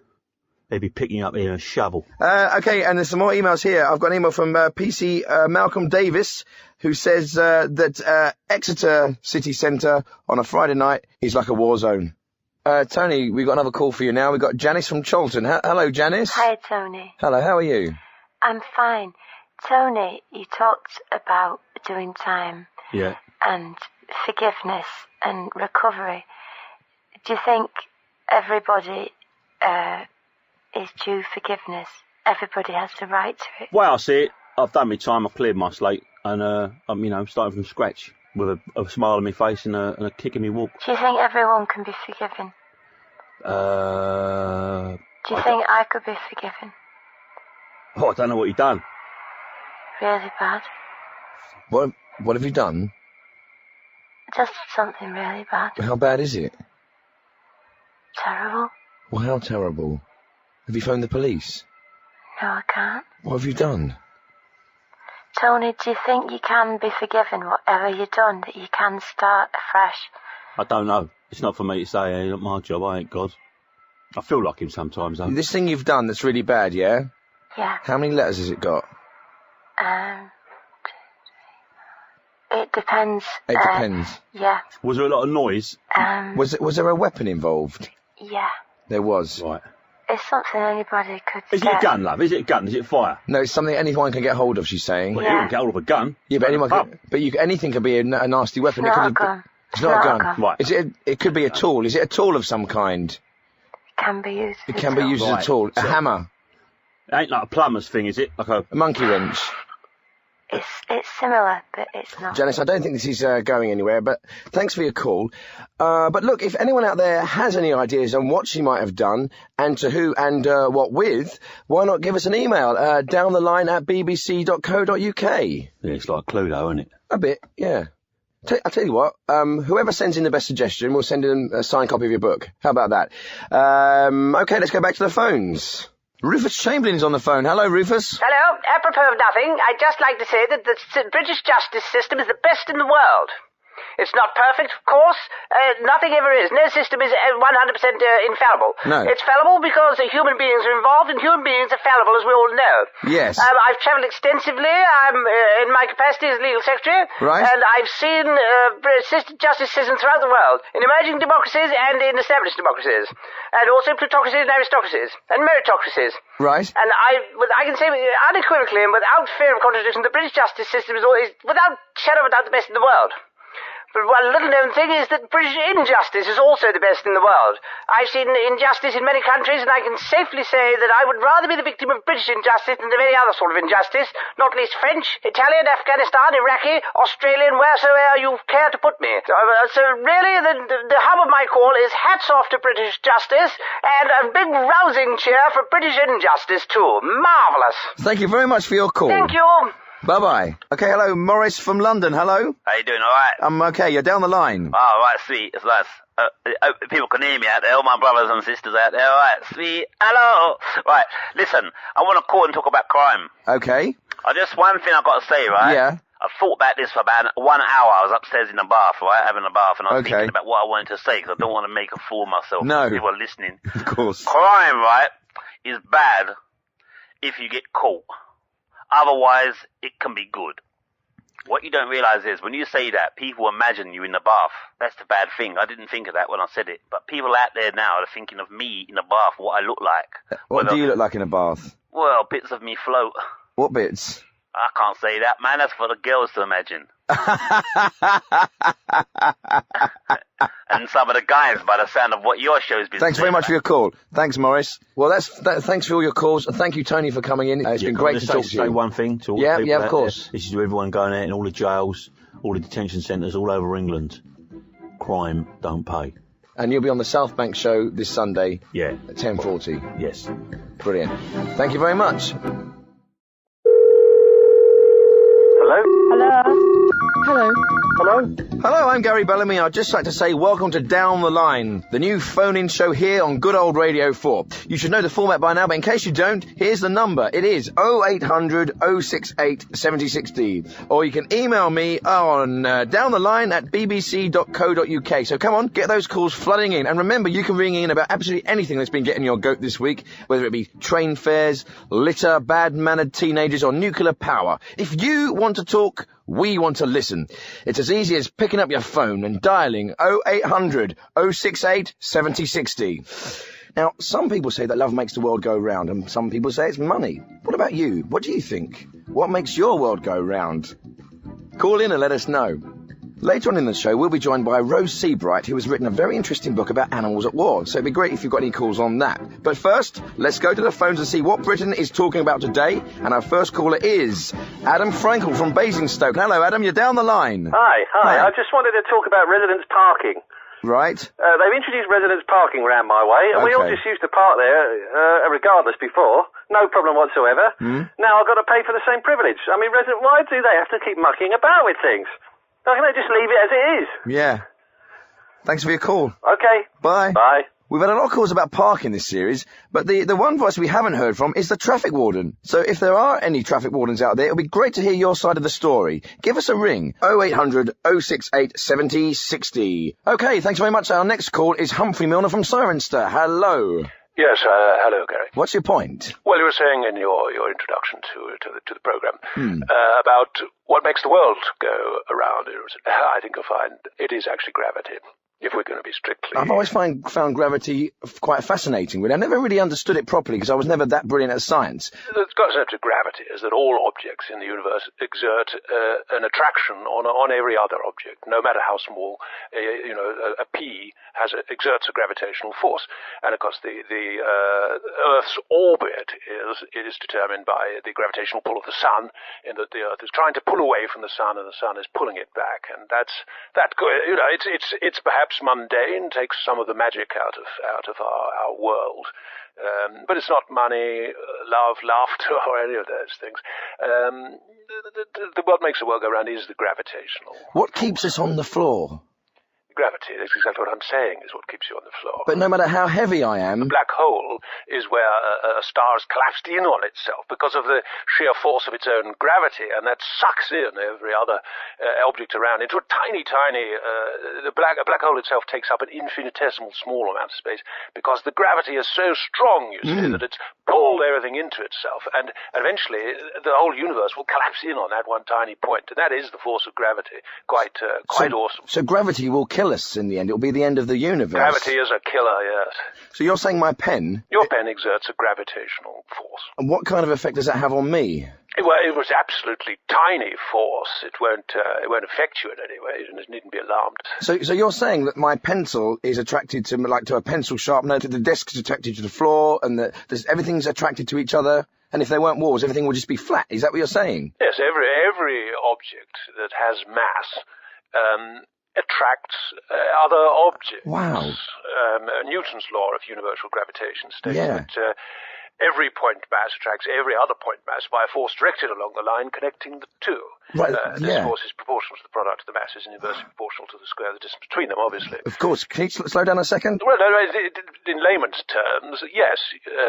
they'd be picking you up in a shovel. Okay, and there's some more emails here. I've got an email from PC Malcolm Davis, who says that Exeter city centre on a Friday night is like a war zone. Tony, we've got another call for you now. We've got Janice from Cholton. Hello, Janice. Hi, Tony. Hello, how are you? I'm fine. Tony, you talked about doing time. Yeah. And forgiveness and recovery. Do you think everybody is due forgiveness? Everybody has the right to it? Well, I see it. I've done my time. I've cleared my slate, and I'm starting from scratch with a smile on my face and a kick in my walk. Do you think everyone can be forgiven? Do you think I could be forgiven? Oh, I don't know what you've done. Really bad. What have you done? Just something really bad. How bad is it? Terrible. Well, how terrible? Have you phoned the police? No, I can't. What have you done? Tony, do you think you can be forgiven whatever you've done, that you can start afresh? I don't know. It's not for me to say. It's not my job. I ain't God. I feel like him sometimes, though. This thing you've done that's really bad, yeah? Yeah. How many letters has it got? It depends. It depends. Yeah. Was there a lot of noise? Was there a weapon involved? Yeah. There was. Right. It's something anybody could Is it a gun, love? Is it a gun? Is it fire? No, it's something anyone can get hold of, she's saying. Well, you can get hold of a gun. Yeah, but anyone can, anything can be a nasty weapon. It's not a gun. It's not a gun. Right. It could be a tool. Is it a tool of some kind? It can be used. It can be used as a tool. A hammer. It ain't like a plumber's thing, is it? Like a monkey wrench. It's similar, but it's not. Janice, I don't think this is going anywhere, but thanks for your call. But look, if anyone out there has any ideas on what she might have done, and to who and what with, why not give us an email down the line at bbc.co.uk. Yeah, it's like Cluedo, isn't it? A bit, yeah. I'll tell you what, whoever sends in the best suggestion, we'll send in a signed copy of your book. How about that? Okay, let's go back to the phones. Rufus Chamberlain is on the phone. Hello, Rufus. Hello. Apropos of nothing, I'd just like to say that the British justice system is the best in the world. It's not perfect, of course. Nothing ever is. No system is 100% infallible. No. It's fallible because human beings are involved, and human beings are fallible, as we all know. Yes. I've travelled extensively. I'm in my capacity as legal secretary. Right. And I've seen justice systems throughout the world, in emerging democracies and in established democracies, and also plutocracies and aristocracies, and meritocracies. Right. And I can say unequivocally and without fear of contradiction, the British justice system is always, without shadow of a doubt, the best in the world. But one little-known thing is that British injustice is also the best in the world. I've seen injustice in many countries, and I can safely say that I would rather be the victim of British injustice than of any other sort of injustice, not least French, Italian, Afghanistan, Iraqi, Australian, wheresoever you care to put me. So really, the hub of my call is hats off to British justice, and a big rousing cheer for British injustice, too. Marvellous. Thank you very much for your call. Thank you. Bye-bye. Okay, hello, Morris from London. Hello. How you doing, alright? I'm okay, you're down the line. Oh, right, sweet. It's nice. People can hear me out there, all my brothers and sisters out there. Alright, sweet. Hello. Right, listen, I want to call and talk about crime. Okay. One thing I've got to say, right? Yeah. I've thought about this for about 1 hour. I was upstairs in the bath, right, having a bath, and I was Okay. thinking about what I wanted to say, because I don't want to make a fool of myself. No. People are listening. Of course. Crime, right, is bad if you get caught. Otherwise, it can be good. What you don't realise is, when you say that, people imagine you in the bath. That's the bad thing. I didn't think of that when I said it. But people out there now are thinking of me in the bath, what I look like. What do you look like in a bath? Well, bits of me float. What bits? I can't say that, man. That's for the girls to imagine. And some of the guys, by the sound of what your show's been Thanks very much for your call. Thanks, Morris. Well, thanks for all your calls, and thank you, Tony, for coming in. It's been great to talk to you. Say one thing to all Yeah, the people yeah, of out course. there. This is to everyone going out in all the jails, all the detention centres all over England. Crime don't pay. And you'll be on the South Bank show this Sunday. Yeah. At 10:40. Yes. Brilliant. Thank you very much. Hello? Hello? Hello. Hello? Hello, I'm Gary Bellamy. I'd just like to say welcome to Down the Line, the new phone-in show here on good old Radio 4. You should know the format by now, but in case you don't, here's the number. It is 0800 068 7060. Or you can email me on downtheline@bbc.co.uk. So come on, get those calls flooding in. And remember, you can ring in about absolutely anything that's been getting your goat this week, whether it be train fares, litter, bad-mannered teenagers, or nuclear power. If you want to talk, we want to listen. It's as easy as picking up your phone and dialing 0800 068 7060. Now, some people say that love makes the world go round, and some people say it's money. What about you? What do you think? What makes your world go round? Call in and let us know. Later on in the show, we'll be joined by Rose Seabright, who has written a very interesting book about animals at war, so it'd be great if you've got any calls on that. But first, let's go to the phones and see what Britain is talking about today, and our first caller is Adam Frankel from Basingstoke. Hello, Adam, you're down the line. Hi. I just wanted to talk about residence parking. Right. They've introduced residence parking round my way, and we all just used to park there, regardless before. No problem whatsoever. Now I've got to pay for the same privilege. I mean, why do they have to keep mucking about with things? Why can't they just leave it as it is? Yeah. Thanks for your call. Okay. Bye. Bye. We've had a lot of calls about parking this series, but the one voice we haven't heard from is the traffic warden. So if there are any traffic wardens out there, it'll be great to hear your side of the story. Give us a ring, 0800 068 7060. Okay, thanks very much. Our next call is Humphrey Milner from Cirencester. Hello. Yes, hello, Gary. What's your point? Well, you were saying in your introduction to the program about what makes the world go around. I think you'll find it is actually gravity. If we're going to be strictly... I've always found gravity quite fascinating, really. I never really understood it properly because I was never that brilliant at science. The concept of gravity is that all objects in the universe exert an attraction on every other object, no matter how small. A pea exerts a gravitational force. And, of course, the Earth's orbit is determined by the gravitational pull of the sun, in that the Earth is trying to pull away from the sun, and the sun is pulling it back. And it's perhaps mundane, takes some of the magic out of our world, but it's not money, love, laughter, or any of those things. What makes the world go round is the gravitational. What keeps us on the floor? Gravity, that's exactly what I'm saying, is what keeps you on the floor. But no matter how heavy I am... A black hole is where a star has collapsed in on itself because of the sheer force of its own gravity, and that sucks in every other object around into a tiny... a black hole itself takes up an infinitesimal small amount of space because the gravity is so strong, you see, that it's pulled everything into itself, and eventually the whole universe will collapse in on that one tiny point, and that is the force of gravity. Quite awesome. So gravity will kill us in the end. It will be the end of the universe. Gravity is a killer, yes. So you're saying my pen... Your pen exerts a gravitational force. And what kind of effect does that have on me? Well, it was absolutely tiny force. It won't affect you in any way. You needn't be alarmed. So you're saying that my pencil is attracted to a pencil sharpener, the desk is attracted to the floor, and that everything's attracted to each other? And if there weren't walls, everything would just be flat. Is that what you're saying? Yes, every object that has mass attracts other objects. Wow. Newton's law of universal gravitation states that every point mass attracts every other point mass by a force directed along the line connecting the two. Right, this force is proportional to the product of the masses and inversely proportional to the square of the distance between them, obviously. Of course. Can you slow down a second? Well, no, in layman's terms, yes,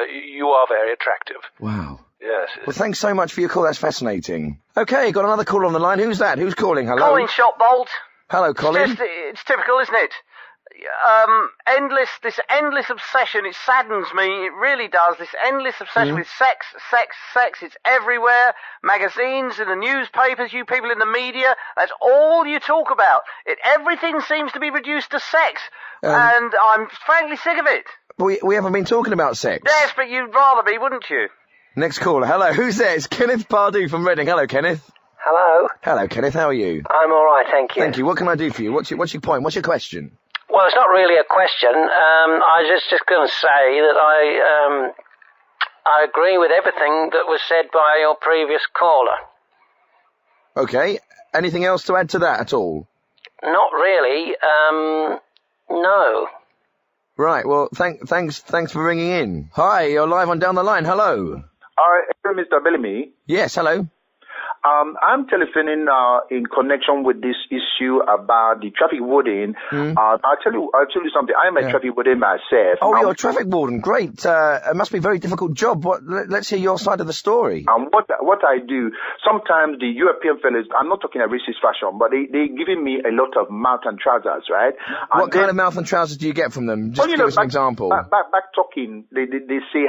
you are very attractive. Wow. Yes. Well, thanks so much for your call. That's fascinating. Okay, got another caller on the line. Who's that? Who's calling? Hello? Colin Shotbolt. Hello, Colin. It's typical, isn't it? This endless obsession, it saddens me, it really does, this endless obsession with sex, it's everywhere, magazines, in the newspapers, you people in the media, that's all you talk about. Everything seems to be reduced to sex, and I'm frankly sick of it. We haven't been talking about sex. Yes, but you'd rather be, wouldn't you? Next caller, hello, who's there? It's Kenneth Pardue from Reading. Hello, Kenneth. Hello. Hello, Kenneth, how are you? I'm all right, thank you. Thank you. What can I do for you? What's your point? What's your question? Well, it's not really a question. I was just going to say that I agree with everything that was said by your previous caller. Okay. Anything else to add to that at all? Not really. No. Right. Well, thanks for ringing in. Hi, you're live on Down the Line. Hello. Hi, Mr. Bellamy. Yes. Hello. I'm telephoning in connection with this issue about the traffic warden. I'll tell you something. I'm a traffic warden myself. Oh, you're a traffic warden. Great. It must be a very difficult job. Let's hear your side of the story. What I do, sometimes the European fellas, I'm not talking a racist fashion, but they giving me a lot of mouth and trousers, right? What kind of mouth and trousers do you get from them? Just give us an example. Back talking, they say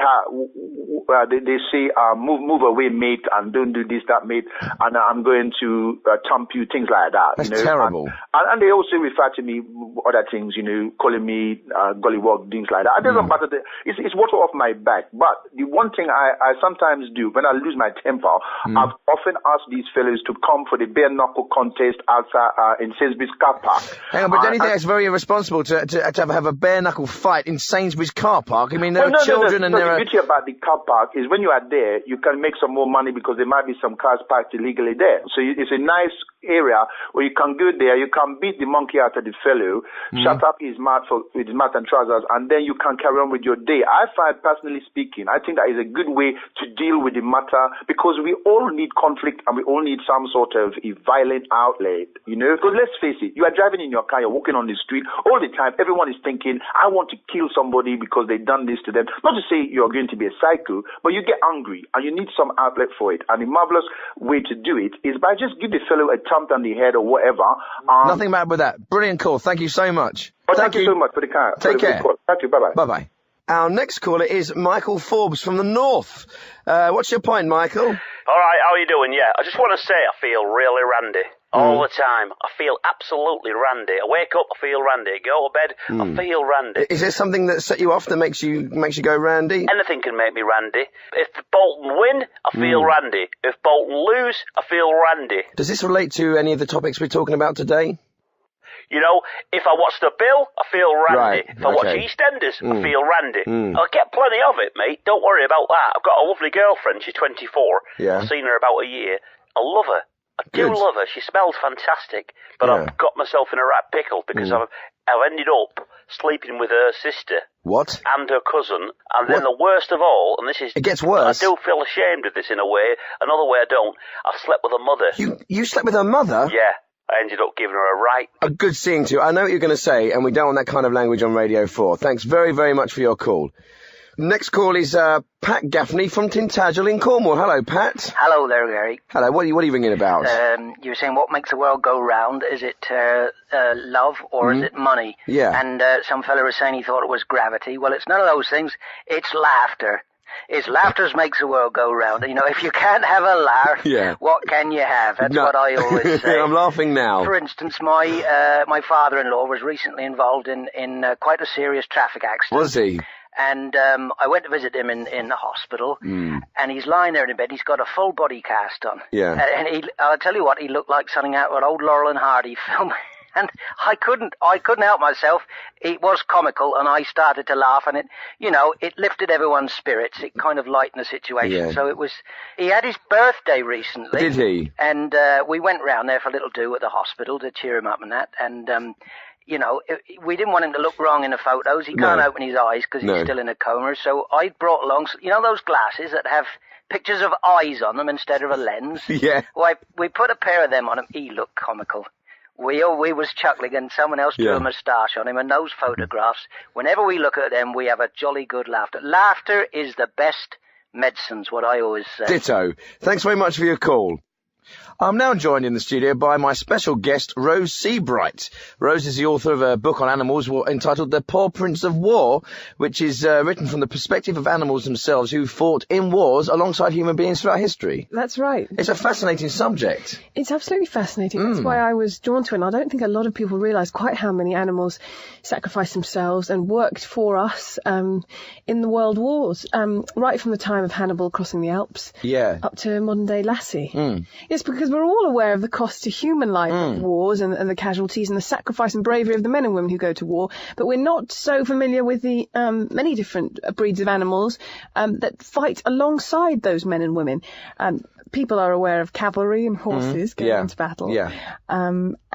move away, mate, and don't do this, that, mate, and I'm going to thump you, things like that. That's terrible. And they also refer to me other things, calling me gollywog, things like that. It doesn't matter. It's water off my back. But the one thing I sometimes do when I lose my temper, I've often asked these fellows to come for the bare knuckle contest outside in Sainsbury's car park. Hang on, but don't you think it's very irresponsible to have a bare knuckle fight in Sainsbury's car park? I mean, there are children and there are... The beauty about the car park is when you are there, you can make some more money because there might be some cars parked illegally there. So it's a nice area where you can go there, you can beat the monkey out of the fellow, shut up his mouth with his mouth and trousers, and then you can carry on with your day. I find, personally speaking, I think that is a good way to deal with the matter because we all need conflict and we all need some sort of a violent outlet, Because let's face it, you are driving in your car, you're walking on the street, all the time everyone is thinking, I want to kill somebody because they've done this to them. Not to say you're going to be a psycho, but you get angry and you need some outlet for it. And the marvelous way to do it is by just give the fellow a thump on the head or whatever. Nothing bad with that. Brilliant call. Thank you so much. Thank you so much for the call. Take care. Thank you. Bye-bye. Bye-bye. Our next caller is Michael Forbes from the North. What's your point, Michael? All right, how are you doing? Yeah, I just want to say I feel really randy. All the time. I feel absolutely randy. I wake up, I feel randy. Go to bed, I feel randy. Is there something that set you off that makes you go randy? Anything can make me randy. If Bolton win, I feel randy. If Bolton lose, I feel randy. Does this relate to any of the topics we're talking about today? If I watch The Bill, I feel randy. Right, if I watch EastEnders, I feel randy. I get plenty of it, mate. Don't worry about that. I've got a lovely girlfriend. She's 24. Yeah. I've seen her about a year. I love her. I do love her. She smells fantastic. But I've got myself in a right pickle because I've ended up sleeping with her sister. What? And her cousin. And then the worst of all, and this is... It gets worse. I do feel ashamed of this in a way. Another way I don't. I've slept with her mother. You slept with her mother? Yeah. I ended up giving her a right. A good seeing to you. I know what you're going to say, and we don't want that kind of language on Radio 4. Thanks very, very much for your call. Next call is Pat Gaffney from Tintagel in Cornwall. Hello, Pat. Hello there, Gary. Hello. What are you ringing about? You were saying what makes the world go round? Is it love or is it money? Yeah. And some fella was saying he thought it was gravity. Well, it's none of those things. It's laughter. It's laughter makes the world go round. If you can't have a laugh, what can you have? That's what I always say. I'm laughing now. For instance, my father-in-law was recently involved in quite a serious traffic accident. Was he? And I went to visit him in the hospital, and he's lying there in bed. He's got a full body cast on. Yeah. And I'll tell you what, he looked like something out of an old Laurel and Hardy film. And I couldn't help myself. It was comical, and I started to laugh, and it lifted everyone's spirits. It kind of lightened the situation. Yeah. So he had his birthday recently. Did he? And we went round there for a little do at the hospital to cheer him up and that. And, we didn't want him to look wrong in the photos. He can't open his eyes because he's still in a coma. So I brought along, those glasses that have pictures of eyes on them instead of a lens? Yeah. Well, we put a pair of them on him. He looked comical. We was chuckling, and someone else drew a moustache on him, and those photographs, whenever we look at them, we have a jolly good laughter. Laughter is the best medicines, what I always say. Ditto. Thanks very much for your call. I'm now joined in the studio by my special guest, Rose Seabright. Rose is the author of a book on animals entitled The Paw Prints of War, which is written from the perspective of animals themselves who fought in wars alongside human beings throughout history. That's right. It's a fascinating subject. It's absolutely fascinating. That's why I was drawn to it. And I don't think a lot of people realise quite how many animals sacrificed themselves and worked for us in the world wars, right from the time of Hannibal crossing the Alps up to modern-day Lassie. Yes, because we're all aware of the cost to human life of wars and the casualties and the sacrifice and bravery of the men and women who go to war, but we're not so familiar with the many different breeds of animals that fight alongside those men and women. People are aware of cavalry and horses going into battle,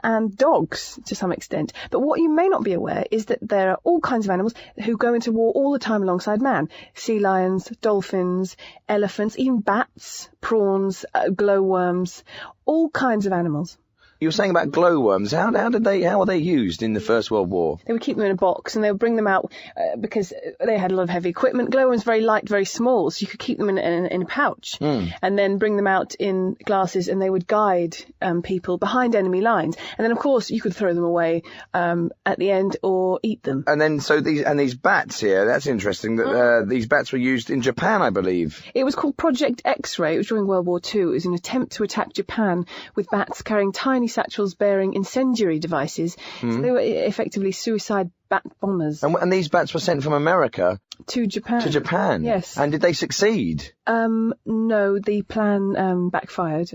and dogs to some extent. But what you may not be aware is that there are all kinds of animals who go into war all the time alongside man. Sea lions, dolphins, elephants, even bats, prawns, glowworms, glowworms, all kinds of animals. You were saying about glowworms. How were they used in the First World War? They would keep them in a box and they would bring them out because they had a lot of heavy equipment. Glowworms very light, very small, so you could keep them in a pouch and then bring them out in glasses, and they would guide people behind enemy lines. And then, of course, you could throw them away at the end or eat them. And then, these bats here, that's interesting, that these bats were used in Japan, I believe. It was called Project X-Ray. It was during World War II. It was an attempt to attack Japan with bats carrying tiny satchels bearing incendiary devices. So they were effectively suicide bat bombers. And these bats were sent from America to Japan. To Japan? Yes. And did they succeed? No, the plan backfired.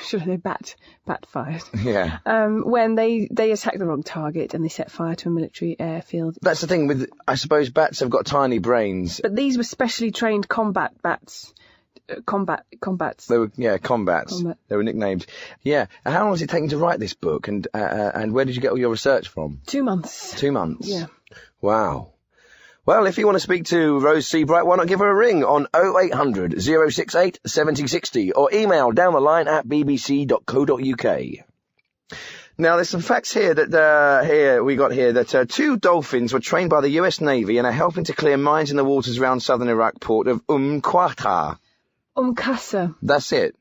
Should I say bat-fired? Yeah. When they attacked the wrong target and they set fire to a military airfield. That's the thing with, I suppose, bats have got tiny brains. But these were specially trained combat bats. Combats. They were, combats. They were nicknamed. Yeah. And how long has it taken to write this book? And where did you get all your research from? 2 months. 2 months? Yeah. Wow. Well, if you want to speak to Rose Seabright, why not give her a ring on 0800 068 7060 or email downtheline@bbc.co.uk. Now, there's some facts here that we got here that 2 dolphins were trained by the US Navy and are helping to clear mines in the waters around southern Iraq port of Qasr. Qasr. That's it.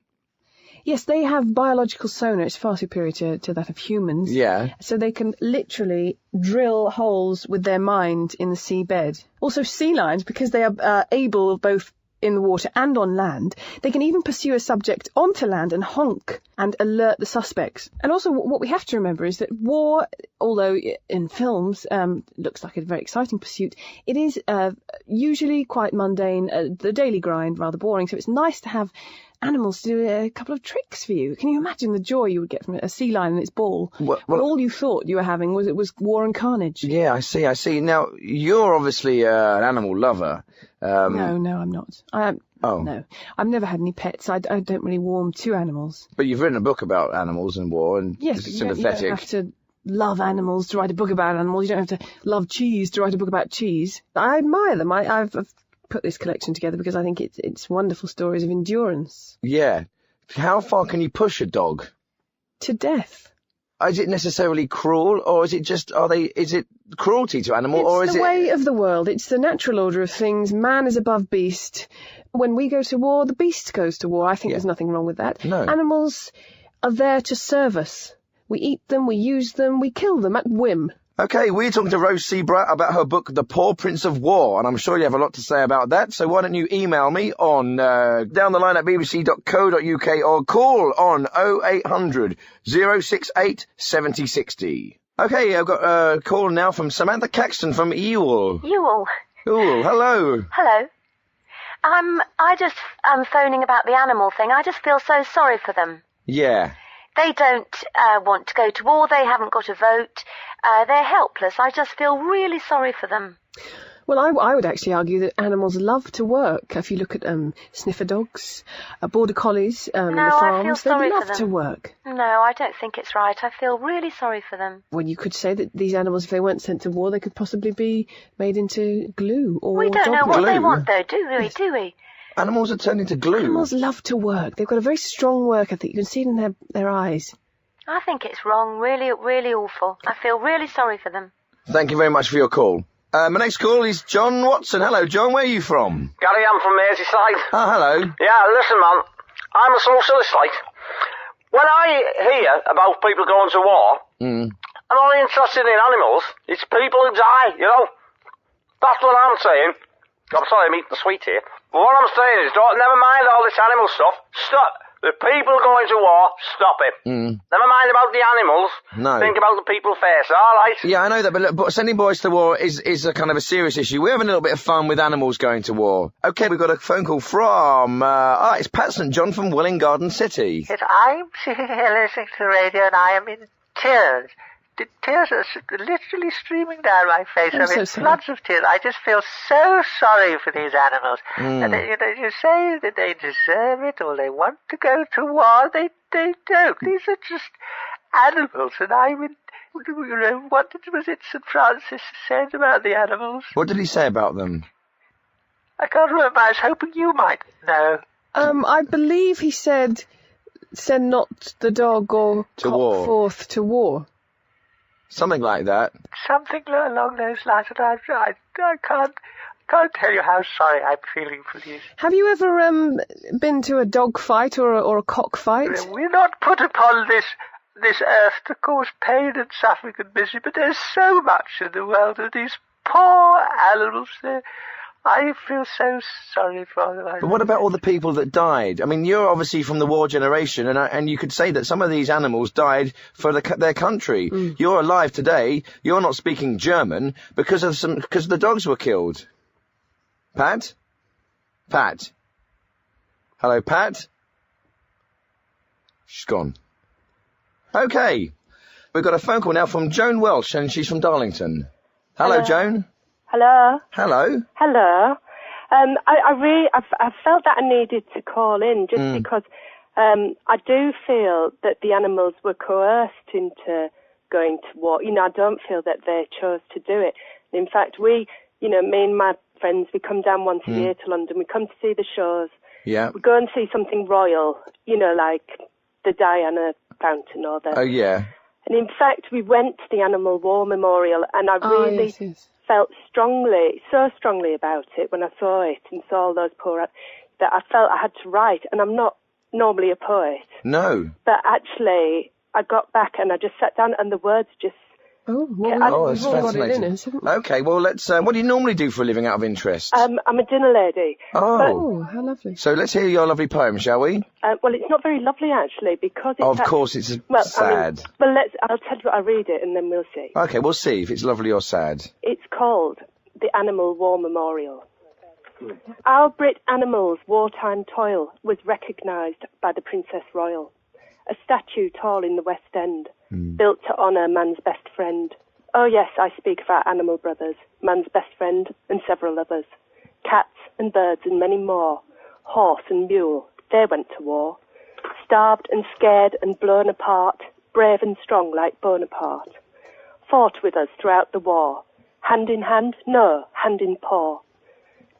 Yes, they have biological sonar. It's far superior to that of humans. Yeah. So they can literally drill holes with their mind in the seabed. Also, sea lions, because they are able both in the water and on land, they can even pursue a subject onto land and honk and alert the suspects. And also, what we have to remember is that war, although in films looks like a very exciting pursuit, it is usually quite mundane, the daily grind, rather boring. So it's nice to have animals to do a couple of tricks for you. Can you imagine the joy you would get from a sea lion and its ball? Well, all you thought you were having was war and carnage. Yeah, I see. Now, you're obviously an animal lover. No, I'm not. No. I've never had any pets. I don't really warm to animals. But you've written a book about animals and war and sympathetic. You don't have to love animals to write a book about animals. You don't have to love cheese to write a book about cheese. I admire them. I've put this collection together because I think it's wonderful stories of endurance. Yeah. How far can you push a dog? To death. Is it necessarily cruel, or is it just, is it cruelty to animal, or is it... It's the way of the world. It's the natural order of things. Man is above beast. When we go to war, the beast goes to war. I think there's nothing wrong with that. No. Animals are there to serve us. We eat them, we use them, we kill them at whim. Okay, we're talking to Rose Seabright about her book, The Paw Prince of War, and I'm sure you have a lot to say about that, so why don't you email me on downtheline@bbc.co.uk or call on 0800 068 7060. Okay, I've got a call now from Samantha Caxton from Ewell. Ewell, hello. Hello. I just am phoning about the animal thing. I just feel so sorry for them. Yeah. They don't want to go to war. They haven't got a vote. They're helpless. I just feel really sorry for them. Well, I would actually argue that animals love to work. If you look at sniffer dogs, border collies, the farms, they love to work. No, I don't think it's right. I feel really sorry for them. Well, you could say that these animals, if they weren't sent to war, they could possibly be made into glue or We don't know what glue. They want, though, do we? Animals are turned into glue. Animals love to work. They've got a very strong work ethic. You can see it in their eyes. I think it's wrong. Really, really awful. I feel really sorry for them. Thank you very much for your call. My next call is John Watson. Hello, John. Where are you from? Gary, I'm from Merseyside. Oh, hello. Yeah, listen, man. I'm a socialist, like. When I hear about people going to war, I'm only interested in animals. It's people who die, you know. That's what I'm saying. I'm sorry I'm eating the sweet here. But what I'm saying is, never mind all this animal stuff. Stop. The people going to war, stop it. Never mind about the animals. No. Think about the people first, all right? Yeah, I know that, but sending boys to war is a kind of a serious issue. We're having a little bit of fun with animals going to war. Okay, we've got a phone call from, it's Pat St. John from Welling Garden City. Yes, I'm sitting here listening to the radio and I am in tears. The tears are literally streaming down my face. Floods of tears. I just feel so sorry for these animals. And you say that they deserve it or they want to go to war. They don't. These are just animals. And what was it St. Francis said about the animals? What did he say about them? I can't remember. I was hoping you might know. I believe he said send not the dog or To cock war. forth to war. Something like that. Something along those lines, and I can't tell you how sorry I'm feeling for this. Have you ever been to a dog fight or a cock fight? We're not put upon this earth to cause pain and suffering and misery, but there's so much in the world of these poor animals. I feel so sorry for them. But what about all the people that died? I mean, you're obviously from the war generation, and you could say that some of these animals died for their country. You're alive today. You're not speaking German because the dogs were killed. Pat? Pat? Hello, Pat? She's gone. Okay. We've got a phone call now from Joan Welsh, and she's from Darlington. Hello. Joan. Hello. Hello. Hello. I felt that I needed to call in just because I do feel that the animals were coerced into going to war. I don't feel that they chose to do it. In fact, me and my friends, we come down once a year to London. We come to see the shows. Yeah. We go and see something royal, like the Diana Fountain or the... Oh, yeah. And in fact, we went to the Animal War Memorial, and I really felt so strongly about it when I saw it and saw all those poor... that I felt I had to write, and I'm not normally a poet. No. But actually, I got back and I just sat down, and the words just... that's fascinating. Okay, well, let's... what do you normally do for a living out of interest? I'm a dinner lady. Oh, how lovely. So let's hear your lovely poem, shall we? Well, it's not very lovely, actually, because it's... Of course, it's sad. I'll tell you what, I'll read it, and then we'll see. Okay, we'll see if it's lovely or sad. It's called The Animal War Memorial. Our Brit animals' wartime toil was recognised by the Princess Royal, a statue tall in the West End, built to honour man's best friend. Oh yes, I speak of our animal brothers, man's best friend and several others. Cats and birds and many more, horse and mule, they went to war. Starved and scared and blown apart, brave and strong like Bonaparte. Fought with us throughout the war, hand in hand, no, hand in paw.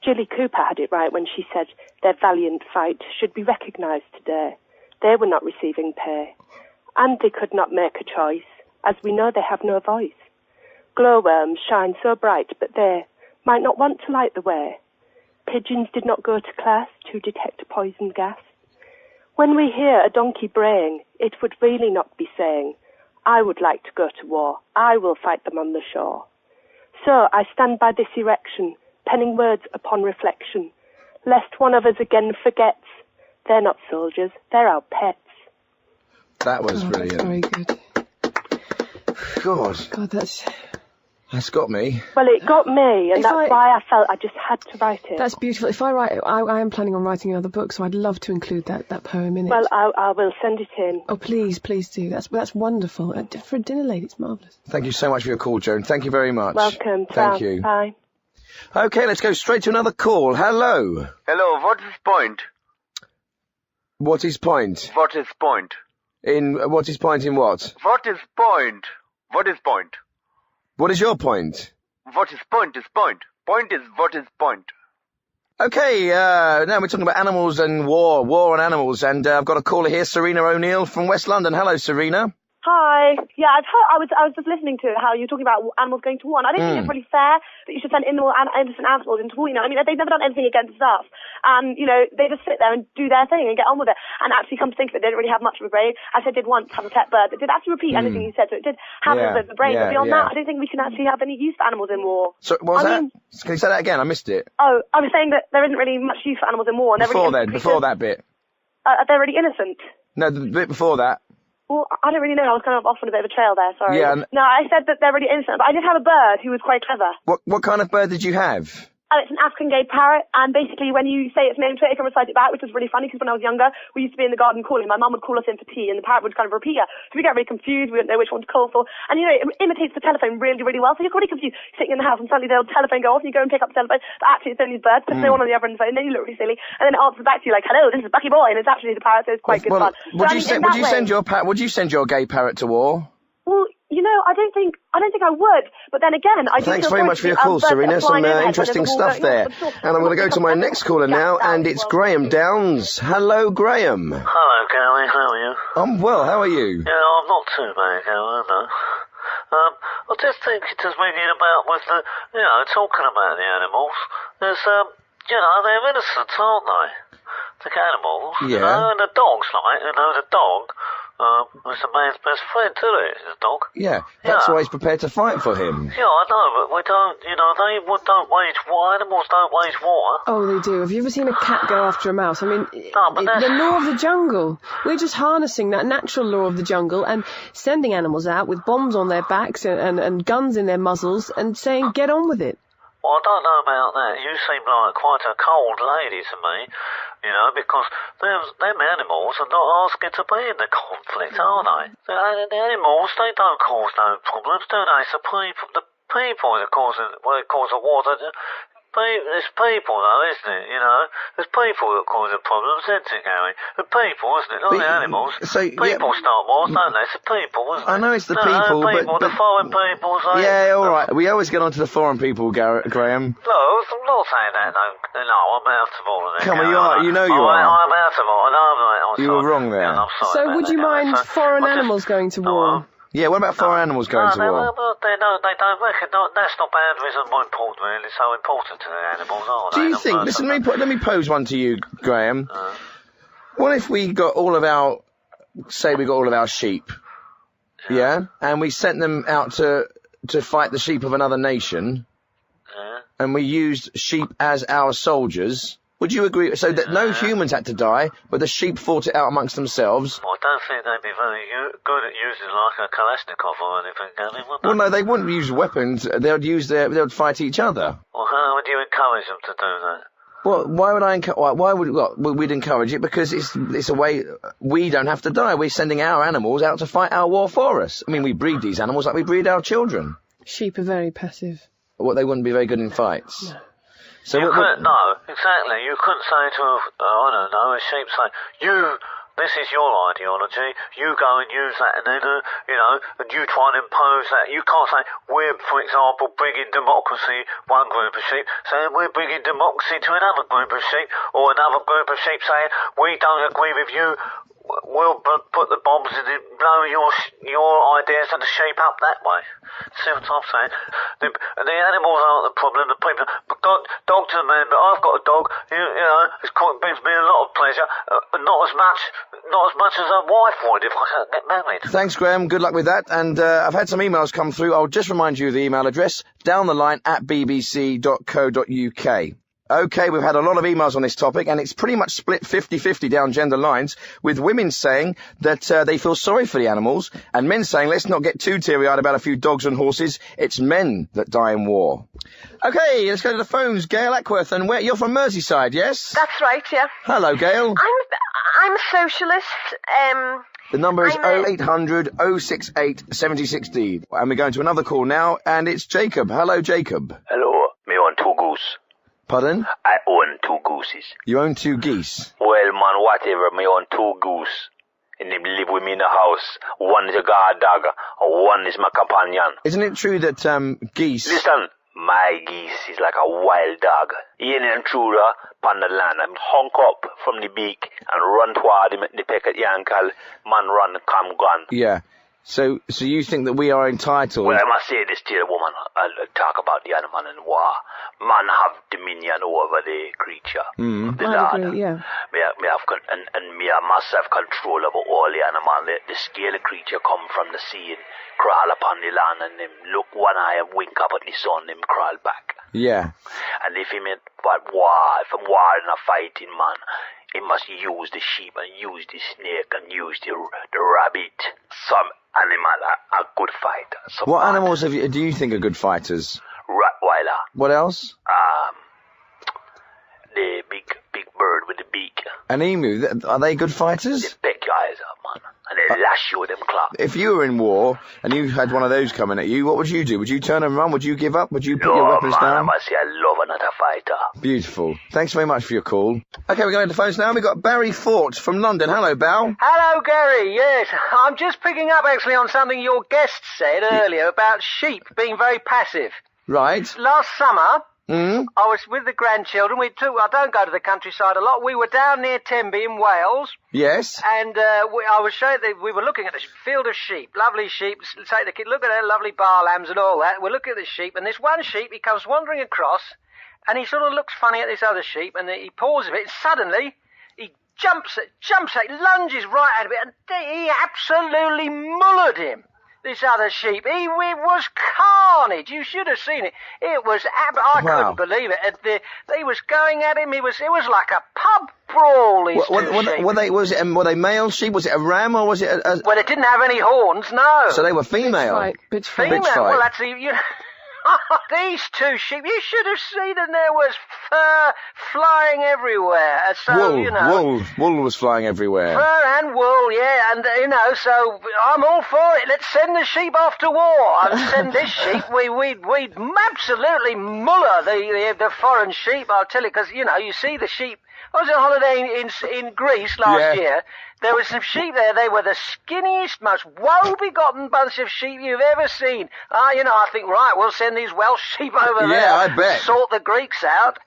Jilly Cooper had it right when she said their valiant fight should be recognised today. They were not receiving pay, and they could not make a choice, as we know they have no voice. Glowworms shine so bright, but they might not want to light the way. Pigeons did not go to class to detect poison gas. When we hear a donkey braying, it would really not be saying, I would like to go to war, I will fight them on the shore. So I stand by this erection, penning words upon reflection, lest one of us again forgets, they're not soldiers, they're our pets. That was brilliant. Very good. God, that's got me. Well, it got me, and that's why I felt I just had to write it. That's beautiful. If I write, I am planning on writing another book, so I'd love to include that poem in it. Well, I will send it in. Oh, please do. That's wonderful. For a dinner lady, it's marvellous. Thank you so much for your call, Joan. Thank you very much. Welcome. Thank you. Bye. Okay, let's go straight to another call. Hello. Hello, what is point? What is point? What is point? What is point in what? What is point? What is point? What is your point? What is point is point. Point is what is point. Okay, now we're talking about animals and war and animals, and I've got a caller here, Serena O'Neill from West London. Hello, Serena. Hi. Yeah, I've heard. I was just listening to how you're talking about animals going to war, and I don't think it's really fair that you should send innocent animals into war. I mean, they've never done anything against us, and they just sit there and do their thing and get on with it. And actually, come to think of it, they don't really have much of a brain. As I did once have a pet bird that did actually repeat anything you said, so it did have a bit of a brain. But beyond that, I don't think we can actually have any use for animals in war. So what was that? Can you say that again? I missed it. Oh, I was saying that there isn't really much use for animals in war. And Before that bit. They're really innocent. No, the bit before that. Well, I don't really know. I was kind of off on a bit of a trail there, sorry. Yeah, no, I said that they're really innocent, but I did have a bird who was quite clever. What kind of bird did you have? It's an African gay parrot, and basically when you say its name to it, it can recite it back, which was really funny, because when I was younger, we used to be in the garden calling. My mum would call us in for tea, and the parrot would kind of repeat her. So we get really confused, we didn't know which one to call for. And, it imitates the telephone really, really well, so you're really confused. You're sitting in the house, and suddenly the telephone goes off, and you go and pick up the telephone, but actually it's only the bird, because no one on the other end of the phone, and then you look really silly, and then it answers back to you like, hello, this is Bucky Boy, and it's actually the parrot, so it's quite good fun. Would you send your gay parrot to war? Well, I don't think I would. But then again, I do. Thanks very much for your call, Serena. Some interesting stuff there. And I'm going to go to my next caller now, and it's Graham Downs. Hello, Graham. Hello, Gary. Gary, how are you? I'm well, how are you? Yeah, I'm not too bad, Gary, no. I just think it's just ringing about with the, talking about the animals. There's, they're innocent, aren't they? The animals, Yeah. And the dogs, the dog, is the man's best friend, isn't it, the dog? Yeah, that's why he's prepared to fight for him. Yeah, I know, but we don't, don't wage war, animals don't wage war. Oh, they do. Have you ever seen a cat go after a mouse? I mean, the law of the jungle. We're just harnessing that natural law of the jungle and sending animals out with bombs on their backs and guns in their muzzles and saying, get on with it. Well, I don't know about that. You seem like quite a cold lady to me, because them animals are not asking to be in the conflict, are they? The animals, they don't cause no problems, do they? It's the people that cause a war. It's people, though, isn't it? There's people that cause the problems, isn't it, Gary? The people, isn't it? Not the animals. People start wars, don't they? It's the people, isn't it? I know it's the people, but... the foreign people, say... Yeah, all right. We always get on to the foreign people, Graham. No, I'm not saying that, no. No, I'm out of all of that. Come on, you are. You know you are. I'm out of all. I'm you were wrong there. Yeah, I'm sorry so would you mind foreign animals going to war? Yeah, what about foreign animals going to war? They don't reckon. National boundaries are more important, really, so important to the animals, aren't they? Do you think... Listen, let me pose one to you, Graham. What if we got all of our... Say we got all of our sheep, yeah? And we sent them out to fight the sheep of another nation, and we used sheep as our soldiers... Would you agree? So that no humans had to die, but the sheep fought it out amongst themselves. I don't think they'd be very good at using like a Kalashnikov or anything, would they? Well, no, they wouldn't use weapons. They'd fight each other. Well, how would you encourage them to do that? Well, why would I encourage? Why would we'd encourage it? Because it's a way we don't have to die. We're sending our animals out to fight our war for us. I mean, we breed these animals like we breed our children. Sheep are very passive. Well, they wouldn't be very good in fights. No. So no, exactly. You couldn't say to a sheep, say, this is your ideology, you go and use that, and then, and you try and impose that. You can't say, we're, for example, bringing democracy, one group of sheep, saying we're bringing democracy to another group of sheep, or another group of sheep saying, we don't agree with you, we'll put the bombs in and blow your ideas and the sheep up that way. See what I'm saying? The animals aren't the problem, the people. But dog to the man, but I've got a dog, it brings me a lot of pleasure, not as much as a wife would if I could get married. Thanks, Graham. Good luck with that. And I've had some emails come through. I'll just remind you of the email address, downtheline@bbc.co.uk. Okay, we've had a lot of emails on this topic, and it's pretty much split 50-50 down gender lines, with women saying that they feel sorry for the animals, and men saying, let's not get too teary-eyed about a few dogs and horses. It's men that die in war. Okay, let's go to the phones. Gail Ackworth, and you're from Merseyside, yes? That's right, yeah. Hello, Gail. I'm a socialist. The number is 0800 068 76D. And we're going to another call now, and it's Jacob. Hello, Jacob. Hello, me on 2 goose. Pardon? I own 2 gooses. You own 2 geese? Well, man, whatever, me own 2 goose. And they live with me in the house. One is a guard dog, and one is my companion. Isn't it true that geese... Listen, my geese is like a wild dog. He ain't an intruder upon the land. I'm hung up from the beak and run toward him at the peck at Yankal. Man run, come gone. Yeah. So you think that we are entitled... Well, I must say this to the woman. I'll talk about the animal in war. Man have dominion over the creature. The I agree, yeah. Me must have control over all the animal. The scaly creature come from the sea and crawl upon the land, and them look one eye and wink up at the sun, them crawl back. Yeah. And if he meant but war, if I'm war in a fighting man, he must use the sheep and use the snake and use the rabbit. Some animal are good fighters. What animals do you think are good fighters? Rottweiler. What else? The big bird with the beak. An emu. Are they good fighters? They peck your eyes up, man. And they lash you with them claws. If you were in war and you had one of those coming at you, what would you do? Would you turn and run? Would you give up? Would you put your weapons down? I must say I love another fighter. Beautiful. Thanks very much for your call. Okay, we're going to the phones now. We've got Barry Fort from London. Hello, Bal. Hello, Gary. Yes, I'm just picking up actually on something your guest said earlier about sheep being very passive. Right. Last summer, Mm? I was with the grandchildren. I don't go to the countryside a lot. We were down near Tenby in Wales. Yes. And I was showing we were looking at the field of sheep, lovely sheep. Take the kid, look at their lovely bar lambs and all that. We're looking at the sheep, and this one sheep, he comes wandering across, and he sort of looks funny at this other sheep, and he pauses a bit, and suddenly he jumps at, lunges right at it, and he absolutely mullered him. This other sheep, it was carnage. You should have seen it. It was, I couldn't believe it. They was going at him. It was like a pub brawl. Were they male sheep? Was it a ram or was it a... Well, it didn't have any horns, no. So they were female. Bitch fight. Well, that's these two sheep. You should have seen them. There was fur flying everywhere. So wool was flying everywhere. Fur and wool, yeah, and so I'm all for it. Let's send the sheep off to war. I'd send this sheep. We'd absolutely muller the foreign sheep. I'll tell you, because you see the sheep. I was on holiday in Greece last year. There was some sheep there. They were the skinniest, most woe-begotten bunch of sheep you've ever seen. I think, right, we'll send these Welsh sheep over there. Yeah, I bet. Sort the Greeks out.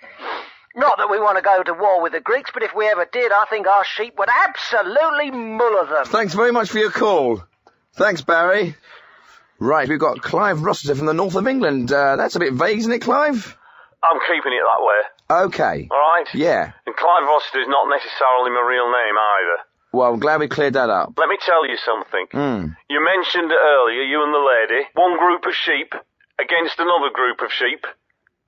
Not that we want to go to war with the Greeks, but if we ever did, I think our sheep would absolutely muller them. Thanks very much for your call. Thanks, Barry. Right, we've got Clive Rossiter from the north of England. That's a bit vague, isn't it, Clive? I'm keeping it that way. Okay. All right? Yeah. And Clive Rossiter is not necessarily my real name either. Well, I'm glad we cleared that up. Let me tell you something. You mentioned earlier, you and the lady, one group of sheep against another group of sheep.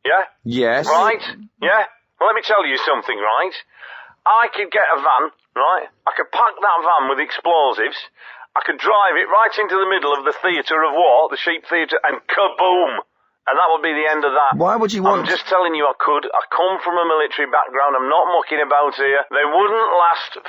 Yeah? Yes. Right? Yeah? Well, let me tell you something, right? I could get a van, right? I could pack that van with explosives. I could drive it right into the middle of the theatre of war, the sheep theatre, and kaboom! And that would be the end of that. Why would you want... I'm just telling you I could. I come from a military background. I'm not mucking about here. They wouldn't last 5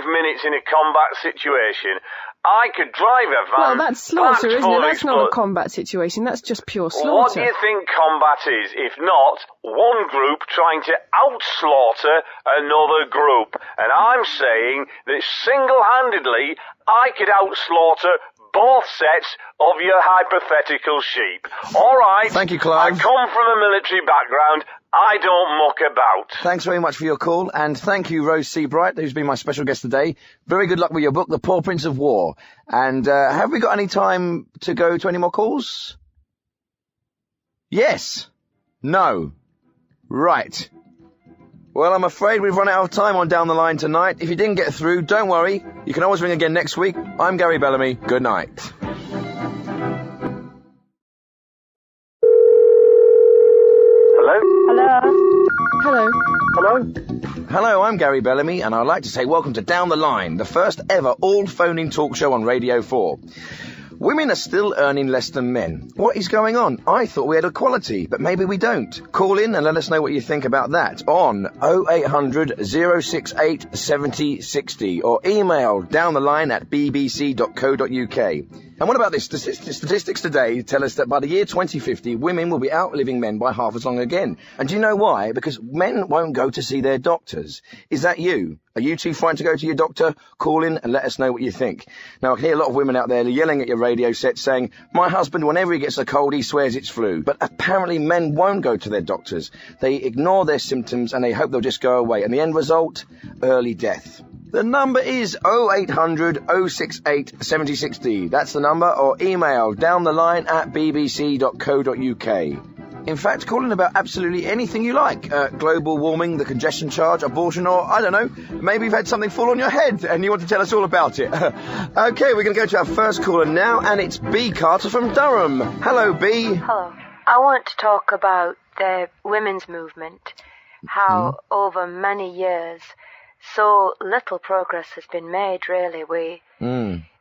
minutes in a combat situation. I could drive a van... Well, that's slaughter, isn't it? That's not a combat situation. That's just pure slaughter. What do you think combat is, if not one group trying to out-slaughter another group? And I'm saying that single-handedly, I could out-slaughter both sets of your hypothetical sheep. All right. Thank you, Clive. I come from a military background. I don't muck about. Thanks very much for your call, and thank you, Rose Seabright, who's been my special guest today. Very good luck with your book, The Poor Prince of War. And have we got any time to go to any more calls? Yes. No. Right. Well, I'm afraid we've run out of time on Down the Line tonight. If you didn't get through, don't worry. You can always ring again next week. I'm Gary Bellamy. Good night. Hello. Hello, I'm Gary Bellamy, and I'd like to say welcome to Down the Line, the first ever all-phoning talk show on Radio 4. Women are still earning less than men. What is going on? I thought we had equality, but maybe we don't. Call in and let us know what you think about that on 0800 068 7060 or email downtheline@bbc.co.uk. And what about this? Statistics today tell us that by the year 2050, women will be outliving men by half as long again. And do you know why? Because men won't go to see their doctors. Is that you? Are you too frightened to go to your doctor? Call in and let us know what you think. Now, I can hear a lot of women out there yelling at your radio set saying, my husband, whenever he gets a cold, he swears it's flu. But apparently men won't go to their doctors. They ignore their symptoms and they hope they'll just go away. And the end result? Early death. The number is 0800 068 7060. That's the number, or email downtheline@bbc.co.uk. In fact, call in about absolutely anything you like. Global warming, the congestion charge, abortion, or, I don't know, maybe you've had something fall on your head and you want to tell us all about it. Okay, we're going to go to our first caller now, and it's B. Carter from Durham. Hello, B. Hello. I want to talk about the women's movement, how over many years so little progress has been made, really.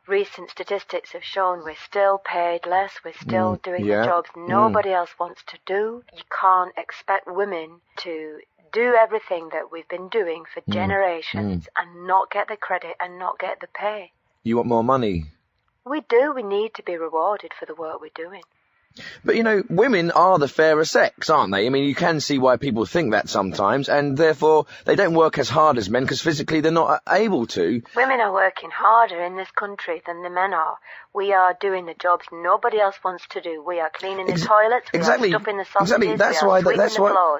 Recent statistics have shown we're still paid less, we're still doing the jobs nobody else wants to do. You can't expect women to do everything that we've been doing for generations and not get the credit and not get the pay. You want more money? We do. We need to be rewarded for the work we're doing. But, you know, women are the fairer sex, aren't they? I mean, you can see why people think that sometimes, and therefore they don't work as hard as men because physically they're not able to. Women are working harder in this country than the men are. We are doing the jobs nobody else wants to do. We are cleaning the toilets, we are stuffing the sausages, exactly.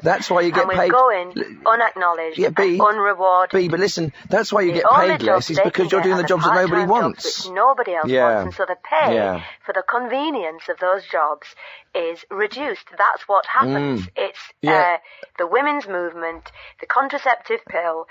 That's why you get and paid. we're going unacknowledged, unrewarded. B, but listen, that's why you get paid less, is because you're doing the jobs that nobody wants. Jobs which nobody else wants, and so the pay for the convenience of those jobs is reduced. That's what happens. It's the women's movement, the contraceptive pill,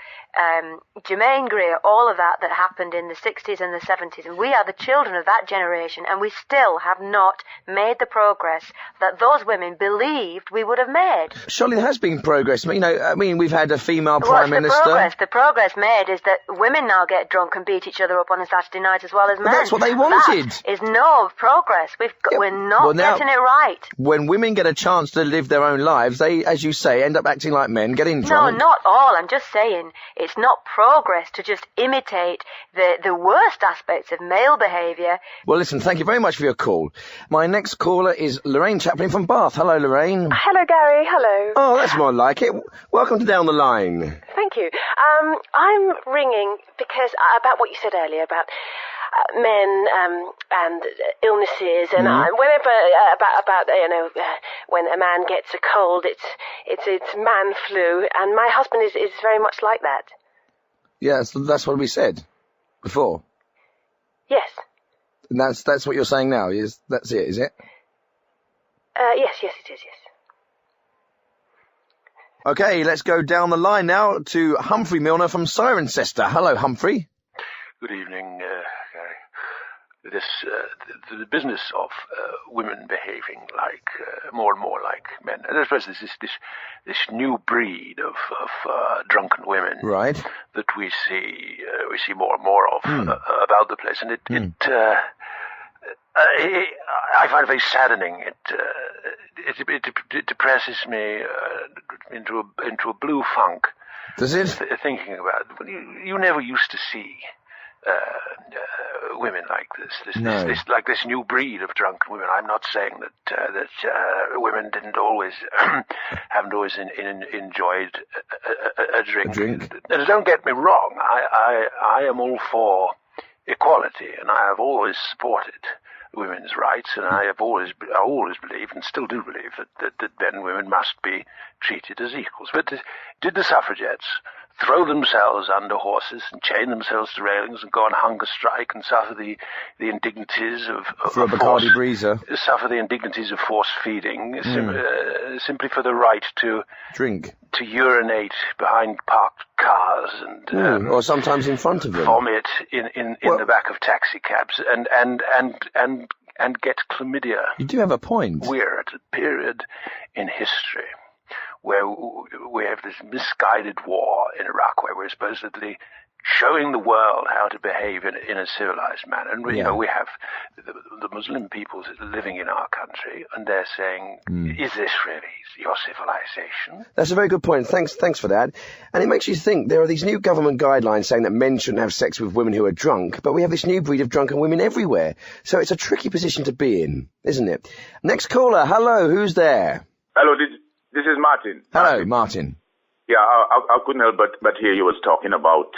Germaine Greer, all of that happened in the 60s and the 70s, and we are the children of that generation, and we still have not made the progress that those women believed we would have made. Surely there has been progress. You know, I mean, we've had a female prime minister. The progress made is that women now get drunk and beat each other up on a Saturday night as well as men. But that's what they wanted. That is no progress. We're not getting it right. When women get a chance to live their own lives, they, as you say, end up acting like men, getting drunk. No, not all. I'm just saying it's not progress to just imitate the worst aspects of male behaviour. Well, listen, thank you very much for your call. My next caller is Lorraine Chaplin from Bath. Hello, Lorraine. Hello, Gary. Hello. Oh, that's more like it. Welcome to Down the Line. Thank you. I'm ringing because about what you said earlier about men and illnesses, and whenever about when a man gets a cold, it's man flu, and my husband is very much like that. Yes, that's what we said before. Yes. And that's what you're saying now. That's it, is it? Yes, it is. Yes. Okay, let's go down the line now to Humphrey Milner from Cirencester. Hello, Humphrey. Good evening, Gary. The business of women behaving like more and more like men, and I suppose there's this new breed of drunken women, right? That we see more and more of about the place, and I find it very saddening. It depresses me into a blue funk. Does it? Thinking about it. You never used to see women like this new breed of drunken women. I'm not saying that women haven't always enjoyed a drink. Don't get me wrong. I am all for equality, and I have always supported women's rights, and I always believed, and still do believe, that men and women must be treated as equals. But did the suffragettes throw themselves under horses and chain themselves to railings and go on hunger strike and suffer the indignities of Bacardi Breezer, suffer the indignities of force feeding, simply for the right to drink, to urinate behind parked cars, and or sometimes in front of them, vomit in the back of taxi cabs, and get chlamydia? You do have a point. We're at a period in history where we have this misguided war in Iraq, where we're supposedly showing the world how to behave in a civilized manner. And we have the Muslim peoples living in our country, and they're saying, is this really your civilization? That's a very good point. Thanks for that. And it makes you think there are these new government guidelines saying that men shouldn't have sex with women who are drunk, but we have this new breed of drunken women everywhere. So it's a tricky position to be in, isn't it? Next caller. Hello, who's there? Hello, this is Martin. Hello, Martin. Yeah, I couldn't help but hear you was talking about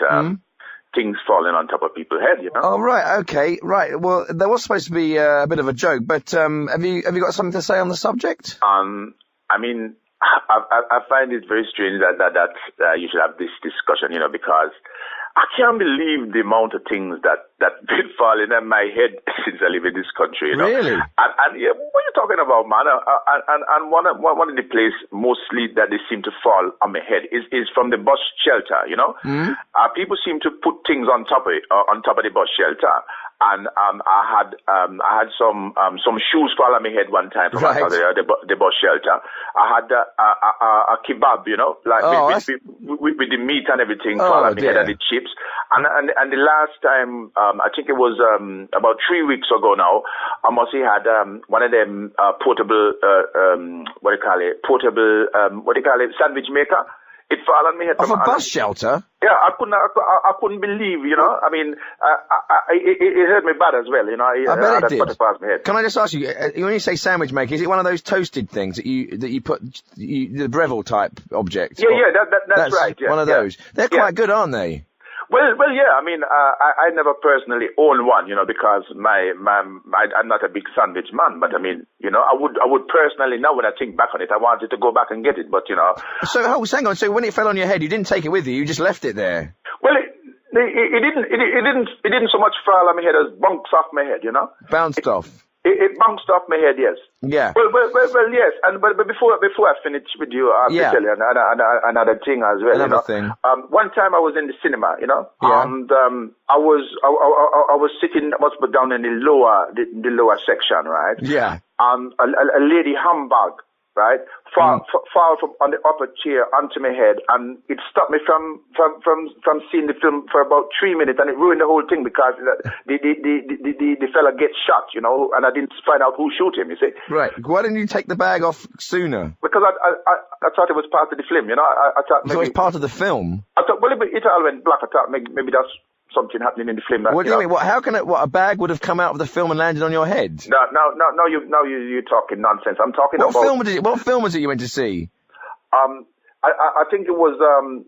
things falling on top of people's head, you know? Oh, right, okay, right. Well, there was supposed to be a bit of a joke, but have you got something to say on the subject? I mean, I find it very strange that you should have this discussion, you know, because I can't believe the amount of things that been falling in my head since I live in this country, you know. Really? And yeah, what are you talking about, man? And one of the places mostly that they seem to fall on my head is from the bus shelter, you know. People seem to put things on top of the bus shelter. And I had some shoes fall on my head one time from the bus shelter. I had a kebab, you know, like with the meat and everything fall on my head, and the chips. And the last time, I think it was about 3 weeks ago now, I must have had one of them portable sandwich maker It fell on me head. Off a bus shelter? Yeah, I couldn't believe, you know. I mean, it hurt me bad as well, you know. I bet it did. Put past my head. Can I just ask you, when you say sandwich making, is it one of those toasted things that you put, the Breville type object? Yeah, that's right. Yeah, one of those. They're quite good, aren't they? Well, yeah. I mean, I never personally owned one, you know, because I'm not a big sandwich man. But I mean, you know, I would personally, now when I think back on it, I wanted to go back and get it. But you know. So hang on. So when it fell on your head, you didn't take it with you. You just left it there. Well, it didn't so much fall on my head as bounced off my head, you know. Bounced off. It bounced off my head, yes. Yeah. Well, yes. But before I finish with you, I'll tell you another thing as well. Another thing. One time I was in the cinema, you know, yeah. and I was sitting down in the lower section, right? Yeah. A lady handbag, right, fall from on the upper chair onto my head, and it stopped me from seeing the film for about 3 minutes, and it ruined the whole thing because the fella gets shot, you know, and I didn't find out who shot him. You see? Right. Why didn't you take the bag off sooner? Because I thought it was part of the film, you know. I thought maybe it was part of the film. I thought, well, it all went black. I thought maybe that's something happening in the film. What do you mean? How can a bag would have come out of the film and landed on your head? No, you're talking nonsense. I'm talking about... What film was it you went to see? I think it was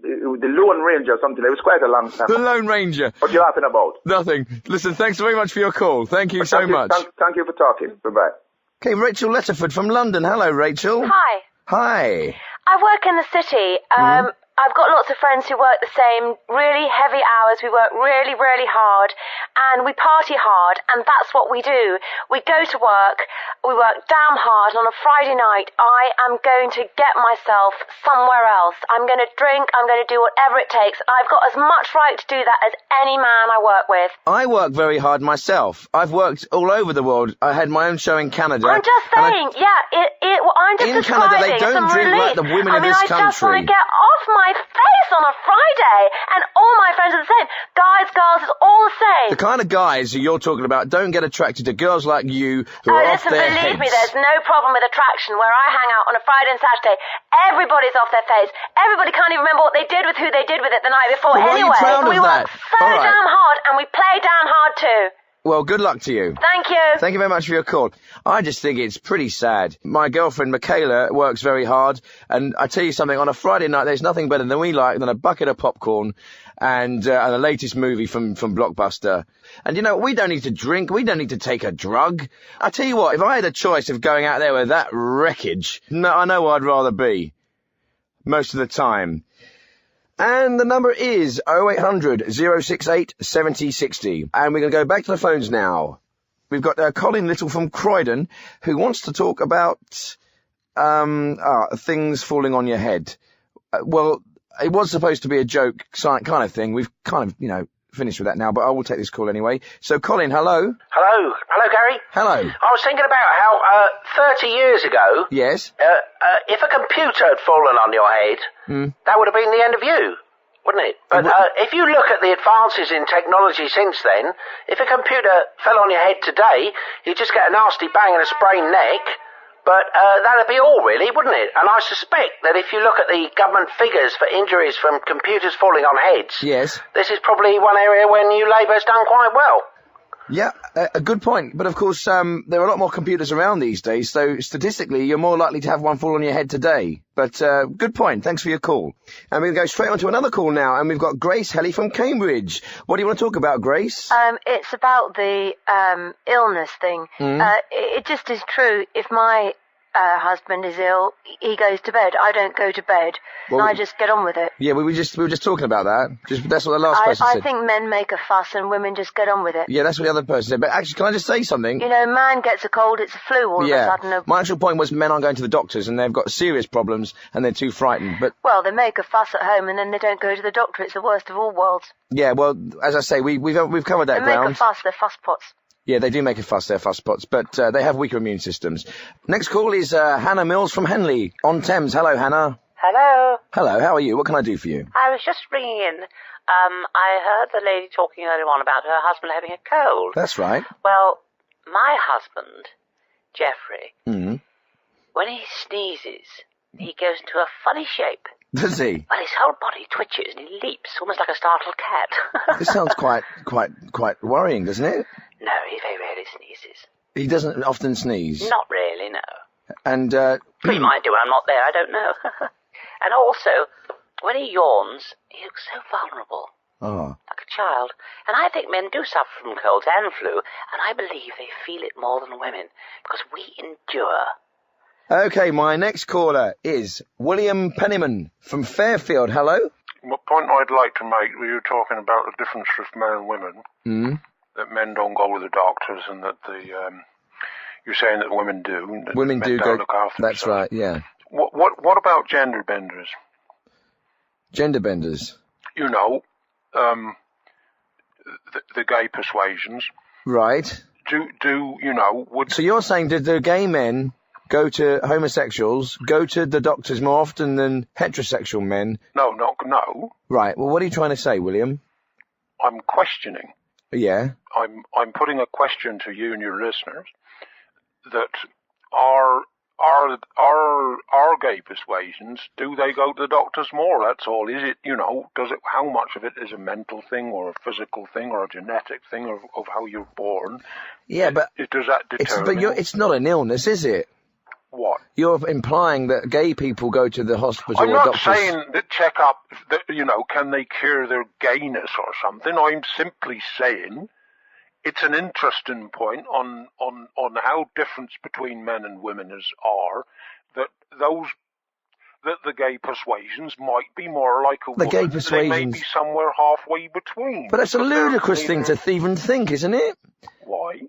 the Lone Ranger or something. It was quite a long time. The Lone Ranger. What are you laughing about? Nothing. Listen, thanks very much for your call. Thank you so much. Thank you for talking. Bye-bye. Okay, Rachel Letterford from London. Hello, Rachel. Hi. Hi. I work in the city. I've got lots of friends who work the same, really heavy hours. We work really, really hard, and we party hard, and that's what we do. We go to work, we work damn hard, and on a Friday night, I am going to get myself somewhere else. I'm going to drink, I'm going to do whatever it takes. I've got as much right to do that as any man I work with. I work very hard myself. I've worked all over the world. I had my own show in Canada. I'm just saying, I'm just in Canada, they don't drink like the women in this country. I just want to get off my face on a Friday, and all my friends are the same. Guys, girls, it's all the same. The kind of guys who you're talking about don't get attracted to girls like you who are off their heads. Believe me, there's no problem with attraction. Where I hang out on a Friday and Saturday, everybody's off their face. Everybody can't even remember what they did with who they did with it the night before. Well, anyway, we work so right. damn hard, and we play damn hard too. Well, good luck to you. Thank you. Thank you very much for your call. I just think it's pretty sad. My girlfriend, Michaela, works very hard, and I tell you something, on a Friday night, there's nothing better than a bucket of popcorn and the latest movie from Blockbuster. And, you know, we don't need to drink. We don't need to take a drug. I tell you what, if I had a choice of going out there with that wreckage, I know where I'd rather be. Most of the time. And the number is 0800 068 7060. And we're going to go back to the phones now. We've got Colin Little from Croydon who wants to talk about things falling on your head. Well, it was supposed to be a joke kind of thing. We've kind of, finished with that now, but I will take this call anyway. So, Colin, hello. Hello, Gary. Hello. I was thinking about how 30 years ago... Yes? If a computer had fallen on your head, that would have been the end of you, wouldn't it? But if you look at the advances in technology since then, if a computer fell on your head today, you'd just get a nasty bang and a sprained neck. But that'd be all, really, wouldn't it? And I suspect that if you look at the government figures for injuries from computers falling on heads, yes, this is probably one area where New Labour's done quite well. Yeah, a good point. But of course, there are a lot more computers around these days, so statistically, you're more likely to have one fall on your head today. But good point. Thanks for your call. And we'll go straight on to another call now, and we've got Grace Helly from Cambridge. What do you want to talk about, Grace? It's about the illness thing. It just is true. If my husband is ill, he goes to bed. I don't go to bed. Well, and I just get on with it. Yeah, we were just talking about that. That's what the last person said. I think men make a fuss and women just get on with it. Yeah, that's what the other person said. But actually, can I just say something? Man gets a cold, it's a flu all of a sudden. My actual point was men aren't going to the doctors and they've got serious problems and they're too frightened. But well, they make a fuss at home and then they don't go to the doctor. It's the worst of all worlds. Yeah, well, as I say, we've covered that ground. They make a fuss, they're fuss pots. Yeah, they do make a fuss, they're fuss pots, but they have weaker immune systems. Next call is Hannah Mills from Henley on Thames. Hello, Hannah. Hello. Hello, how are you? What can I do for you? I was just ringing in. I heard the lady talking earlier on about her husband having a cold. That's right. Well, my husband, Jeffrey, when he sneezes, he goes into a funny shape. Does he? Well, his whole body twitches and he leaps, almost like a startled cat. This sounds quite worrying, doesn't it? No, he very rarely sneezes. He doesn't often sneeze. Not really, no. And, He might do when I'm not there, I don't know. And also, when he yawns, he looks so vulnerable. Oh. Like a child. And I think men do suffer from colds and flu, and I believe they feel it more than women, because we endure. Okay, my next caller is William Pennyman from Fairfield. Hello? What point I'd like to make, were you talking about the difference with men and women? That men don't go to the doctors and that you're saying that women do. That women men do don't go. Look after That's themselves. right, yeah. What about gender benders? Gender benders? You know, the gay persuasions. Right. Do you know, So you're saying, did the gay men go to homosexuals, go to the doctors more often than heterosexual men? No. Right, well, what are you trying to say, William? I'm questioning. Yeah. I'm putting a question to you and your listeners that are gay persuasions, do they go to the doctors more? That's all. Is it, how much of it is a mental thing or a physical thing or a genetic thing of how you're born? Yeah, but does that determine? It's not an illness, is it? What? You're implying that gay people go to the hospital I'm or not doctors. saying that check up, that, can they cure their gayness or something? I'm simply saying it's an interesting point on how difference between men and women are, that the gay persuasions might be more like a woman. Gay persuasions. They may be somewhere halfway between. But that's a ludicrous thing to even think, isn't it? Why?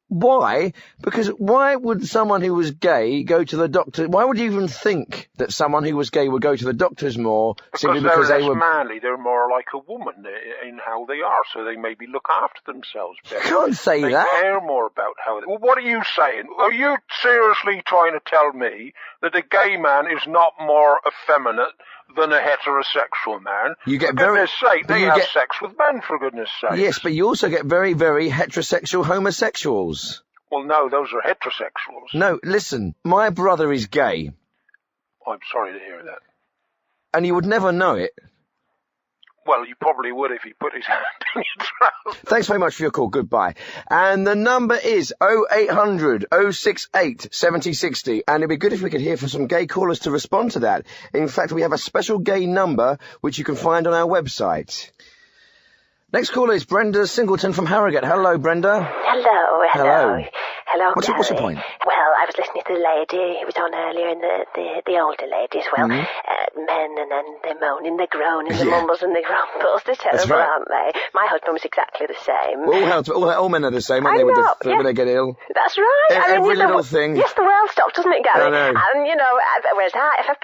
Why? Because why would someone who was gay go to the doctor? Why would you even think that someone who was gay would go to the doctors more simply because they're they less were manly. They're more like a woman in how they are, so they maybe look after themselves better. You can't say they that. care more about how they... Well, what are you saying? Are you seriously trying to tell me that a gay man is not more effeminate than a heterosexual man? You get for goodness sake, they have sex with men, for goodness sake. Yes, but you also get very, very heterosexual homosexuals. Well, no, those are heterosexuals. No, listen, my brother is gay. I'm sorry to hear that. And you would never know it. Well, you probably would if he put his hand down your throat. Thanks very much for your call. Goodbye. And the number is 0800 068 7060. And it'd be good if we could hear from some gay callers to respond to that. In fact, we have a special gay number which you can find on our website. Next caller is Brenda Singleton from Harrogate. Hello, Brenda. Hello. What's your point? Well, I was listening to the lady who was on earlier, and the older ladies. Well, men, and then they're moaning, they're groaning, the mumbles and the grumbles. They're terrible, aren't they? My husband was exactly the same. All men are the same, aren't they? When they get ill. That's right. Every little thing. Yes, the world stops, doesn't it, Gary? I know. And whereas if I've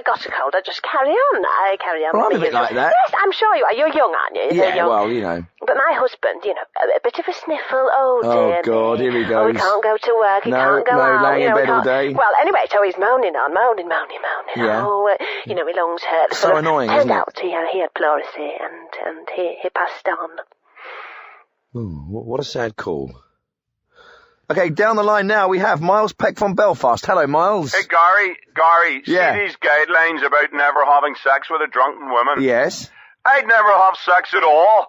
got a cold, I just carry on. I carry on. Well, I'm a bit like that. Yes, I'm sure you are. You're young, aren't you? Yeah, young. well, But my husband, a bit of a sniffle. Oh, dear. Oh, God, here he goes. Oh, he can't go to work. He can't go out. Laying in bed all day. Well, anyway, so he's moaning. Yeah. Oh, my lungs hurt. So annoying, isn't it? Out, he had pleurisy, and he passed on. Ooh, what a sad call. Okay, down the line now we have Miles Peck from Belfast. Hello, Miles. Hey, Gary, Yeah. see these guidelines about never having sex with a drunken woman? Yes. I'd never have sex at all.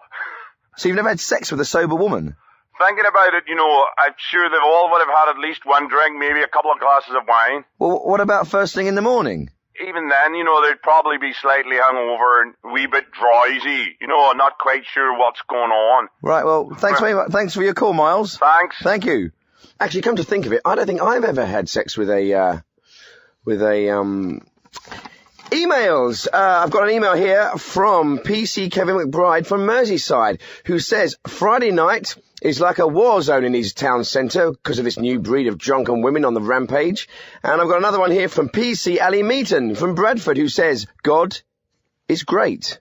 So you've never had sex with a sober woman? Thinking about it, I'm sure they all would have had at least one drink, maybe a couple of glasses of wine. Well, what about first thing in the morning? Even then, they'd probably be slightly hungover and a wee bit drowsy, not quite sure what's going on. Right, well, thanks very much. Thanks for your call, Miles. Thanks. Thank you. Actually, come to think of it, I don't think I've ever had sex with a emails. I've got an email here from PC Kevin McBride from Merseyside, who says Friday night is like a war zone in his town centre because of this new breed of drunken women on the rampage. And I've got another one here from PC Ali Meaton from Bradford, who says God is great.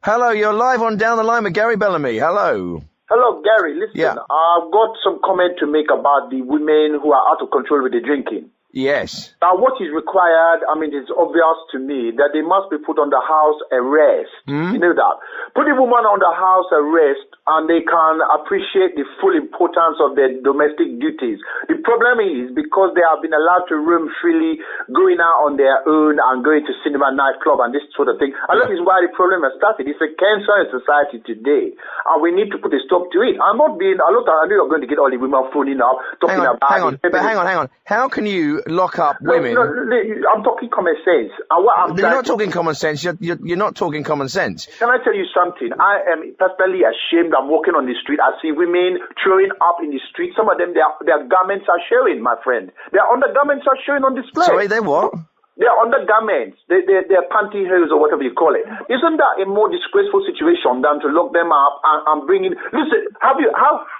Hello, you're live on Down the Line with Gary Bellamy. Hello. Hello, Gary. Listen, Yeah. I've got some comment to make about the women who are out of control with the drinking. Yes. Now, what is required, I mean, it's obvious to me that they must be put under house arrest. You know that? Put a woman under house arrest and they can appreciate the full importance of their domestic duties. The problem is because they have been allowed to roam freely, going out on their own and going to cinema, nightclub and this sort of thing. And that is why the problem has started. It's a cancer in society today. And we need to put a stop to it. I know you're going to get all the women phoning up, talking about hang on. How can you lock up women? No, I'm talking common sense. You're not talking common sense. You're not talking common sense. Can I tell you something? I am personally ashamed. I'm walking on the street. I see women throwing up in the street. Some of them, their garments are showing, my friend. Their undergarments are showing on display. Sorry, they're what? They're undergarments. They're pantyhose or whatever you call it. Isn't that a more disgraceful situation than to lock them up and bring in... Listen, how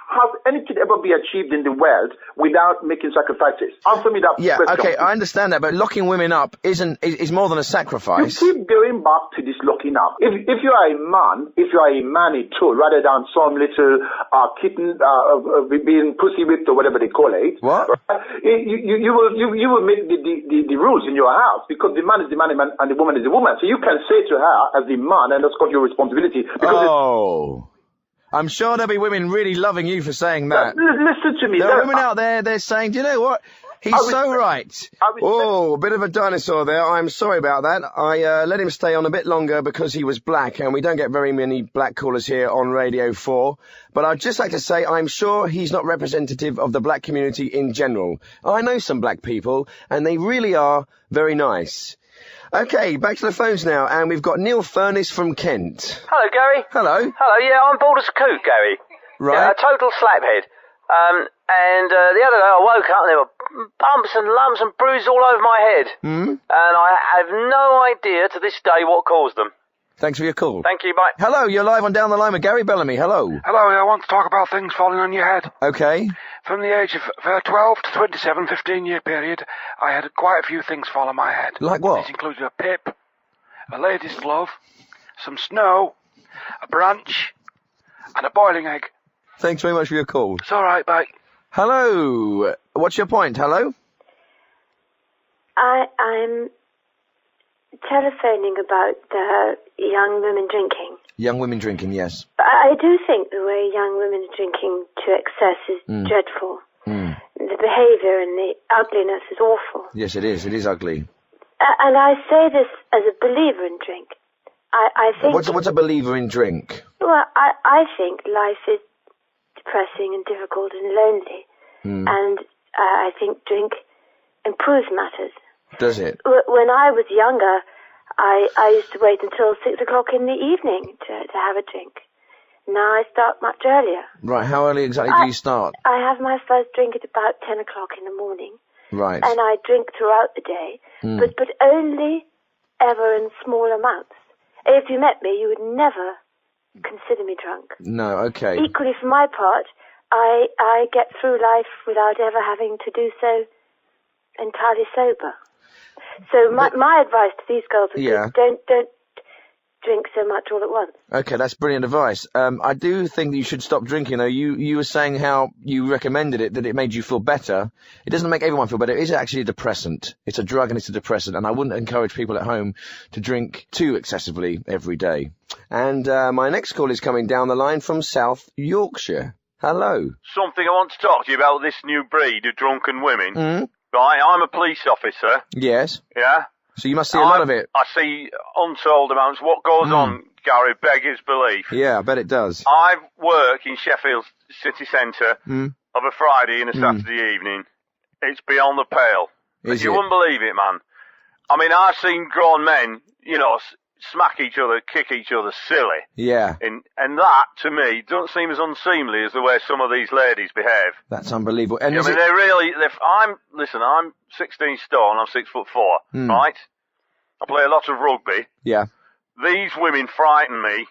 has anything ever been achieved in the world without making sacrifices? Answer me that question. Yeah, okay, I understand that, but locking women up is more than a sacrifice. You keep going back to this locking up. If you are a man at all, rather than some little kitten being pussy whipped or whatever they call it, what? You will make the rules in your house. Because the man is the man and the woman is the woman. So you can say to her as the man, and that's got your responsibility. I'm sure there'll be women really loving you for saying that. Listen to me. There are women out there, they're saying, do you know what? He's so right. A bit of a dinosaur there. I'm sorry about that. I let him stay on a bit longer because he was black, and we don't get very many black callers here on Radio 4. But I'd just like to say I'm sure he's not representative of the black community in general. I know some black people, and they really are very nice. Okay, back to the phones now, and we've got Neil Furness from Kent. Hello, Gary. Hello. Hello, yeah, I'm bald as a coot, Gary. Right. Yeah, a total slaphead. And the other day I woke up and there were bumps and lumps and bruises all over my head. And I have no idea to this day what caused them. Thanks for your call. Thank you, bye. Hello, you're live on Down the Line with Gary Bellamy. Hello. Hello, I want to talk about things falling on your head. Okay. From the age of 12 to 27, 15-year period, I had quite a few things fall on my head. Like what? This included a pip, a lady's glove, some snow, a branch, and a boiling egg. Thanks very much for your call. It's all right, bye. Hello. What's your point? Hello? I'm telephoning about young women drinking. Young women drinking, yes. I do think the way young women are drinking to excess is dreadful. The behaviour and the ugliness is awful. Yes, it is. It is ugly. And I say this as a believer in drink. I think... What's a believer in drink? Well, I think life is depressing and difficult and lonely. And I think drink improves matters. Does it? When I was younger, I used to wait until 6 o'clock in the evening to have a drink. Now I start much earlier. Right, how early exactly do you start? I have my first drink at about 10 o'clock in the morning. Right. And I drink throughout the day, but only ever in small amounts. If you met me, you would never consider me drunk. No, okay. Equally, for my part, I get through life without ever having to do so entirely sober. So my advice to these girls would be don't drink so much all at once. Okay, that's brilliant advice. I do think that you should stop drinking, though. You were saying how you recommended it, that it made you feel better. It doesn't make everyone feel better. It is actually a depressant. It's a drug and it's a depressant, and I wouldn't encourage people at home to drink too excessively every day. And my next call is coming down the line from South Yorkshire. Hello. Something I want to talk to you about this new breed of drunken women. Right, I'm a police officer. Yes. Yeah? So you must see a lot of it. I see untold amounts. What goes on, Gary, beggars belief. Yeah, I bet it does. I work in Sheffield city centre of a Friday and a Saturday evening. It's beyond the pale. You wouldn't believe it, man. I mean, I've seen grown men, smack each other, kick each other silly. Yeah. And that, to me, doesn't seem as unseemly as the way some of these ladies behave. That's unbelievable. And I'm 16 stone, I'm 6'4", right? I play a lot of rugby. Yeah. These women frighten me.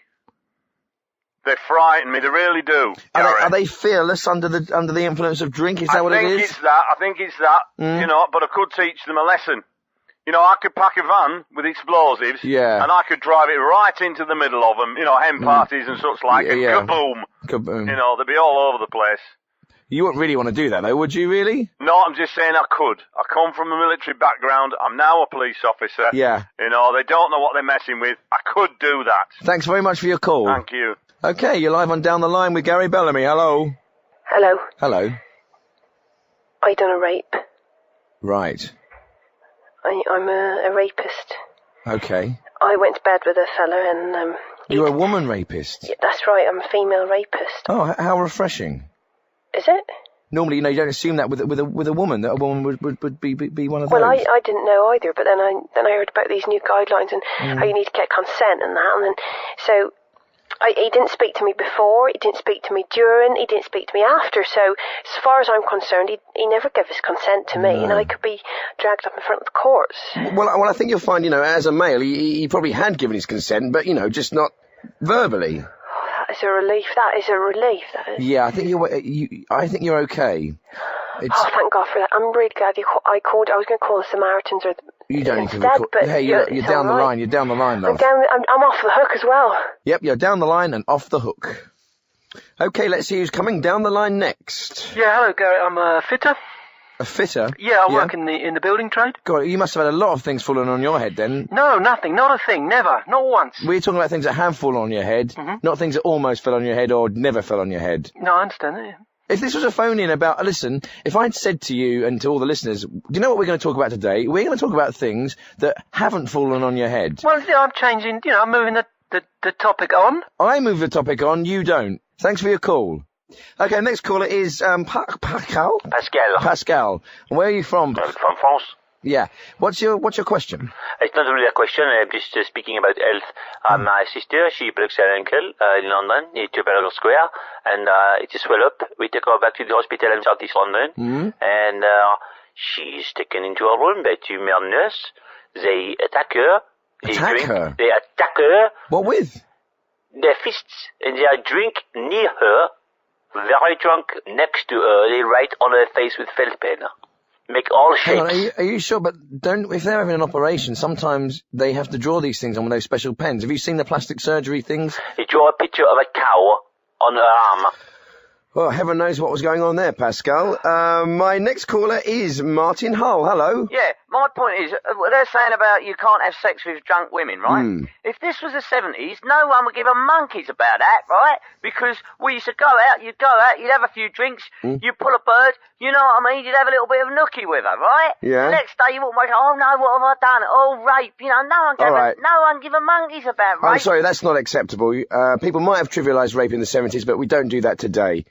They frighten me, they really do. Are they fearless under the influence of drink? Is that what it is? I think it's that, but I could teach them a lesson. I could pack a van with explosives, and I could drive it right into the middle of them, hen parties and such like, and kaboom. Kaboom. They'd be all over the place. You wouldn't really want to do that, though, would you, really? No, I'm just saying I could. I come from a military background. I'm now a police officer. Yeah. You know, they don't know what they're messing with. I could do that. Thanks very much for your call. Thank you. Okay, you're live on Down the Line with Gary Bellamy. Hello. Hello. Hello. I done a rape. Right. I'm a rapist. Okay. I went to bed with a fella and... You're a woman rapist? Yeah, that's right, I'm a female rapist. Oh, how refreshing. Is it? Normally, you don't assume that with a woman, that a woman would be one of those. Well, I didn't know either, but then I heard about these new guidelines and how you need to get consent and that, and then, so... he didn't speak to me before, he didn't speak to me during, he didn't speak to me after, so as far as I'm concerned, he never gave his consent to me, and I could be dragged up in front of the courts. Well, I think you'll find, as a male, he probably had given his consent, but, just not verbally. Oh, that is a relief, that is. Yeah, I think you're okay. Oh, thank God for that. I'm really glad I called. I was going to call the Samaritans or you don't need to instead, record. but Hey, you're down the line. You're down the line, love. I'm off the hook as well. Yep, you're down the line and off the hook. Okay, let's see who's coming down the line next. Yeah, hello, Gary. I'm a fitter. A fitter? Yeah, I work in the building trade. God, you must have had a lot of things falling on your head then. No, nothing. Not a thing. Never. Not once. We're talking about things that have fallen on your head, not things that almost fell on your head or never fell on your head. No, I understand that, yeah. If this was a phone-in about... Listen, if I'd said to you and to all the listeners, do you know what we're going to talk about today? We're going to talk about things that haven't fallen on your head. Well, I'm changing, I'm moving the topic on. I move the topic on, you don't. Thanks for your call. Okay, next caller is Pascal? Pascal. Where are you from? From France. Yeah. What's your question? It's not really a question. I'm just speaking about health. My sister, she breaks her ankle in London, near Trafalgar Square, and it is swelled up. We take her back to the hospital in South East London, and she's taken into a room by two male nurses. They attack her. They attack her. What with? Their fists, and they drink near her, very drunk, next to her. They write on her face with felt pen. Make all shapes. Hang on, are you sure? But if they're having an operation, sometimes they have to draw these things on with those special pens. Have you seen the plastic surgery things? They draw a picture of a cow on her arm. Well, heaven knows what was going on there, Pascal. My next caller is Martin Hull. Hello. Yeah, my point is, they're saying about you can't have sex with drunk women, right? If this was the 70s, no one would give a monkeys about that, right? Because we used to go out, you'd have a few drinks, you'd pull a bird, you know what I mean? You'd have a little bit of nookie with her, right? Yeah. The next day you wouldn't wake up, oh no, what have I done? Oh, rape, no one give a monkeys about rape. I'm sorry, that's not acceptable. People might have trivialised rape in the 70s, but we don't do that today.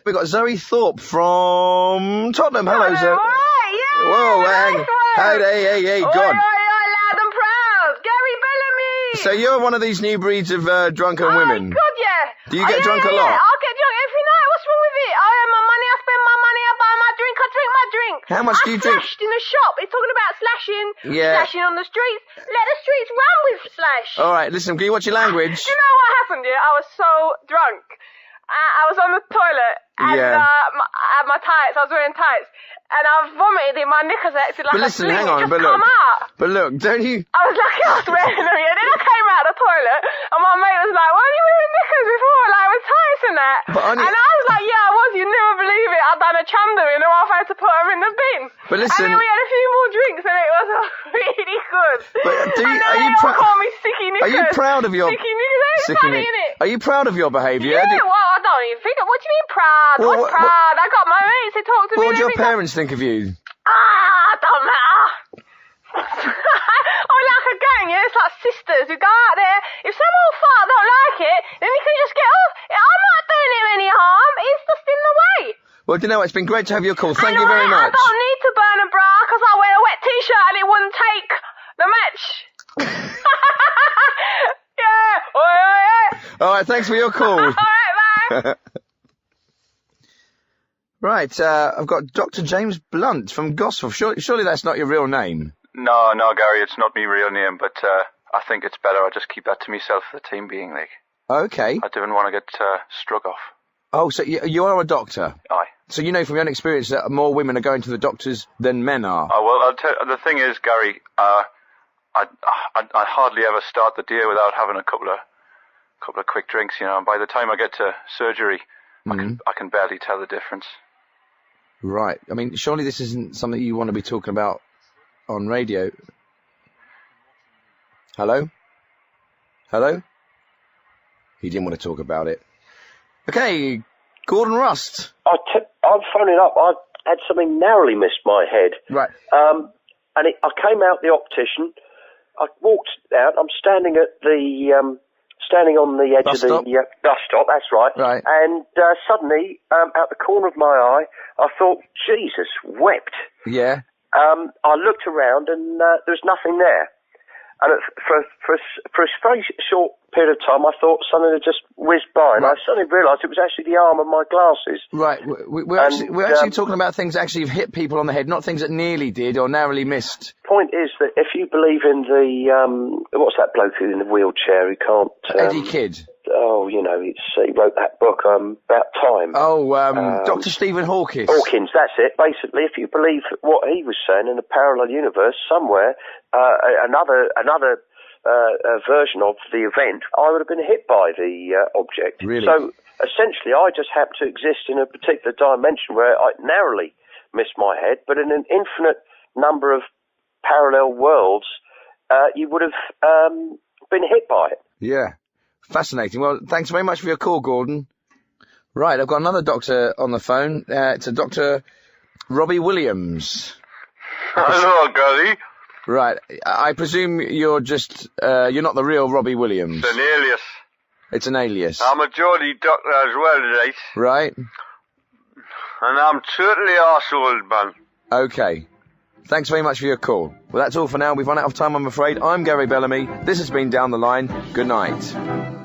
We've got Zoe Thorpe from Tottenham. Hello, Zoe. All right, yeah. Whoa, hey, go on. Loud and proud. Gary Bellamy. So you're one of these new breeds of drunken women? God, yeah. Do you get drunk a lot? Yeah, I'll get drunk every night. What's wrong with it? I earn my money, I spend my money, I buy my drink, I drink my drink. How much do you drink? I slashed in the shop. It's talking about slashing, slashing on the streets. Let the streets run with slash. All right, listen, can you watch your language? Do you know what happened, yeah? I was so drunk. I was on the toilet, and I had my tights, I was wearing tights, and I vomited in my knickers, acted like but listen, a hang on, come out. But look, don't you... I was lucky I was wearing them, yeah. Then I came out of the toilet, and my mate was like, why are you wearing knickers before, like, with tights and that? And I was like, yeah, I was, you'd never believe it, I'd done a chanda in them, I've had to put them in the bin. But listen... And then we had a few more drinks, and it was really good. But are you call me Sticky Knickers. Are you proud of your... Sticky Knickers, it's funny, innit? Are you proud of your behaviour? Yeah, well, I don't even think. What do you mean proud? Well, What's proud? I got my mates who talk to me. What would your parents think of you? I don't matter. I'm like a gang, yeah? It's like sisters who go out there. If some old fart don't like it, then you can just get off. I'm not doing him any harm. It's just in the way. Well, do you know what? It's been great to have your call. Thank you very much. I don't need to burn a bra because I wear a wet t-shirt and it wouldn't take the match. Yeah. All right, thanks for your call. All right, bye. Right, I've got Dr. James Blunt from Gosforth. Surely that's not your real name. No, Gary, it's not my real name, but I think it's better I just keep that to myself for the time being, like. Okay. I didn't want to get struck off. Oh, so you are a doctor? Aye. So you know from your own experience that more women are going to the doctors than men are? Oh, well, the thing is, Gary, I hardly ever start the day without having a couple of quick drinks, you know, and by the time I get to surgery, I can barely tell the difference. Right. I mean, surely this isn't something you want to be talking about on radio. Hello? Hello? He didn't want to talk about it. Okay, Gordon Rust. I'm phoning up. I had something narrowly missed my head. Right. And I came out the optician. I walked out. I'm standing at the standing on the edge bus of stop? the bus stop. That's right. Right. And suddenly, out the corner of my eye, I thought, Jesus, wept. Yeah. I looked around and there was nothing there. And for a very short period of time, I thought something had just whizzed by, and I suddenly realised it was actually the arm of my glasses. Right, we're actually talking about things that actually have hit people on the head, not things that nearly did or narrowly missed. Point is that if you believe in the, what's that bloke in the wheelchair who can't... Eddie Kidd. Oh, you know, he wrote that book about time. Oh, Dr. Stephen Hawkins. Hawkins, that's it. Basically, if you believe what he was saying in a parallel universe somewhere, another version of the event, I would have been hit by the object. Really? So, essentially, I just happen to exist in a particular dimension where I narrowly missed my head, but in an infinite number of parallel worlds, you would have been hit by it. Yeah. Fascinating. Well, thanks very much for your call, Gordon. Right, I've got another doctor on the phone. It's a Dr. Robbie Williams. Hello, Gully. Right, I presume you're just, you're not the real Robbie Williams. It's an alias. It's an alias. I'm a Geordie doctor as well today. Right. And I'm totally arsehole, man. Okay. Thanks very much for your call. Well, that's all for now. We've run out of time, I'm afraid. I'm Gary Bellamy. This has been Down the Line. Good night.